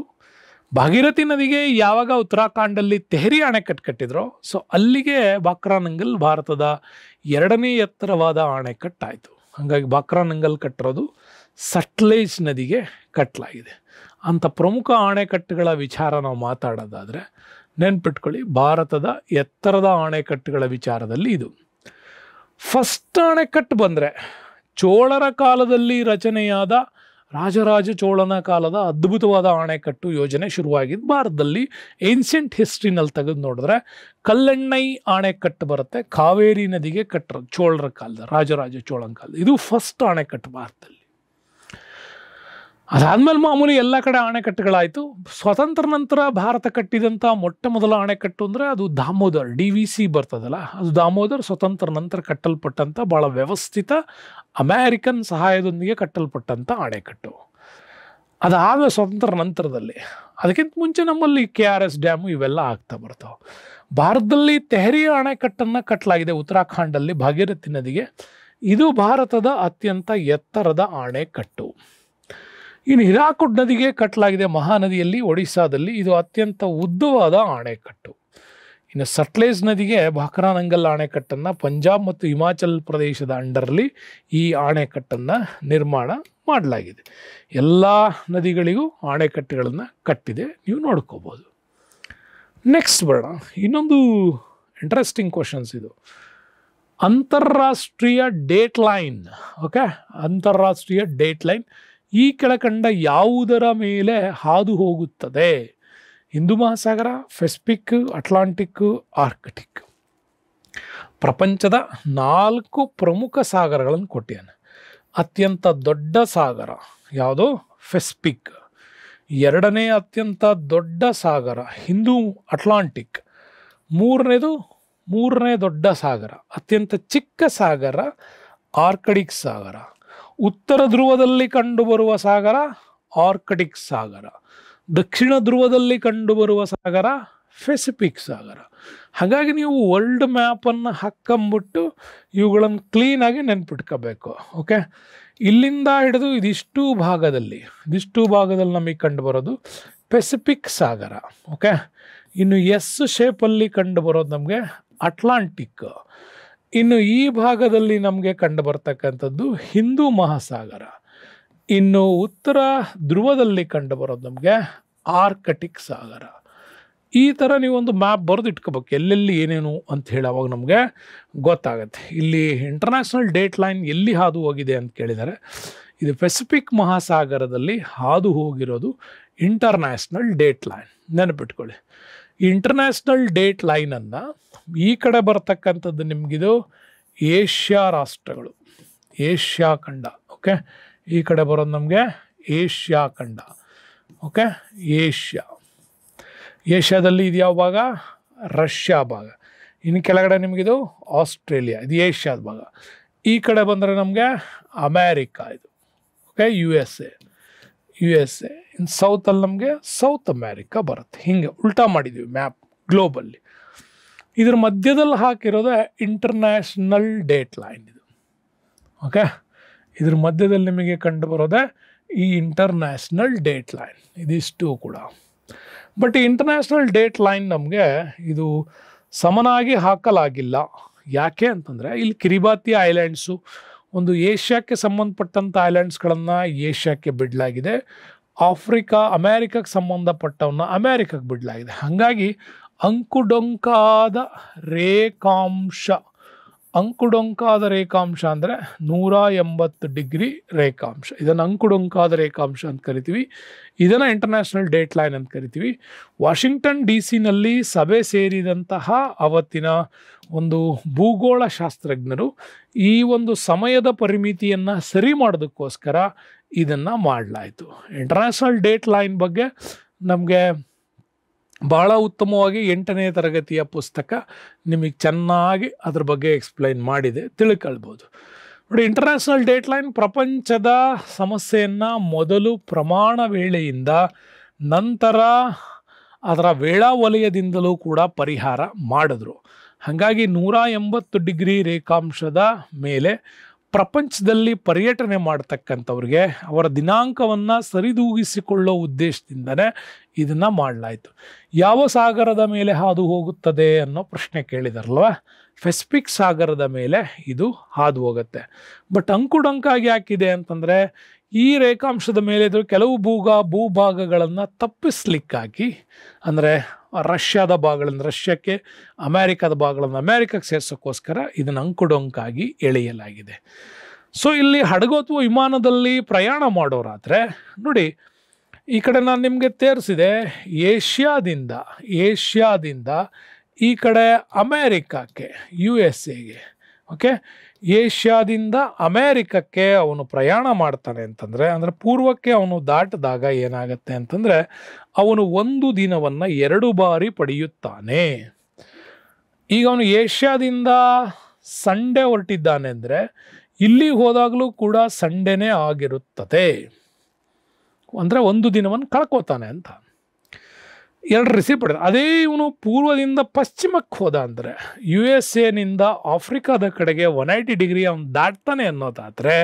ಭಾಗೀರಥಿ ನದಿಗೆ ಯಾವಾಗ ಉತ್ತರಾಖಂಡಲ್ಲಿ ತೆಹರಿ ಅಣೆಕಟ್ಟು ಕಟ್ಟಿದ್ರೋ, ಸೊ ಅಲ್ಲಿಗೆ ಬಾಕ್ರಾನಂಗಲ್ ಭಾರತದ 2ನೇ ಎತ್ತರವಾದ ಅಣೆಕಟ್ಟಾಯಿತು. ಹಾಗಾಗಿ ಬಾಕ್ರಾನಂಗಲ್ ಕಟ್ಟಿರೋದು ಸಟ್ಲೇಜ್ ನದಿಗೆ ಕಟ್ಟಲಾಗಿದೆ. ಅಂಥ ಪ್ರಮುಖ ಅಣೆಕಟ್ಟುಗಳ ವಿಚಾರ ನಾವು ಮಾತಾಡೋದಾದರೆ ನೆನ್ಪಿಟ್ಕೊಳ್ಳಿ, ಭಾರತದ ಎತ್ತರದ ಅಣೆಕಟ್ಟುಗಳ ವಿಚಾರದಲ್ಲಿ ಇದು ಫಸ್ಟ್ ಅಣೆಕಟ್ಟು ಬಂದರೆ ಚೋಳರ ಕಾಲದಲ್ಲಿ ರಚನೆಯಾದ ರಾಜರಾಜ ಚೋಳನ ಕಾಲದ ಅದ್ಭುತವಾದ ಅಣೆಕಟ್ಟು ಯೋಜನೆ ಶುರುವಾಗಿದ್ದು ಭಾರತದಲ್ಲಿ. ಏನ್ಷಿಯಂಟ್ ಹಿಸ್ಟ್ರಿನಲ್ಲಿ ತೆಗೆದು ನೋಡಿದ್ರೆ ಕಲ್ಲೆಣ್ಣೈ ಅಣೆಕಟ್ಟು ಬರುತ್ತೆ, ಕಾವೇರಿ ನದಿಗೆ ಕಟ್ಟರು ಚೋಳರ ಕಾಲದ, ರಾಜರಾಜ ಚೋಳನ ಕಾಲದ. ಇದು ಫಸ್ಟ್ ಅಣೆಕಟ್ಟು ಭಾರತದಲ್ಲಿ. ಅದಾದಮೇಲೆ ಮಾಮೂಲಿ ಎಲ್ಲ ಕಡೆ ಅಣೆಕಟ್ಟುಗಳಾಯಿತು. ಸ್ವತಂತ್ರ ನಂತರ ಭಾರತ ಕಟ್ಟಿದಂಥ ಮೊಟ್ಟ ಮೊದಲ ಅಣೆಕಟ್ಟು ಅಂದರೆ ಅದು ದಾಮೋದರ್, DVC ಬರ್ತದಲ್ಲ, ಅದು ದಾಮೋದರ್ ಸ್ವತಂತ್ರ ನಂತರ ಕಟ್ಟಲ್ಪಟ್ಟಂಥ ಭಾಳ ವ್ಯವಸ್ಥಿತ ಅಮೇರಿಕನ್ ಸಹಾಯದೊಂದಿಗೆ ಕಟ್ಟಲ್ಪಟ್ಟಂಥ ಅಣೆಕಟ್ಟು. ಅದಾದ ಸ್ವತಂತ್ರ ನಂತರದಲ್ಲಿ, ಅದಕ್ಕಿಂತ ಮುಂಚೆ ನಮ್ಮಲ್ಲಿ KRS ಡ್ಯಾಮು ಇವೆಲ್ಲ ಆಗ್ತಾ ಬರ್ತಾವೆ. ಭಾರತದಲ್ಲಿ ತೆಹರಿ ಅಣೆಕಟ್ಟನ್ನು ಕಟ್ಟಲಾಗಿದೆ ಉತ್ತರಾಖಂಡಲ್ಲಿ ಭಾಗೀರಥಿ ನದಿಗೆ. ಇದು ಭಾರತದ ಅತ್ಯಂತ ಎತ್ತರದ ಅಣೆಕಟ್ಟು. ಇನ್ನು ಹಿರಾಕುಡ್ ನದಿಗೆ ಕಟ್ಟಲಾಗಿದೆ ಮಹಾನದಿಯಲ್ಲಿ ಒಡಿಸ್ಸಾದಲ್ಲಿ, ಇದು ಅತ್ಯಂತ ಉದ್ದವಾದ ಅಣೆಕಟ್ಟು. ಇನ್ನು ಸಟ್ಲೇಜ್ ನದಿಗೆ ಬಾಕ್ರಾನಂಗಲ್ ಅಣೆಕಟ್ಟನ್ನು ಪಂಜಾಬ್ ಮತ್ತು ಹಿಮಾಚಲ್ ಪ್ರದೇಶದ ಅಂಡರ್ಲಿ ಈ ಅಣೆಕಟ್ಟನ್ನು ನಿರ್ಮಾಣ ಮಾಡಲಾಗಿದೆ. ಎಲ್ಲ ನದಿಗಳಿಗೂ ಅಣೆಕಟ್ಟುಗಳನ್ನು ಕಟ್ಟಿದೆ, ನೀವು ನೋಡ್ಕೋಬೋದು. ನೆಕ್ಸ್ಟ್ ಬರೋಣ, ಇನ್ನೊಂದು ಇಂಟ್ರೆಸ್ಟಿಂಗ್ ಕ್ವಶನ್ಸ್ ಇದು. ಅಂತಾರಾಷ್ಟ್ರೀಯ ಡೇಟ್ ಲೈನ್, ಓಕೆ, ಅಂತಾರಾಷ್ಟ್ರೀಯ ಡೇಟ್ ಲೈನ್ ಈ ಕೆಳಕಂಡ ಯಾವುದರ ಮೇಲೆ ಹಾದು ಹೋಗುತ್ತದೆ? ಹಿಂದೂ ಮಹಾಸಾಗರ, ಪೆಸಿಫಿಕ್, ಅಟ್ಲಾಂಟಿಕ್, ಆರ್ಕ್ಟಿಕ್. ಪ್ರಪಂಚದ 4 ಪ್ರಮುಖ ಸಾಗರಗಳನ್ನು ಕೊಟ್ಟಿದ್ದಾನೆ. ಅತ್ಯಂತ ದೊಡ್ಡ ಸಾಗರ ಯಾವುದು? ಪೆಸಿಫಿಕ್. 2ನೇ ಅತ್ಯಂತ ದೊಡ್ಡ ಸಾಗರ ಹಿಂದೂ ಅಟ್ಲಾಂಟಿಕ್. 3ನೇ ದೊಡ್ಡ ಸಾಗರ, ಅತ್ಯಂತ ಚಿಕ್ಕ ಸಾಗರ ಆರ್ಕಟಿಕ್ ಸಾಗರ. ಉತ್ತರ ಧ್ರುವದಲ್ಲಿ ಕಂಡುಬರುವ ಸಾಗರ ಆರ್ಕಟಿಕ್ ಸಾಗರ. ದಕ್ಷಿಣ ಧ್ರುವದಲ್ಲಿ ಕಂಡುಬರುವ ಸಾಗರ ಪೆಸಿಫಿಕ್ ಸಾಗರ. ಹಾಗಾಗಿ ನೀವು ವರ್ಲ್ಡ್ ಮ್ಯಾಪನ್ನು ಹಾಕ್ಕೊಂಬಿಟ್ಟು ಇವುಗಳನ್ನು ಕ್ಲೀನಾಗಿ ನೆನ್ಪಿಟ್ಕೋಬೇಕು. ಓಕೆ, ಇಲ್ಲಿಂದ ಹಿಡಿದು ಇದಿಷ್ಟು ಭಾಗದಲ್ಲಿ ನಮಗೆ ಕಂಡು ಬರೋದು ಪೆಸಿಫಿಕ್ ಸಾಗರ. ಓಕೆ, ಇನ್ನು ಎಸ್ ಶೇಪಲ್ಲಿ ಕಂಡು ಬರೋದು ನಮಗೆ ಅಟ್ಲಾಂಟಿಕ್. ಇನ್ನು ಈ ಭಾಗದಲ್ಲಿ ನಮಗೆ ಕಂಡು ಬರ್ತಕ್ಕಂಥದ್ದು ಹಿಂದೂ ಮಹಾಸಾಗರ. ಇನ್ನು ಉತ್ತರ ಧ್ರುವದಲ್ಲಿ ಕಂಡು ಬರೋದು ನಮಗೆ ಆರ್ಕಟಿಕ್ ಸಾಗರ. ಈ ಥರ ನೀವೊಂದು ಮ್ಯಾಪ್ ಬರೆದು ಇಟ್ಕೋಬೇಕು, ಎಲ್ಲೆಲ್ಲಿ ಏನೇನು ಅಂತ ಹೇಳಿ ಅವಾಗ ನಮಗೆ ಗೊತ್ತಾಗುತ್ತೆ. ಇಲ್ಲಿ ಇಂಟರ್ನ್ಯಾಷನಲ್ ಡೇಟ್ ಲೈನ್ ಎಲ್ಲಿ ಹಾದು ಹೋಗಿದೆ ಅಂತ ಕೇಳಿದರೆ, ಇದು ಪೆಸಿಫಿಕ್ ಮಹಾಸಾಗರದಲ್ಲಿ ಹಾದು ಹೋಗಿರೋದು ಇಂಟರ್ನ್ಯಾಷನಲ್ ಡೇಟ್ ಲೈನ್. ನೆನಪಿಟ್ಕೊಳ್ಳಿ, ಈ ಇಂಟರ್ನ್ಯಾಷನಲ್ ಡೇಟ್ ಲೈನನ್ನು ಈ ಕಡೆ ಬರ್ತಕ್ಕಂಥದ್ದು ನಿಮಗಿದು ಏಷ್ಯಾ ರಾಷ್ಟ್ರಗಳು, ಏಷ್ಯಾ ಖಂಡ. ಓಕೆ, ಈ ಕಡೆ ಬರೋದು ನಮಗೆ ಏಷ್ಯಾ ಖಂಡ. ಓಕೆ, ಏಷ್ಯಾದಲ್ಲಿ ಇದು ಯಾವ ಭಾಗ? ರಷ್ಯಾ ಭಾಗ. ಇನ್ನು ಕೆಳಗಡೆ ನಿಮಗಿದು ಆಸ್ಟ್ರೇಲಿಯಾ, ಇದು ಏಷ್ಯಾದ ಭಾಗ. ಈ ಕಡೆ ಬಂದರೆ ನಮಗೆ ಅಮೇರಿಕಾ ಇದು. Okay, U S A. ಇನ್ನು ಸೌತಲ್ಲಿ ನಮಗೆ ಸೌತ್ ಅಮೇರಿಕಾ ಬರುತ್ತೆ. ಹಿಂಗೆ ಉಲ್ಟಾ ಮಾಡಿದ್ದೀವಿ ಮ್ಯಾಪ್ ಗ್ಲೋಬಲ್ಲಿ. ಇದ್ರ ಮಧ್ಯದಲ್ಲಿ ಹಾಕಿರೋದು ಇಂಟರ್ನ್ಯಾಷನಲ್ ಡೇಟ್ ಲೈನ್ ಇದು. ಓಕೆ, ಇದ್ರ ಮಧ್ಯದಲ್ಲಿ ನಿಮಗೆ ಕಂಡು ಬರೋದೇ ಈ ಇಂಟರ್ನ್ಯಾಷನಲ್ ಡೇಟ್ ಲೈನ್. ಇದಿಷ್ಟು ಕೂಡ. ಬಟ್ ಈ ಇಂಟರ್ನ್ಯಾಷನಲ್ ಡೇಟ್ ಲೈನ್ ನಮಗೆ ಇದು ಸಮನಾಗಿ ಹಾಕಲಾಗಿಲ್ಲ. ಯಾಕೆ ಅಂತಂದರೆ ಇಲ್ಲಿ ಕಿರಿಬಾತಿ ಐಲ್ಯಾಂಡ್ಸು, ಒಂದು ಏಷ್ಯಾಕ್ಕೆ ಸಂಬಂಧಪಟ್ಟಂಥ ಐಲ್ಯಾಂಡ್ಸ್ಗಳನ್ನು ಏಷ್ಯಾಕ್ಕೆ ಬಿಡಲಾಗಿದೆ, ಅಮೇರಿಕಕ್ಕೆ ಸಂಬಂಧಪಟ್ಟವನ್ನ ಅಮೇರಿಕಕ್ಕೆ ಬಿಡಲಾಗಿದೆ. ಹಾಗಾಗಿ ಅಂಕುಡೊಂಕಾದ ರೇಖಾಂಶ ಅಂದರೆ 180 ಡಿಗ್ರಿ ರೇಖಾಂಶ. ಇದನ್ನು ಅಂಕುಡೊಂಕಾದ ರೇಖಾಂಶ ಅಂತ ಕರಿತೀವಿ. ಇದನ್ನು ಇಂಟರ್ನ್ಯಾಷನಲ್ ಡೇಟ್ ಲೈನ್ ಅಂತ ಕರಿತೀವಿ. ವಾಷಿಂಗ್ಟನ್ DC ಸಭೆ ಸೇರಿದಂತಹ ಅವತ್ತಿನ ಒಂದು ಭೂಗೋಳ ಶಾಸ್ತ್ರಜ್ಞರು ಈ ಒಂದು ಸಮಯದ ಪರಿಮಿತಿಯನ್ನು ಸರಿ ಮಾಡೋದಕ್ಕೋಸ್ಕರ ಇದನ್ನು ಮಾಡಲಾಯಿತು. ಇಂಟರ್ನ್ಯಾಷನಲ್ ಡೇಟ್ ಲೈನ್ ಬಗ್ಗೆ ನಮಗೆ ಭಾಳ ಉತ್ತಮವಾಗಿ 8ನೇ ತರಗತಿಯ ಪುಸ್ತಕ ನಿಮಗೆ ಚೆನ್ನಾಗಿ ಅದ್ರ ಬಗ್ಗೆ ಎಕ್ಸ್ಪ್ಲೈನ್ ಮಾಡಿದೆ, ತಿಳ್ಕೊಳ್ಬೋದು. ನೋಡಿ, ಇಂಟರ್ನ್ಯಾಷನಲ್ ಡೇಟ್ ಲೈನ್ ಪ್ರಪಂಚದ ಸಮಸ್ಯೆಯನ್ನು ಮೊದಲು ಪ್ರಮಾಣ ವೇಳೆಯಿಂದ ನಂತರ ಅದರ ವೇಳಾ ವಲಯದಿಂದಲೂ ಕೂಡ ಪರಿಹಾರ ಮಾಡಿದ್ರು. ಹಾಗಾಗಿ 180 ಡಿಗ್ರಿ ರೇಖಾಂಶದ ಮೇಲೆ ಪ್ರಪಂಚದಲ್ಲಿ ಪರ್ಯಟನೆ ಮಾಡ್ತಕ್ಕಂಥವ್ರಿಗೆ ಅವರ ದಿನಾಂಕವನ್ನು ಸರಿದೂಗಿಸಿಕೊಳ್ಳೋ ಉದ್ದೇಶದಿಂದನೇ ಇದನ್ನು ಮಾಡಲಾಯಿತು. ಯಾವ ಸಾಗರದ ಮೇಲೆ ಹಾದು ಹೋಗುತ್ತದೆ ಅನ್ನೋ ಪ್ರಶ್ನೆ ಕೇಳಿದಾರಲ್ವ, ಪೆಸಿಫಿಕ್ ಸಾಗರದ ಮೇಲೆ ಇದು ಹಾದು ಹೋಗುತ್ತೆ. ಬಟ್ ಅಂಕುಡೊಂಕಾಗಿ ಯಾಕಿದೆ ಅಂತಂದರೆ, ಈ ರೇಖಾಂಶದ ಮೇಲೆ ಕೆಲವು ಭೂಭಾಗಗಳನ್ನು ತಪ್ಪಿಸ್ಲಿಕ್ಕಾಗಿ, ಅಂದರೆ ರಷ್ಯಾದ ಭಾಗಗಳನ್ನು ರಷ್ಯಾಕ್ಕೆ, ಅಮೇರಿಕಾದ ಭಾಗಗಳನ್ನು ಅಮೇರಿಕಕ್ಕೆ ಸೇರಿಸೋಕ್ಕೋಸ್ಕರ ಇದನ್ನು ಅಂಕುಡೊಂಕಾಗಿ ಎಳೆಯಲಾಗಿದೆ. ಸೊ ಇಲ್ಲಿ ಹಡಗು ಅಥವಾ ವಿಮಾನದಲ್ಲಿ ಪ್ರಯಾಣ ಮಾಡೋರಾದರೆ ನೋಡಿ, ಈ ಕಡೆ ನಾನು ನಿಮಗೆ ತೋರಿಸಿದೆ ಏಷ್ಯಾದಿಂದ ಈ ಕಡೆ ಅಮೇರಿಕಕ್ಕೆ, USA. ಓಕೆ, ಏಷ್ಯಾದಿಂದ ಅಮೇರಿಕಕ್ಕೆ ಅವನು ಪ್ರಯಾಣ ಮಾಡ್ತಾನೆ ಅಂತಂದರೆ, ಅಂದರೆ ಪೂರ್ವಕ್ಕೆ ಅವನು ದಾಟಿದಾಗ ಏನಾಗುತ್ತೆ ಅಂತಂದರೆ, ಅವನು ಒಂದು ದಿನವನ್ನು 2 ಬಾರಿ ಪಡೆಯುತ್ತಾನೆ. ಈಗ ಅವನು ಏಷ್ಯಾದಿಂದ ಸಂಡೇ ಹೊರಟಿದ್ದಾನೆ ಅಂದರೆ ಇಲ್ಲಿ ಹೋದಾಗಲೂ ಕೂಡ ಸಂಡೇನೇ ಆಗಿರುತ್ತದೆ. ಅಂದರೆ ಒಂದು ದಿನವನ್ನು ಕಳ್ಕೋತಾನೆ ಅಂತ 2 ರಿಸೀವ್ ಪಡೆದ. ಅದೇ ಇವನು ಪೂರ್ವದಿಂದ ಪಶ್ಚಿಮಕ್ಕೆ ಹೋದ ಅಂದರೆ, USA ಆಫ್ರಿಕಾದ ಕಡೆಗೆ 180 ಡಿಗ್ರಿ ಅವನು ದಾಟ್ತಾನೆ ಅನ್ನೋದಾದರೆ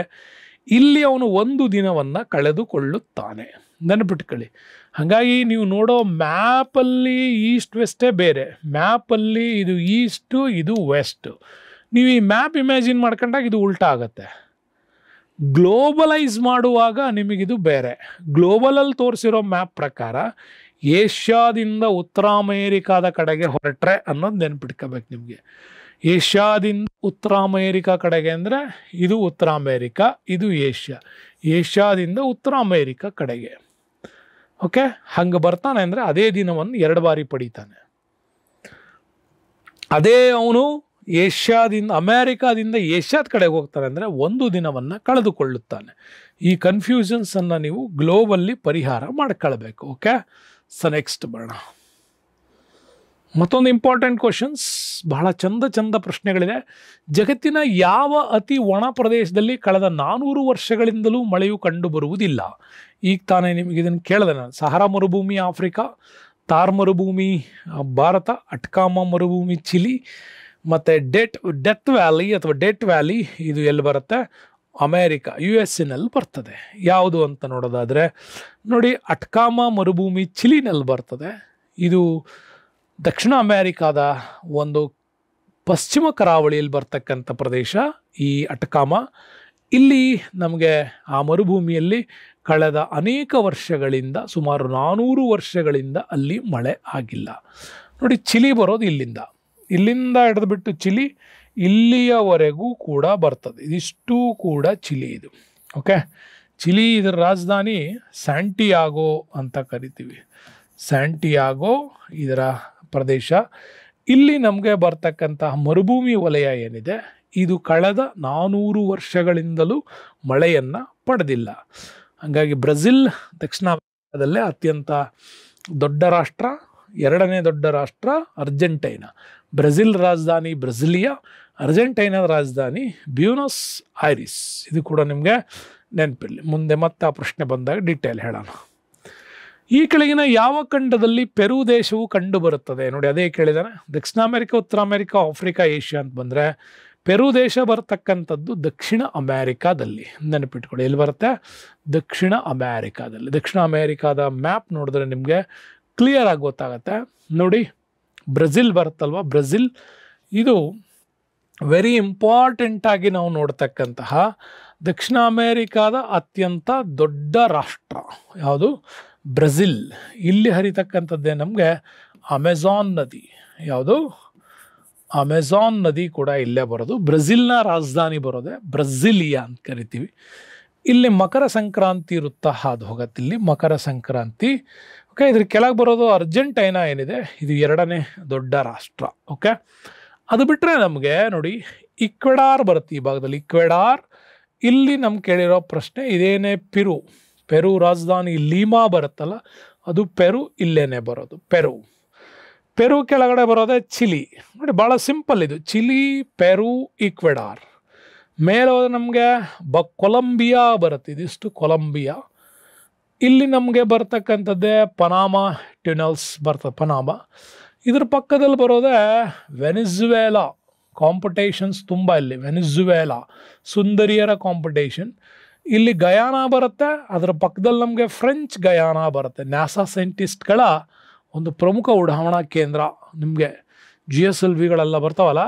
ಇಲ್ಲಿ ಅವನು ಒಂದು ದಿನವನ್ನು ಕಳೆದುಕೊಳ್ಳುತ್ತಾನೆ. ನೆನಪಿಟ್ಕೊಳ್ಳಿ. ಹಾಗಾಗಿ ನೀವು ನೋಡೋ ಮ್ಯಾಪಲ್ಲಿ ಈಸ್ಟ್ ವೆಸ್ಟೇ ಬೇರೆ, ಮ್ಯಾಪಲ್ಲಿ ಇದು ಈಸ್ಟು, ಇದು ವೆಸ್ಟು. ನೀವು ಈ ಮ್ಯಾಪ್ ಇಮ್ಯಾಜಿನ್ ಮಾಡ್ಕೊಂಡಾಗ ಇದು ಉಲ್ಟಾ ಆಗುತ್ತೆ. ಗ್ಲೋಬಲೈಸ್ ಮಾಡುವಾಗ ನಿಮಗಿದು ಬೇರೆ. ಗ್ಲೋಬಲಲ್ಲಿ ತೋರಿಸಿರೋ ಮ್ಯಾಪ್ ಪ್ರಕಾರ ಏಷ್ಯಾದಿಂದ ಉತ್ತರ ಅಮೇರಿಕಾದ ಕಡೆಗೆ ಹೊರಟ್ರೆ ಅನ್ನೋದು ನೆನ್ಪಿಟ್ಕೋಬೇಕು ನಿಮಗೆ. ಏಷ್ಯಾದಿಂದ ಉತ್ತರ ಅಮೇರಿಕಾ ಕಡೆಗೆ ಅಂದರೆ ಇದು ಉತ್ತರ ಅಮೇರಿಕಾ, ಇದು ಏಷ್ಯಾದಿಂದ ಉತ್ತರ ಅಮೇರಿಕಾ ಕಡೆಗೆ. ಓಕೆ, ಹಂಗೆ ಬರ್ತಾನೆ ಅಂದರೆ ಅದೇ ದಿನವನ್ನು 2 ಬಾರಿ ಪಡಿತಾನೆ. ಅದೇ ಅವನು ಅಮೇರಿಕಾದಿಂದ ಏಷ್ಯಾದ ಕಡೆಗೆ ಹೋಗ್ತಾನೆ ಅಂದರೆ ಒಂದು ದಿನವನ್ನು ಕಳೆದುಕೊಳ್ಳುತ್ತಾನೆ. ಈ ಕನ್ಫ್ಯೂಷನ್ಸನ್ನು ನೀವು ಗ್ಲೋಬಲ್ಲಿ ಪರಿಹಾರ ಮಾಡ್ಕೊಳ್ಬೇಕು. ಓಕೆ, ಸೊ ನೆಕ್ಸ್ಟ್ ಬರೋಣ. ಮತ್ತೊಂದು ಇಂಪಾರ್ಟೆಂಟ್ ಕ್ವಶನ್ಸ್, ಬಹಳ ಚಂದ ಪ್ರಶ್ನೆಗಳಿದೆ. ಜಗತ್ತಿನ ಯಾವ ಅತಿ ಒಣ ಪ್ರದೇಶದಲ್ಲಿ ಕಳೆದ 400 ವರ್ಷಗಳಿಂದಲೂ ಮಳೆಯು ಕಂಡು ಬರುವುದಿಲ್ಲ? ಈಗ ತಾನೇ ನಿಮಗೆ ಇದನ್ನು ಕೇಳಿದೆ ನಾನು. ಸಹಾರಾ ಮರುಭೂಮಿ ಆಫ್ರಿಕಾ, ಥಾರ್ ಮರುಭೂಮಿ ಭಾರತ, ಅಟ್ಕಾಮ ಮರುಭೂಮಿ ಚಿಲಿ, ಮತ್ತು ಡೆತ್ ವ್ಯಾಲಿ ಇದು ಎಲ್ಲಿ ಬರುತ್ತೆ? ಅಮೇರಿಕಾ US ಬರ್ತದೆ. ಯಾವುದು ಅಂತ ನೋಡೋದಾದರೆ ನೋಡಿ, ಅಟ್ಕಾಮ ಮರುಭೂಮಿ ಚಿಲಿನಲ್ಲಿ ಬರ್ತದೆ. ಇದು ದಕ್ಷಿಣ ಅಮೇರಿಕಾದ ಒಂದು ಪಶ್ಚಿಮ ಕರಾವಳಿಯಲ್ಲಿ ಬರ್ತಕ್ಕಂಥ ಪ್ರದೇಶ ಈ ಅಟ್ಕಾಮ. ಇಲ್ಲಿ ನಮಗೆ ಆ ಮರುಭೂಮಿಯಲ್ಲಿ ಕಳೆದ ಅನೇಕ ವರ್ಷಗಳಿಂದ, ಸುಮಾರು 400 ವರ್ಷಗಳಿಂದ ಅಲ್ಲಿ ಮಳೆ ಆಗಿಲ್ಲ. ನೋಡಿ, ಚಿಲಿ ಬರೋದು ಇಲ್ಲಿಂದ ಹಿಡಿದುಬಿಟ್ಟು ಚಿಲಿ ಇಲ್ಲಿಯವರೆಗೂ ಕೂಡ ಬರ್ತದೆ. ಇದಿಷ್ಟು ಕೂಡ ಚಿಲಿ. ಇದು ಓಕೆ. ಚಿಲಿ ಇದರ ರಾಜಧಾನಿ ಸ್ಯಾಂಟಿಯಾಗೋ ಅಂತ ಕರಿತೀವಿ. ಸ್ಯಾಂಟಿಯಾಗೋ ಇದರ ಪ್ರದೇಶ. ಇಲ್ಲಿ ನಮಗೆ ಬರ್ತಕ್ಕಂತಹ ಮರುಭೂಮಿ ವಲಯ ಏನಿದೆ, ಇದು ಕಳೆದ 400 ವರ್ಷಗಳಿಂದಲೂ ಮಳೆಯನ್ನು ಪಡೆದಿಲ್ಲ. ಹಾಗಾಗಿ ಬ್ರೆಜಿಲ್ ದಕ್ಷಿಣ ಅಮೆರಿಕಾದಲ್ಲೇ ಅತ್ಯಂತ ದೊಡ್ಡ ರಾಷ್ಟ್ರ. ಎರಡನೇ ದೊಡ್ಡ ರಾಷ್ಟ್ರ ಅರ್ಜೆಂಟೈನಾ. ಬ್ರೆಜಿಲ್ ರಾಜಧಾನಿ ಬ್ರೆಸಿಲಿಯಾ, ಅರ್ಜೆಂಟೈನಾದ ರಾಜಧಾನಿ ಬ್ಯೂನಸ್ ಐರಿಸ್. ಇದು ಕೂಡ ನಿಮಗೆ ನೆನಪಿರಲಿ. ಮುಂದೆ ಮತ್ತೆ ಆ ಪ್ರಶ್ನೆ ಬಂದಾಗ ಡೀಟೇಲ್ ಹೇಳೋಣ. ಈ ಕೆಳಗಿನ ಯಾವ ಖಂಡದಲ್ಲಿ ಪೆರು ದೇಶವು ಕಂಡು ಬರುತ್ತದೆ? ನೋಡಿ, ಅದೇ ಕೇಳಿದಾನೆ. ದಕ್ಷಿಣ ಅಮೆರಿಕ, ಉತ್ತರ ಅಮೆರಿಕ, ಆಫ್ರಿಕಾ, ಏಷ್ಯಾ ಅಂತ ಬಂದರೆ ಪೆರು ದೇಶ ಬರ್ತಕ್ಕಂಥದ್ದು ದಕ್ಷಿಣ ಅಮೇರಿಕಾದಲ್ಲಿ. ನೆನಪಿಟ್ಕೊಳ್ಳಿ, ಎಲ್ಲಿ ಬರುತ್ತೆ? ದಕ್ಷಿಣ ಅಮೇರಿಕಾದಲ್ಲಿ. ದಕ್ಷಿಣ ಅಮೇರಿಕಾದ ಮ್ಯಾಪ್ ನೋಡಿದ್ರೆ ನಿಮಗೆ ಕ್ಲಿಯರ್ ಆಗಿ ಗೊತ್ತಾಗತ್ತೆ. ನೋಡಿ, ಬ್ರೆಜಿಲ್ ಬರುತ್ತಲ್ವ, ಬ್ರೆಜಿಲ್ ಇದು ವೆರಿ ಇಂಪಾರ್ಟೆಂಟಾಗಿ ನಾವು ನೋಡ್ತಕ್ಕಂತಹ ದಕ್ಷಿಣ ಅಮೇರಿಕಾದ ಅತ್ಯಂತ ದೊಡ್ಡ ರಾಷ್ಟ್ರ ಯಾವುದು? ಬ್ರೆಜಿಲ್. ಇಲ್ಲಿ ಹರಿತಕ್ಕಂಥದ್ದೇ ನಮಗೆ ಅಮೆಜಾನ್ ನದಿ. ಯಾವುದು? ಅಮೆಜಾನ್ ನದಿ ಕೂಡ ಇಲ್ಲೇ ಬರೋದು. ಬ್ರೆಜಿಲ್ನ ರಾಜಧಾನಿ ಬರೋದೆ ಬ್ರೆಸಿಲಿಯಾ ಅಂತ ಕರಿತೀವಿ. ಇಲ್ಲಿ ಮಕರ ಸಂಕ್ರಾಂತಿ ವೃತ್ತ ಹಾದು ಹೋಗುತ್ತೆ. ಇಲ್ಲಿ ಮಕರ ಸಂಕ್ರಾಂತಿ. ಓಕೆ, ಇದ್ರ ಕೆಳಗೆ ಬರೋದು ಅರ್ಜೆಂಟೈನಾ ಏನಿದೆ, ಇದು ಎರಡನೇ ದೊಡ್ಡ ರಾಷ್ಟ್ರ. ಓಕೆ, ಅದು ಬಿಟ್ಟರೆ ನಮಗೆ ನೋಡಿ ಇಕ್ವೆಡಾರ್ ಬರುತ್ತೆ ಈ ಭಾಗದಲ್ಲಿ. ಇಕ್ವೆಡಾರ್. ಇಲ್ಲಿ ನಮ್ಗೆ ಕೇಳಿರೋ ಪ್ರಶ್ನೆ ಇದೇನೇ ಪೆರು ರಾಜಧಾನಿ ಲೀಮಾ ಬರುತ್ತಲ್ಲ, ಅದು ಪೆರು ಇಲ್ಲೇನೆ ಬರೋದು. ಪೆರು ಕೆಳಗಡೆ ಬರೋದೇ ಚಿಲಿ. ನೋಡಿ, ಭಾಳ ಸಿಂಪಲ್ ಇದು. ಚಿಲಿ, ಪೆರು, ಇಕ್ವೆಡಾರ್. ಮೇಲೆ ಹೋದ್ರೆ ನಮಗೆ ಕೊಲಂಬಿಯಾ ಬರುತ್ತೆ. ಇದಿಷ್ಟು ಕೊಲಂಬಿಯಾ. ಇಲ್ಲಿ ನಮಗೆ ಬರ್ತಕ್ಕಂಥದ್ದೇ ಪನಾಮಾ ಟ್ಯುನಲ್ಸ್ ಬರ್ತದೆ, ಪನಾಮಾ. ಇದ್ರ ಪಕ್ಕದಲ್ಲಿ ಬರೋದೇ ವೆನಿಜುವೆಲಾ. ಕಾಂಪಿಟೇಷನ್ಸ್ ತುಂಬ ಇಲ್ಲಿ. ವೆನಿಜುವೆಲಾ ಸುಂದರಿಯರ ಕಾಂಪಿಟೇಷನ್. ಇಲ್ಲಿ ಗಯಾನಾ ಬರುತ್ತೆ. ಅದರ ಪಕ್ಕದಲ್ಲಿ ನಮಗೆ ಫ್ರೆಂಚ್ ಗಯಾನಾ ಬರುತ್ತೆ. ನಾಸಾ ಸೈಂಟಿಸ್ಟ್ಗಳ ಒಂದು ಪ್ರಮುಖ ಉಡಾವಣಾ ಕೇಂದ್ರ. ನಿಮಗೆ GSLVಗಳೆಲ್ಲ ಬರ್ತಾವಲ್ಲ,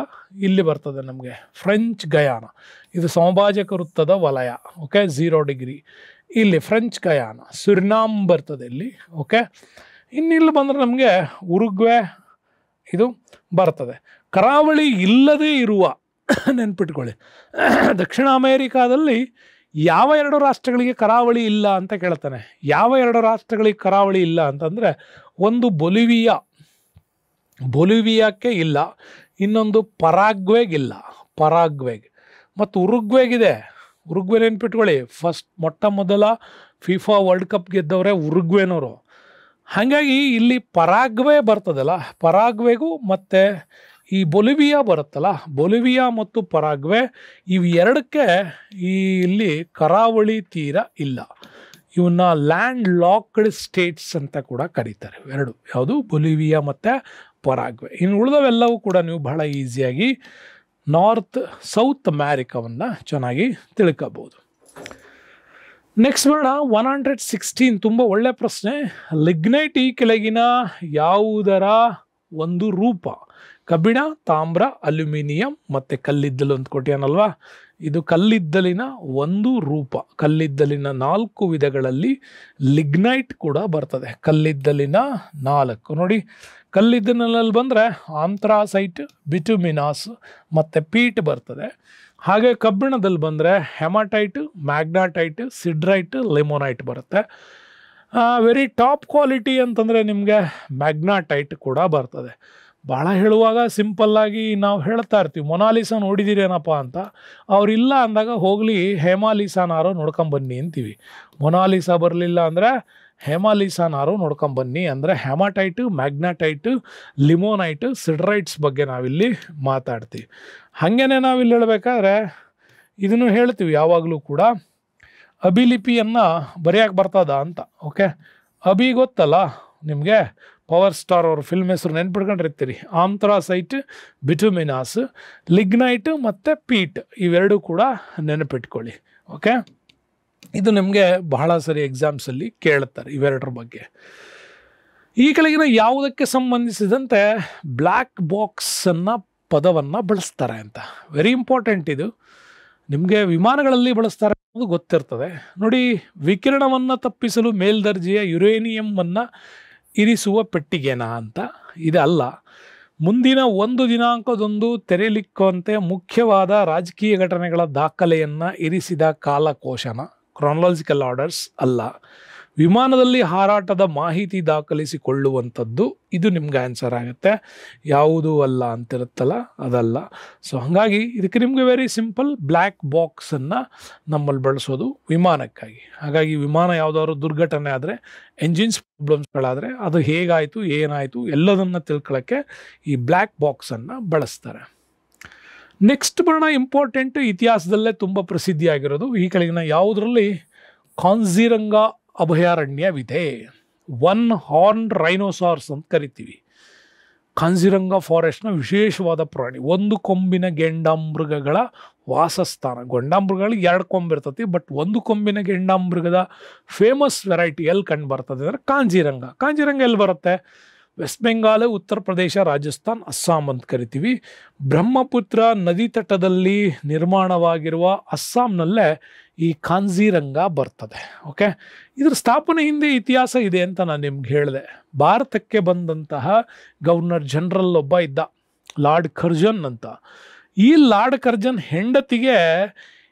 ಇಲ್ಲಿ ಬರ್ತದೆ ನಮಗೆ ಫ್ರೆಂಚ್ ಗಯಾನಾ. ಇದು ಸಮಭಾಜಕ ವೃತ್ತದ ವಲಯ. Okay, 0 degree. ಇಲ್ಲಿ ಫ್ರೆಂಚ್ ಗಯಾನಾ. ಸುರಿನಾಮ್ ಬರ್ತದೆ ಇಲ್ಲಿ. ಓಕೆ, ಇನ್ನಿಲ್ಲಿ ಬಂದರೆ ನಮಗೆ ಉರುಗ್ವೆ ಇದು ಬರ್ತದೆ. ಕರಾವಳಿ ಇಲ್ಲದೇ ಇರುವ, ನೆನ್ಪಿಟ್ಕೊಳ್ಳಿ, ದಕ್ಷಿಣ ಅಮೇರಿಕಾದಲ್ಲಿ ಯಾವ 2 ರಾಷ್ಟ್ರಗಳಿಗೆ ಕರಾವಳಿ ಇಲ್ಲ ಅಂತ ಕೇಳ್ತಾನೆ. ಯಾವ 2 ರಾಷ್ಟ್ರಗಳಿಗೆ ಕರಾವಳಿ ಇಲ್ಲ ಅಂತಂದರೆ, ಒಂದು ಬೊಲಿವಿಯಾಕ್ಕೆ ಇಲ್ಲ, ಇನ್ನೊಂದು ಪರಾಗ್ವೆಗಿಲ್ಲ. ಮತ್ತು ಉರುಗ್ವೆಗಿದೆ. ಉರುಗ್ವೆ ನೆನ್ಪಿಟ್ಕೊಳ್ಳಿ, ಮೊಟ್ಟ ಮೊದಲ FIFA ವರ್ಲ್ಡ್ ಕಪ್ ಗೆದ್ದವರೇ ಉರುಗ್ವೆನವರು. ಹಾಗಾಗಿ ಇಲ್ಲಿ ಪರಾಗ್ವೆ ಬರ್ತದಲ್ಲ, ಪರಾಗ್ವೆಗೂ ಮತ್ತು ಈ ಬೊಲಿವಿಯಾ ಬರುತ್ತಲ್ಲ, ಬೊಲಿವಿಯಾ ಮತ್ತು ಪರಾಗ್ವೆ, ಇವು ಎರಡಕ್ಕೆ ಇಲ್ಲಿ ಕರಾವಳಿ ತೀರ ಇಲ್ಲ. ಇವನ್ನ ಲ್ಯಾಂಡ್ ಲಾಕ್ಡ್ ಸ್ಟೇಟ್ಸ್ ಅಂತ ಕೂಡ ಕರೀತಾರೆ. ಎರಡು ಯಾವುದು? ಬೊಲಿವಿಯಾ ಮತ್ತು ಪರಾಗ್ವೆ. ಇನ್ನು ಉಳಿದವೆಲ್ಲವೂ ಕೂಡ ನೀವು ಬಹಳ ಈಸಿಯಾಗಿ ಸೌತ್ ಅಮೇರಿಕಾವನ್ನು ಚೆನ್ನಾಗಿ ತಿಳ್ಕೋಬಹುದು. ನೆಕ್ಸ್ಟ್ ಬೇಡ 116. ತುಂಬ ಒಳ್ಳೆ ಪ್ರಶ್ನೆ. ಲಿಗ್ನೈಟ್ ಈ ಕೆಳಗಿನ ಯಾವುದರ ಒಂದು ರೂಪ? ಕಬ್ಬಿಣ, ತಾಮ್ರ, ಅಲ್ಯೂಮಿನಿಯಂ ಮತ್ತು ಕಲ್ಲಿದ್ದಲು ಅಂತ ಕೊಟ್ಟಿಯಾನಲ್ವಾ. ಇದು ಕಲ್ಲಿದ್ದಲಿನ ಒಂದು ರೂಪ. ಕಲ್ಲಿದ್ದಲಿನ 4 ವಿಧಗಳಲ್ಲಿ ಲಿಗ್ನೈಟ್ ಕೂಡ ಬರ್ತದೆ. ಕಲ್ಲಿದ್ದಲಿನ 4 ನೋಡಿ. ಕಲ್ಲಿದ್ದಲಿನಲ್ಲಿ ಬಂದರೆ ಆಂಥ್ರಾಸೈಟ್, ಬಿಟುಮಿನಾಸ್ ಮತ್ತು ಪೀಟ್ ಬರ್ತದೆ. ಹಾಗೆ ಕಬ್ಬಿಣದಲ್ಲಿ ಬಂದರೆ ಹೆಮಾಟೈಟ್, ಮ್ಯಾಗ್ನಾಟೈಟ್, ಸಿಡ್ರೈಟ್, ಲಿಮೋನೈಟ್ ಬರುತ್ತೆ. ವೆರಿ ಟಾಪ್ ಕ್ವಾಲಿಟಿ ಅಂತಂದರೆ ನಿಮಗೆ ಮ್ಯಾಗ್ನಾಟೈಟ್ ಕೂಡ ಬರ್ತದೆ. ಭಾಳ ಹೇಳುವಾಗ ಸಿಂಪಲ್ಲಾಗಿ ನಾವು ಹೇಳ್ತಾ ಇರ್ತೀವಿ, ಮೊನಾಲಿಸಾ ನೋಡಿದ್ದೀರೇನಪ್ಪ ಅಂತ. ಅವರಿಲ್ಲ ಅಂದಾಗ ಹೋಗಲಿ ಹೇಮಾಲಿಸಾನಾರು ನೋಡ್ಕೊಂಬನ್ನಿ ಅಂತೀವಿ. ಮೊನಾಲಿಸಾ ಬರಲಿಲ್ಲ ಅಂದರೆ ಹೇಮಾಲಿಸಾನಾರು ನೋಡ್ಕೊಂಬನ್ನಿ ಅಂದರೆ ಹೆಮಾಟೈಟು, ಮ್ಯಾಗ್ನಾಟೈಟು, ಲಿಮೋನೈಟು, ಸಿಡ್ರೈಟ್ಸ್ ಬಗ್ಗೆ ನಾವಿಲ್ಲಿ ಮಾತಾಡ್ತೀವಿ. ಹಾಗೇನೆ ನಾವಿಲ್ಲಿ ಹೇಳಬೇಕಾದ್ರೆ ಇದನ್ನು ಹೇಳ್ತೀವಿ ಯಾವಾಗಲೂ ಕೂಡ, ಅಭಿಲಿಪಿಯನ್ನು ಬರೆಯೋಕೆ ಬರ್ತದ ಅಂತ. ಓಕೆ, ಅಭಿ ಗೊತ್ತಲ್ಲ ನಿಮಗೆ, ಪವರ್ ಸ್ಟಾರ್ ಅವ್ರ ಫಿಲ್ಮ್ ಹೆಸರು ನೆನ್ಪಿಟ್ಕೊಂಡಿರ್ತೀರಿ. ಆಂಥ್ರಾಸೈಟ್, ಬಿಟುಮಿನಾಸ್, ಲಿಗ್ನೈಟ್ ಮತ್ತು ಪೀಟ್, ಇವೆರಡೂ ಕೂಡ ನೆನಪಿಟ್ಕೊಳ್ಳಿ. ಓಕೆ, ಇದು ನಿಮಗೆ ಬಹಳ ಸರಿ ಎಕ್ಸಾಮ್ಸಲ್ಲಿ ಕೇಳುತ್ತಾರೆ ಇವೆರಡರ ಬಗ್ಗೆ. ಈ ಕೆಳಗಿನ ಯಾವುದಕ್ಕೆ ಸಂಬಂಧಿಸಿದಂತೆ ಬ್ಲ್ಯಾಕ್ ಬಾಕ್ಸನ್ನು ಪದವನ್ನು ಬಳಸ್ತಾರೆ ಅಂತ. ವೆರಿ ಇಂಪಾರ್ಟೆಂಟ್ ಇದು. ನಿಮಗೆ ವಿಮಾನಗಳಲ್ಲಿ ಬಳಸ್ತಾರೆ ಅನ್ನೋದು ಗೊತ್ತಿರ್ತದೆ. ನೋಡಿ, ವಿಕಿರಣವನ್ನು ತಪ್ಪಿಸಲು ಮೇಲ್ದರ್ಜೆಯ ಯುರೇನಿಯಂವನ್ನು ಇರಿಸುವ ಪೆಟ್ಟಿಗೆನಾ ಅಂತ. ಇದಲ್ಲ. ಮುಂದಿನ 1 ದಿನಾಂಕದಂದು ತೆರೆಯಲಿಕ್ಕುವಂತೆ ಮುಖ್ಯವಾದ ರಾಜಕೀಯ ಘಟನೆಗಳ ದಾಖಲೆಯನ್ನು ಇರಿಸಿದ ಕಾಲಕೋಶನ, ಕ್ರಾನಲಾಜಿಕಲ್ ಆರ್ಡರ್ಸ್ ಅಲ್ಲ. ವಿಮಾನದಲ್ಲಿ ಹಾರಾಟದ ಮಾಹಿತಿ ದಾಖಲಿಸಿಕೊಳ್ಳುವಂಥದ್ದು, ಇದು ನಿಮ್ಗೆ ಆನ್ಸರ್ ಆಗುತ್ತೆ. ಯಾವುದೂ ಅಲ್ಲ ಅಂತಿರುತ್ತಲ್ಲ, ಅದಲ್ಲ. ಸೊ ಹಾಗಾಗಿ ಇದಕ್ಕೆ ನಿಮಗೆ ವೆರಿ ಸಿಂಪಲ್, ಬ್ಲ್ಯಾಕ್ ಬಾಕ್ಸನ್ನು ನಮ್ಮಲ್ಲಿ ಬಳಸೋದು ವಿಮಾನಕ್ಕಾಗಿ. ಹಾಗಾಗಿ ವಿಮಾನ ಯಾವುದಾದ್ರು ದುರ್ಘಟನೆ ಆದರೆ, ಎಂಜಿನ್ಸ್ ಪ್ರಾಬ್ಲಮ್ಸ್ಗಳಾದರೆ ಅದು ಹೇಗಾಯಿತು ಏನಾಯಿತು ಎಲ್ಲದನ್ನು ತಿಳ್ಕೊಳ್ಳೋಕ್ಕೆ ಈ ಬ್ಲ್ಯಾಕ್ ಬಾಕ್ಸನ್ನು ಬಳಸ್ತಾರೆ. ನೆಕ್ಸ್ಟ್ ಬರೋಣ, ಇಂಪಾರ್ಟೆಂಟ್, ಇತಿಹಾಸದಲ್ಲೇ ತುಂಬ ಪ್ರಸಿದ್ಧಿಯಾಗಿರೋದು. ಈ ಕೆಳಗಿನ ಯಾವುದರಲ್ಲಿ ಕಾಂಜಿರಂಗ ಅಭಯಾರಣ್ಯವಿದೆ? 1 ಹಾರ್ನ್ ರೈನೋಸಾರ್ಸ್ ಅಂತ ಕರಿತೀವಿ. ಕಾಂಜಿರಂಗ ಫಾರೆಸ್ಟ್ನ ವಿಶೇಷವಾದ ಪ್ರಾಣಿ, 1 ಕೊಂಬಿನ ಗೆಂಡಾಮೃಗಗಳ ವಾಸಸ್ಥಾನ. ಗೆಂಡಾಮೃಗಗಳಿಗೆ 2 ಕೊಂಬು ಇರ್ತತಿ, ಬಟ್ 1 ಕೊಂಬಿನ ಗೆಂಡಾಮೃಗದ ಫೇಮಸ್ ವೆರೈಟಿ ಎಲ್ಲಿ ಕಂಡು ಬರ್ತದೆ ಅಂದರೆ ಕಾಂಜಿರಂಗ. ಕಾಂಜಿರಂಗ ಎಲ್ಲಿ ಬರುತ್ತೆ? ವೆಸ್ಟ್ ಬೆಂಗಾಲ್, ಉತ್ತರ ಪ್ರದೇಶ, ರಾಜಸ್ಥಾನ್, ಅಸ್ಸಾಂ ಅಂತ ಕರಿತೀವಿ. ಬ್ರಹ್ಮಪುತ್ರ ನದಿ ತಟದಲ್ಲಿ ನಿರ್ಮಾಣವಾಗಿರುವ ಅಸ್ಸಾಂನಲ್ಲೇ ಈ ಕಾಂಜಿರಂಗ ಬರ್ತದೆ. ಓಕೆ, ಇದರ ಸ್ಥಾಪನೆ ಹಿಂದೆ ಇತಿಹಾಸ ಇದೆ ಅಂತ ನಾನು ನಿಮ್ಗೆ ಹೇಳಿದೆ. ಭಾರತಕ್ಕೆ ಬಂದಂತಹ ಗವರ್ನರ್ ಜನರಲ್ ಒಬ್ಬ ಇದ್ದ, ಲಾರ್ಡ್ ಕರ್ಜನ್ ಅಂತ. ಈ ಲಾರ್ಡ್ ಕರ್ಜನ್ ಹೆಂಡತಿಗೆ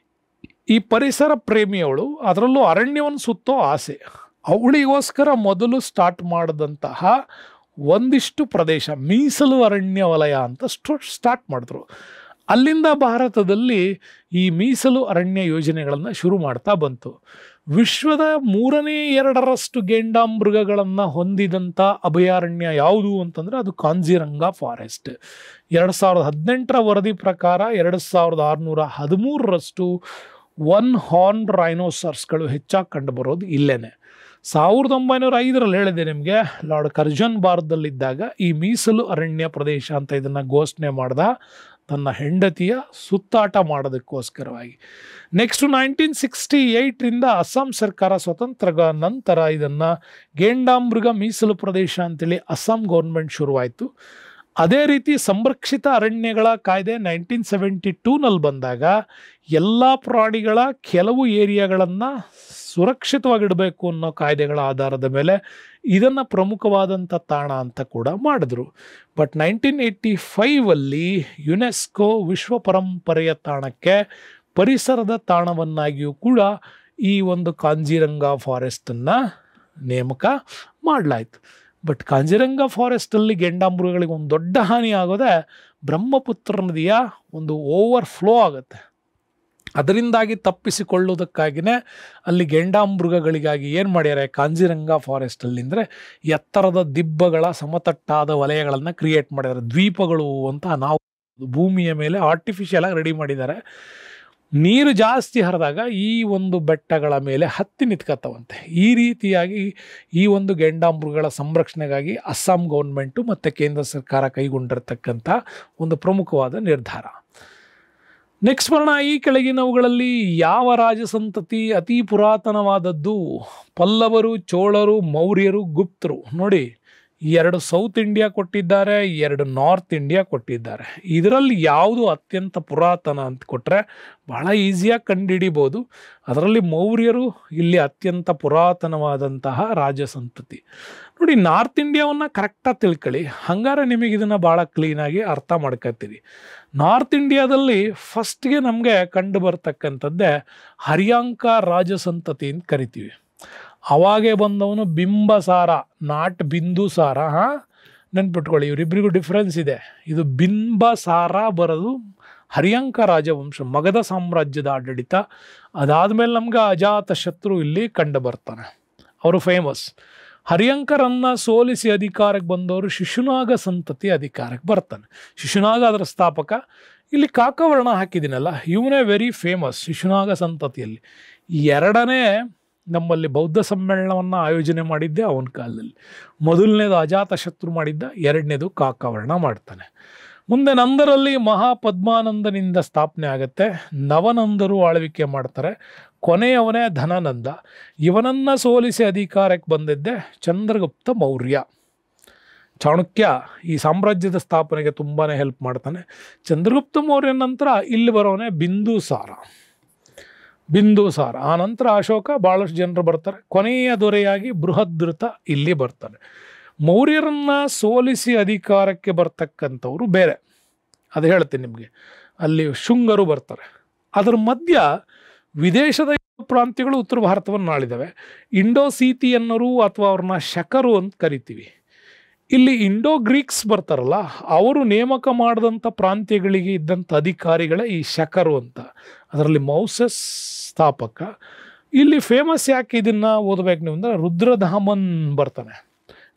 ಈ ಪರಿಸರ ಪ್ರೇಮಿಯವಳು, ಅದರಲ್ಲೂ ಅರಣ್ಯವನ್ನು ಸುತ್ತೋ ಆಸೆ. ಅವಳಿಗೋಸ್ಕರ ಮೊದಲು ಸ್ಟಾರ್ಟ್ ಮಾಡಿದಂತಹ ಒಂದಿಷ್ಟು ಪ್ರದೇಶ ಮೀಸಲು ಅರಣ್ಯ ವಲಯ ಅಂತ ಸ್ಟಾರ್ಟ್ ಮಾಡಿದ್ರು. ಅಲ್ಲಿಂದ ಭಾರತದಲ್ಲಿ ಈ ಮೀಸಲು ಅರಣ್ಯ ಯೋಜನೆಗಳನ್ನು ಶುರು ಮಾಡ್ತಾ ಬಂತು. ವಿಶ್ವದ 3/2 ಗೆಂಡಾಮೃಗಗಳನ್ನು ಹೊಂದಿದಂಥ ಅಭಯಾರಣ್ಯ ಯಾವುದು ಅಂತಂದರೆ ಅದು ಕಾಂಜಿರಂಗ ಫಾರೆಸ್ಟ್. 2018ರ ವರದಿ ಪ್ರಕಾರ 2613 1 ಹಾರ್ನ್ ರೈನೋಸಾರ್ಸ್ಗಳು ಹೆಚ್ಚಾಗಿ ಕಂಡುಬರೋದು ಇಲ್ಲೇನೆ. 1905ರಲ್ಲಿ ಹೇಳಿದೆ ನಿಮಗೆ, ಲಾರ್ಡ್ ಕರ್ಜನ್ ಭಾರತದಲ್ಲಿದ್ದಾಗ ಈ ಮೀಸಲು ಅರಣ್ಯ ಪ್ರದೇಶ ಅಂತ ಇದನ್ನು ಘೋಷಣೆ ಮಾಡ್ದ, ತನ್ನ ಹೆಂಡತಿಯ ಸುತ್ತಾಟ ಮಾಡೋದಕ್ಕೋಸ್ಕರವಾಗಿ. ನೆಕ್ಸ್ಟ್ 1968ರಿಂದ ಅಸ್ಸಾಂ ಸರ್ಕಾರ ಸ್ವತಂತ್ರ ನಂತರ ಇದನ್ನು ಗೆಂಡಾಮೃಗ ಮೀಸಲು ಪ್ರದೇಶ ಅಂತೇಳಿ ಅಸ್ಸಾಂ ಗೌರ್ಮೆಂಟ್ ಶುರುವಾಯಿತು. ಅದೇ ರೀತಿ ಸಂರಕ್ಷಿತ ಅರಣ್ಯಗಳ ಕಾಯ್ದೆ 1972ನಲ್ಲಿ ಬಂದಾಗ ಎಲ್ಲ ಪ್ರಾಣಿಗಳ ಕೆಲವು ಏರಿಯಾಗಳನ್ನು ಸುರಕ್ಷಿತವಾಗಿಡಬೇಕು ಅನ್ನೋ ಕಾಯ್ದೆಗಳ ಆಧಾರದ ಮೇಲೆ ಇದನ್ನು ಪ್ರಮುಖವಾದಂಥ ತಾಣ ಅಂತ ಕೂಡ ಮಾಡಿದ್ರು. ಬಟ್ 1985ಅಲ್ಲಿ ಯುನೆಸ್ಕೋ ವಿಶ್ವ ಪರಂಪರೆಯ ತಾಣಕ್ಕೆ ಪರಿಸರದ ತಾಣವನ್ನಾಗಿಯೂ ಕೂಡ ಈ ಒಂದು ಕಾಂಜಿರಂಗ ಫಾರೆಸ್ಟನ್ನು ನೇಮಕ ಮಾಡಲಾಯಿತು. ಬಟ್ ಕಾಂಜಿರಂಗ ಫಾರೆಸ್ಟಲ್ಲಿ ಗೆಂಡಾಮೃಗಗಳಿಗೆ ಒಂದು ದೊಡ್ಡ ಹಾನಿ ಆಗೋದೆ ಬ್ರಹ್ಮಪುತ್ರ ನದಿಯ ಒಂದು ಓವರ್ಫ್ಲೋ ಆಗುತ್ತೆ. ಅದರಿಂದಾಗಿ ತಪ್ಪಿಸಿಕೊಳ್ಳುವುದಕ್ಕಾಗಿಯೇ ಅಲ್ಲಿ ಗೆಂಡಾಮೃಗಗಳಿಗಾಗಿ ಏನು ಮಾಡ್ಯಾರೆ ಕಾಂಜಿರಂಗ ಫಾರೆಸ್ಟಲ್ಲಿ ಅಂದರೆ ಎತ್ತರದ ದಿಬ್ಬಗಳ ಸಮತಟ್ಟಾದ ವಲಯಗಳನ್ನು ಕ್ರಿಯೇಟ್ ಮಾಡಿದ್ದಾರೆ. ದ್ವೀಪಗಳು ಅಂತ ನಾವು ಭೂಮಿಯ ಮೇಲೆ ಆರ್ಟಿಫಿಷಿಯಲ್ ಆಗಿ ರೆಡಿ ಮಾಡಿದ್ದಾರೆ. ನೀರು ಜಾಸ್ತಿ ಹರಿದಾಗ ಈ ಒಂದು ಬೆಟ್ಟಗಳ ಮೇಲೆ ಹತ್ತಿ ನಿಂತ್ಕೊತಾವಂತೆ. ಈ ರೀತಿಯಾಗಿ ಈ ಒಂದು ಗೆಂಡಾಮೃಗಗಳ ಸಂರಕ್ಷಣೆಗಾಗಿ ಅಸ್ಸಾಂ ಗೌರ್ಮೆಂಟು ಮತ್ತು ಕೇಂದ್ರ ಸರ್ಕಾರ ಕೈಗೊಂಡಿರ್ತಕ್ಕಂಥ ಒಂದು ಪ್ರಮುಖವಾದ ನಿರ್ಧಾರ. ನೆಕ್ಸ್ಟ್ ಬರೋಣ, ಈ ಕೆಳಗಿನವುಗಳಲ್ಲಿ ಯಾವ ರಾಜಸಂತತಿ ಅತಿ ಪುರಾತನವಾದದ್ದು? ಪಲ್ಲವರು, ಚೋಳರು, ಮೌರ್ಯರು, ಗುಪ್ತರು. ನೋಡಿ, 2 ಸೌತ್ ಇಂಡಿಯಾ ಕೊಟ್ಟಿದ್ದಾರೆ, 2 ನಾರ್ತ್ ಇಂಡಿಯಾ ಕೊಟ್ಟಿದ್ದಾರೆ. ಇದರಲ್ಲಿ ಯಾವುದು ಅತ್ಯಂತ ಪುರಾತನ ಅಂತ ಕೊಟ್ಟರೆ ಬಹಳ ಈಸಿಯಾಗಿ ಕಂಡುಹಿಡಿಬೋದು. ಅದರಲ್ಲಿ ಮೌರ್ಯರು ಇಲ್ಲಿ ಅತ್ಯಂತ ಪುರಾತನವಾದಂತಹ ರಾಜಸಂತತಿ. ನೋಡಿ, ನಾರ್ತ್ ಇಂಡಿಯಾವನ್ನು ಕರೆಕ್ಟಾಗಿ ತಿಳ್ಕೊಳ್ಳಿ, ಹಂಗಾರೆ ನಿಮಗೆ ಇದನ್ನು ಭಾಳ ಕ್ಲೀನಾಗಿ ಅರ್ಥ ಮಾಡ್ಕೊತೀರಿ. ನಾರ್ತ್ ಇಂಡಿಯಾದಲ್ಲಿ ಫಸ್ಟ್ಗೆ ನಮಗೆ ಕಂಡು ಬರ್ತಕ್ಕಂಥದ್ದೇ ಹರ್ಯಾಂಕ ರಾಜಸಂತತಿ ಅಂತ ಕರಿತೀವಿ. ಅವಾಗೇ ಬಂದವನು ಬಿಂಬಸಾರ, ನಾಟ್ ಬಿಂದುಸಾರ. ನೆನ್ಪಿಟ್ಕೊಳ್ಳಿ, ಇವರಿಬ್ಬರಿಗೂ ಡಿಫ್ರೆನ್ಸ್ ಇದೆ. ಇದು ಬಿಂಬಸಾರ ಬರೋದು ಹರ್ಯಾಂಕ ರಾಜವಂಶ, ಮಗಧ ಸಾಮ್ರಾಜ್ಯದ ಆಡಳಿತ. ಅದಾದಮೇಲೆ ನಮ್ಗೆ ಅಜಾತ ಶತ್ರು ಇಲ್ಲಿ ಕಂಡು ಬರ್ತಾನೆ, ಅವರು ಫೇಮಸ್. ಹರ್ಯಾಂಕರನ್ನು ಸೋಲಿಸಿ ಅಧಿಕಾರಕ್ಕೆ ಬಂದವರು ಶಿಶುನಾಗ ಸಂತತಿ ಅಧಿಕಾರಕ್ಕೆ ಬರ್ತಾನೆ. ಶಿಶುನಾಗ ಅದರ ಸ್ಥಾಪಕ. ಇಲ್ಲಿ ಕಾಕವರ್ಣ ಹಾಕಿದ್ದೀನಲ್ಲ, ಇವನೇ ವೆರಿ ಫೇಮಸ್ ಶಿಶುನಾಗ ಸಂತತಿಯಲ್ಲಿ. 2ನೇ ನಮ್ಮಲ್ಲಿ ಬೌದ್ಧ ಸಮ್ಮೇಳನವನ್ನು ಆಯೋಜನೆ ಮಾಡಿದ್ದೆ ಅವನ ಕಾಲದಲ್ಲಿ. ಮೊದಲನೇದು ಅಜಾತ ಶತ್ರು ಮಾಡಿದ್ದ, 2ನೇದು ಕಾಕವರ್ಣ ಮಾಡ್ತಾನೆ. ಮುಂದೆ ನಂದರಲ್ಲಿ ಮಹಾಪದ್ಮಾನಂದನಿಂದ ಸ್ಥಾಪನೆ ಆಗುತ್ತೆ. ನವನಂದರು ಆಳ್ವಿಕೆ ಮಾಡ್ತಾರೆ. ಕೊನೆಯವನೇ ಧನಾನಂದ. ಇವನನ್ನು ಸೋಲಿಸಿ ಅಧಿಕಾರಕ್ಕೆ ಬಂದಿದ್ದೆ ಚಂದ್ರಗುಪ್ತ ಮೌರ್ಯ. ಚಾಣಕ್ಯ ಈ ಸಾಮ್ರಾಜ್ಯದ ಸ್ಥಾಪನೆಗೆ ತುಂಬಾ ಹೆಲ್ಪ್ ಮಾಡ್ತಾನೆ. ಚಂದ್ರಗುಪ್ತ ಮೌರ್ಯ ನಂತರ ಇಲ್ಲಿ ಬರೋನೇ ಬಿಂದುಸಾರ. ಆ ನಂತರ ಅಶೋಕ, ಭಾಳಷ್ಟು ಜನರು ಬರ್ತಾರೆ. ಕೊನೆಯ ದೊರೆಯಾಗಿ ಬೃಹದ್ರಥ ಇಲ್ಲಿ ಬರ್ತಾರೆ. ಮೌರ್ಯರನ್ನು ಸೋಲಿಸಿ ಅಧಿಕಾರಕ್ಕೆ ಬರ್ತಕ್ಕಂಥವ್ರು ಬೇರೆ, ಅದು ಹೇಳ್ತೀನಿ ನಿಮಗೆ. ಅಲ್ಲಿ ಶುಂಗರು ಬರ್ತಾರೆ. ಅದರ ಮಧ್ಯ ವಿದೇಶದ ಪ್ರಾಂತ್ಯಗಳು ಉತ್ತರ ಭಾರತವನ್ನು ಆಳಿದ್ದಾವೆ. ಇಂಡೋಸೀತಿಯನ್ನರು ಅಥವಾ ಅವ್ರನ್ನ ಶಕರು ಅಂತ ಕರಿತೀವಿ. ಇಲ್ಲಿ ಇಂಡೋ ಗ್ರೀಕ್ಸ್ ಬರ್ತಾರಲ್ಲ, ಅವರು ನೇಮಕ ಮಾಡಿದಂಥ ಪ್ರಾಂತ್ಯಗಳಿಗೆ ಇದ್ದಂಥ ಅಧಿಕಾರಿಗಳೇ ಈ ಶಕರು ಅಂತ. ಅದರಲ್ಲಿ ಮೌಸಸ್ ಸ್ಥಾಪಕ. ಇಲ್ಲಿ ಫೇಮಸ್ ಯಾಕೆ ಇದನ್ನು ಓದಬೇಕು ನೀವು ಅಂದರೆ, ರುದ್ರಧಾಮನ್ ಬರ್ತಾನೆ.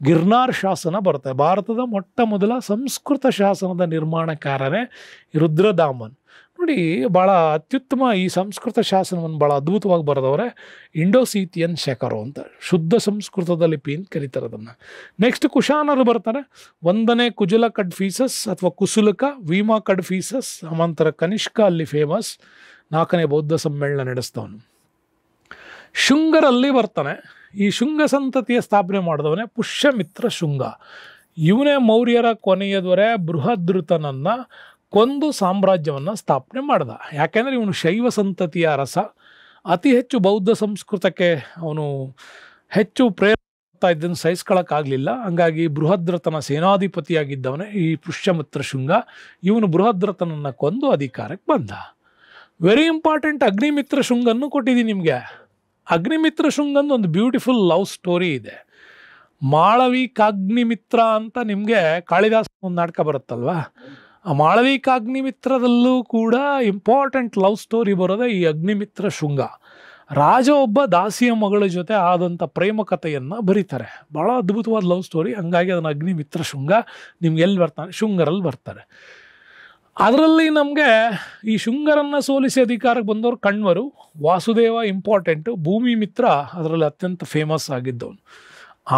ಗಿರ್ನಾರ್ ಶಾಸನ ಬರ್ತಾರೆ. ಭಾರತದ ಮೊಟ್ಟ ಮೊದಲ ಸಂಸ್ಕೃತ ಶಾಸನದ ನಿರ್ಮಾಣಕಾರನೇ ರುದ್ರಧಾಮನ್. ನೋಡಿ, ಭಾಳ ಅತ್ಯುತ್ತಮ ಈ ಸಂಸ್ಕೃತ ಶಾಸನವನ್ನು ಭಾಳ ಅದ್ಭುತವಾಗಿ ಬರೆದವರೇ ಇಂಡೋಸೀತಿಯನ್ ಶಕರು ಅಂತ. ಶುದ್ಧ ಸಂಸ್ಕೃತದ ಲಿಪಿ ಅಂತ ಕರೀತಾರೆ ಅದನ್ನು. ನೆಕ್ಸ್ಟ್ ಕುಶಾನರು ಬರ್ತಾರೆ. 1ನೇ ಕುಜಲ ಕಡ್ಫೀಸಸ್ ಅಥವಾ ಕುಸುಲಕ, ವೀಮಾ ಕಡ್ಫೀಸಸ್, ಅಮಂತರ ಕನಿಷ್ಕ ಅಲ್ಲಿ ಫೇಮಸ್. 4ನೇ ಬೌದ್ಧ ಸಮ್ಮೇಳನ ನಡೆಸ್ತವನು. ಶುಂಗರಲ್ಲಿ ಬರ್ತಾನೆ. ಈ ಶುಂಗ ಸಂತತಿಯ ಸ್ಥಾಪನೆ ಮಾಡಿದವನೇ ಪುಷ್ಯಮಿತ್ರ ಶುಂಗ. ಇವನೇ ಮೌರ್ಯರ ಕೊನೆಯ ದೊರೆ ಬೃಹದ್ರಥನನ್ನು ಕೊಂದು ಸಾಮ್ರಾಜ್ಯವನ್ನು ಸ್ಥಾಪನೆ ಮಾಡ್ದ. ಯಾಕೆಂದರೆ ಇವನು ಶೈವ ಸಂತತಿಯ ಅರಸ. ಅತಿ ಹೆಚ್ಚು ಬೌದ್ಧ ಸಂಸ್ಕೃತಕ್ಕೆ ಅವನು ಹೆಚ್ಚು ಪ್ರೇರಿತ ಇದ್ದನ್ನು ಸಹಿಸ್ಕೊಳ್ಳೋಕ್ಕಾಗಲಿಲ್ಲ. ಹಂಗಾಗಿ ಬೃಹದ್ರಥನ ಸೇನಾಧಿಪತಿಯಾಗಿದ್ದವನೇ ಈ ಪುಷ್ಯಮಿತ್ರ ಶುಂಗ. ಇವನು ಬೃಹದ್ರಥನನ್ನು ಕೊಂದು ಅಧಿಕಾರಕ್ಕೆ ಬಂದ. ವೆರಿ ಇಂಪಾರ್ಟೆಂಟ್, ಅಗ್ನಿಮಿತ್ರ ಶುಂಗನ್ನು ಕೊಟ್ಟಿದ್ದೀನಿ ನಿಮಗೆ. ಅಗ್ನಿಮಿತ್ರ ಶುಂಗಂದು ಒಂದು ಬ್ಯೂಟಿಫುಲ್ ಲವ್ ಸ್ಟೋರಿ ಇದೆ. ಮಾಳವಿಕಾಗ್ನಿಮಿತ್ರ ಅಂತ ನಿಮಗೆ ಕಾಳಿದಾಸ ಒಂದು ನಾಟಕ ಬರುತ್ತಲ್ವ, ಆ ಮಾಳವಿಕಾಗ್ನಿಮಿತ್ರದಲ್ಲೂ ಕೂಡ ಇಂಪಾರ್ಟೆಂಟ್ ಲವ್ ಸ್ಟೋರಿ ಬರೋದೇ ಈ ಅಗ್ನಿಮಿತ್ರ ಶುಂಗ. ರಾಜ ಒಬ್ಬ ದಾಸಿಯ ಮಗಳ ಜೊತೆ ಆದಂಥ ಪ್ರೇಮ ಕಥೆಯನ್ನು ಬರೀತಾರೆ. ಭಾಳ ಅದ್ಭುತವಾದ ಲವ್ ಸ್ಟೋರಿ. ಹಂಗಾಗಿ ಅದನ್ನು ಅಗ್ನಿಮಿತ್ರ ಶುಂಗ. ನಿಮ್ಗೆ ಎಲ್ಲಿ ಬರ್ತಾನೆ? ಶುಂಗರಲ್ಲಿ ಬರ್ತಾರೆ. ಅದರಲ್ಲಿ ನಮಗೆ ಈ ಶುಂಗರನ್ನು ಸೋಲಿಸಿ ಅಧಿಕಾರಕ್ಕೆ ಬಂದವರು ಕಣ್ವರು. ವಾಸುದೇವ ಇಂಪಾರ್ಟೆಂಟು. ಭೂಮಿ ಮಿತ್ರ ಅದರಲ್ಲಿ ಅತ್ಯಂತ ಫೇಮಸ್ ಆಗಿದ್ದವನು.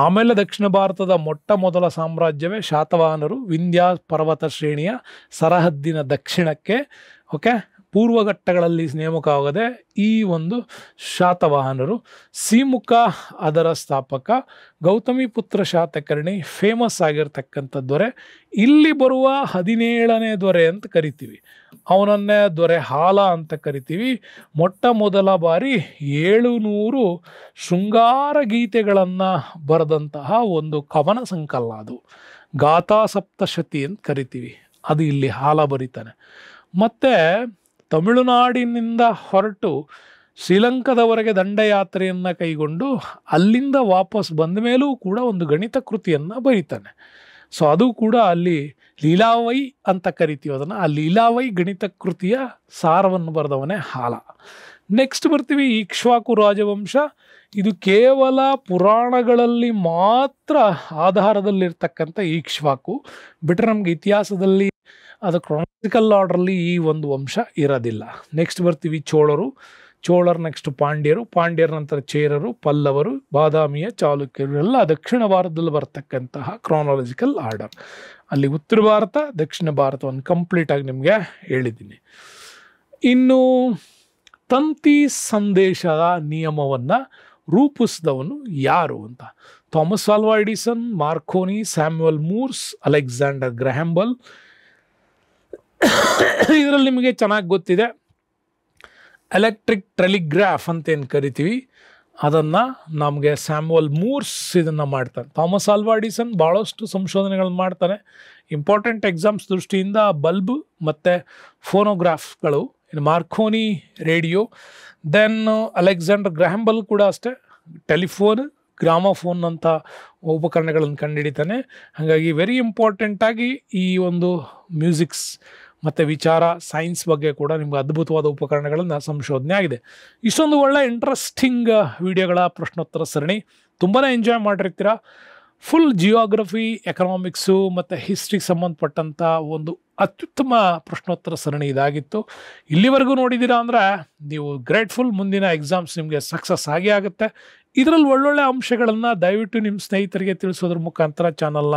ಆಮೇಲೆ ದಕ್ಷಿಣ ಭಾರತದ ಮೊಟ್ಟ ಮೊದಲ ಸಾಮ್ರಾಜ್ಯವೇ ಶಾತವಾಹನರು. ವಿಂಧ್ಯ ಪರ್ವತ ಶ್ರೇಣಿಯ ಸರಹದ್ದಿನ ದಕ್ಷಿಣಕ್ಕೆ ಪೂರ್ವಘಟ್ಟಗಳಲ್ಲಿ ನೇಮಕವಾಗದೆ ಈ ಒಂದು ಶಾತವಾಹನರು. ಸಿಮುಖ ಅದರ ಸ್ಥಾಪಕ. ಗೌತಮಿ ಪುತ್ರ ಶಾತಕರ್ಣಿ ಫೇಮಸ್ ಆಗಿರ್ತಕ್ಕಂಥ ದೊರೆ. ಇಲ್ಲಿ ಬರುವ 17ನೇ ದೊರೆ ಅಂತ ಕರಿತೀವಿ. ಅವನನ್ನೇ ದೊರೆ ಹಾಲ ಅಂತ ಕರಿತೀವಿ. ಮೊಟ್ಟ ಮೊದಲ ಬಾರಿ 700 ಶೃಂಗಾರ ಗೀತೆಗಳನ್ನು ಬರೆದಂತಹ ಒಂದು ಕವನ ಸಂಕಲನ ಅದು. ಗಾಥಾ ಸಪ್ತಶತಿ ಅಂತ ಕರಿತೀವಿ. ಅದು ಇಲ್ಲಿ ಹಾಲ ಬರೀತಾನೆ. ಮತ್ತು ತಮಿಳುನಾಡಿನಿಂದ ಹೊರಟು ಶ್ರೀಲಂಕಾದವರೆಗೆ ದಂಡಯಾತ್ರೆಯನ್ನು ಕೈಗೊಂಡು ಅಲ್ಲಿಂದ ವಾಪಸ್ ಬಂದ ಮೇಲೂ ಕೂಡ ಒಂದು ಗಣಿತ ಕೃತಿಯನ್ನು ಬರೀತಾನೆ. ಸೊ ಅದು ಕೂಡ ಅಲ್ಲಿ ಲೀಲಾವೈ ಅಂತ ಕರಿತೀವಿ ಅದನ್ನು. ಆ ಲೀಲಾವೈ ಗಣಿತ ಕೃತಿಯ ಸಾರವನ್ನು ಬರೆದವನೇ ಹಾಲ. ನೆಕ್ಸ್ಟ್ ಬರ್ತೀವಿ ಇಕ್ಷ್ವಾಕು ರಾಜವಂಶ. ಇದು ಕೇವಲ ಪುರಾಣಗಳಲ್ಲಿ ಮಾತ್ರ ಆಧಾರದಲ್ಲಿರ್ತಕ್ಕಂಥ ಇಕ್ಷ್ವಾಕು. ಬಿಟ್ಟರೆ ನಮಗೆ ಇತಿಹಾಸದಲ್ಲಿ ಅದು ಕ್ರಾನಿಕಲ್ ಆರ್ಡ್ರಲ್ಲಿ ಈ ಒಂದು ವಂಶ ಇರೋದಿಲ್ಲ. ನೆಕ್ಸ್ಟ್ ಬರ್ತೀವಿ ಚೋಳರು, ನೆಕ್ಸ್ಟ್ ಪಾಂಡ್ಯರ ನಂತರ ಚೇರರು, ಪಲ್ಲವರು, ಬಾದಾಮಿಯ ಚಾಲುಕ್ಯರು. ಎಲ್ಲ ದಕ್ಷಿಣ ಭಾರತದಲ್ಲಿ ಬರ್ತಕ್ಕಂತಹ ಕ್ರಾನಾಲಜಿಕಲ್ ಆರ್ಡರ್. ಅಲ್ಲಿ ಉತ್ತರ ಭಾರತ, ದಕ್ಷಿಣ ಭಾರತವನ್ನು ಕಂಪ್ಲೀಟಾಗಿ ನಿಮಗೆ ಹೇಳಿದ್ದೀನಿ. ಇನ್ನು ತಂತಿ ಸಂದೇಶದ ನಿಯಮವನ್ನು ರೂಪಿಸಿದವನು ಯಾರು ಅಂತ. ಥಾಮಸ್ ಆಲ್ವಾ Edison, Marconi, Samuel Moors, Alexander Graham bell. ಇದರಲ್ಲಿ ನಿಮಗೆ ಚೆನ್ನಾಗಿ ಗೊತ್ತಿದೆ ಎಲೆಕ್ಟ್ರಿಕ್ ಟೆಲಿಗ್ರಾಫ್ ಅಂತ ಏನು ಕರಿತೀವಿ, ಅದನ್ನು ನಮಗೆ ಸ್ಯಾಮ್ಯುಯಲ್ ಮೂರ್ಸ್ ಇದನ್ನು ಮಾಡ್ತಾನೆ. ಥಾಮಸ್ ಆಲ್ವಾ ಎಡಿಸನ್ ಭಾಳಷ್ಟು ಸಂಶೋಧನೆಗಳನ್ನು ಮಾಡ್ತಾನೆ. ಇಂಪಾರ್ಟೆಂಟ್ ಎಕ್ಸಾಮ್ಸ್ ದೃಷ್ಟಿಯಿಂದ ಬಲ್ಬ್ ಮತ್ತು ಫೋನೋಗ್ರಾಫ್ಗಳು. ಇನ್ನು Marconi radio. Then Alexander Graham Bell ಕೂಡ ಅಷ್ಟೇ, ಟೆಲಿಫೋನ್, ಗ್ರಾಮಫೋನ್ ಅಂತ ಉಪಕರಣಗಳನ್ನು ಕಂಡುಹಿಡಿತಾನೆ. ಹಾಗಾಗಿ ವೆರಿ ಇಂಪಾರ್ಟೆಂಟಾಗಿ ಈ ಒಂದು ಮ್ಯೂಸಿಕ್ಸ್ ಮತ್ತು ವಿಚಾರ, ಸೈನ್ಸ್ ಬಗ್ಗೆ ಕೂಡ ನಿಮ್ಗೆ ಅದ್ಭುತವಾದ ಉಪಕರಣಗಳನ್ನು ಸಂಶೋಧನೆ ಆಗಿದೆ. ಇಷ್ಟೊಂದು ಒಳ್ಳೆ ಇಂಟ್ರೆಸ್ಟಿಂಗ್ ವಿಡಿಯೋಗಳ ಪ್ರಶ್ನೋತ್ತರ ಸರಣಿ. ತುಂಬಾ ಎಂಜಾಯ್ ಮಾಡಿರ್ತೀರ. ಫುಲ್ ಜಿಯೋಗ್ರಫಿ, ಎಕನಾಮಿಕ್ಸು ಮತ್ತು ಹಿಸ್ಟ್ರಿಗೆ ಸಂಬಂಧಪಟ್ಟಂಥ ಒಂದು ಅತ್ಯುತ್ತಮ ಪ್ರಶ್ನೋತ್ತರ ಸರಣಿ ಇದಾಗಿತ್ತು. ಇಲ್ಲಿವರೆಗೂ ನೋಡಿದ್ದೀರಾ ಅಂದರೆ ನೀವು ಗ್ರೇಟ್ಫುಲ್. ಮುಂದಿನ ಎಕ್ಸಾಮ್ಸ್ ನಿಮಗೆ ಸಕ್ಸಸ್ ಆಗೇ ಆಗುತ್ತೆ. ಇದರಲ್ಲಿ ಒಳ್ಳೊಳ್ಳೆ ಅಂಶಗಳನ್ನು ದಯವಿಟ್ಟು ನಿಮ್ಮ ಸ್ನೇಹಿತರಿಗೆ ತಿಳಿಸೋದ್ರ ಮುಖಾಂತರ ಚಾನಲ್ನ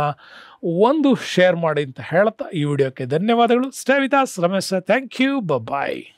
ಒಂದು ಶೇರ್ ಮಾಡಿ ಅಂತ ಹೇಳ್ತಾ ಈ ವಿಡಿಯೋಕ್ಕೆ ಧನ್ಯವಾದಗಳು. Stay with us Ramesh. Thank you. Bye.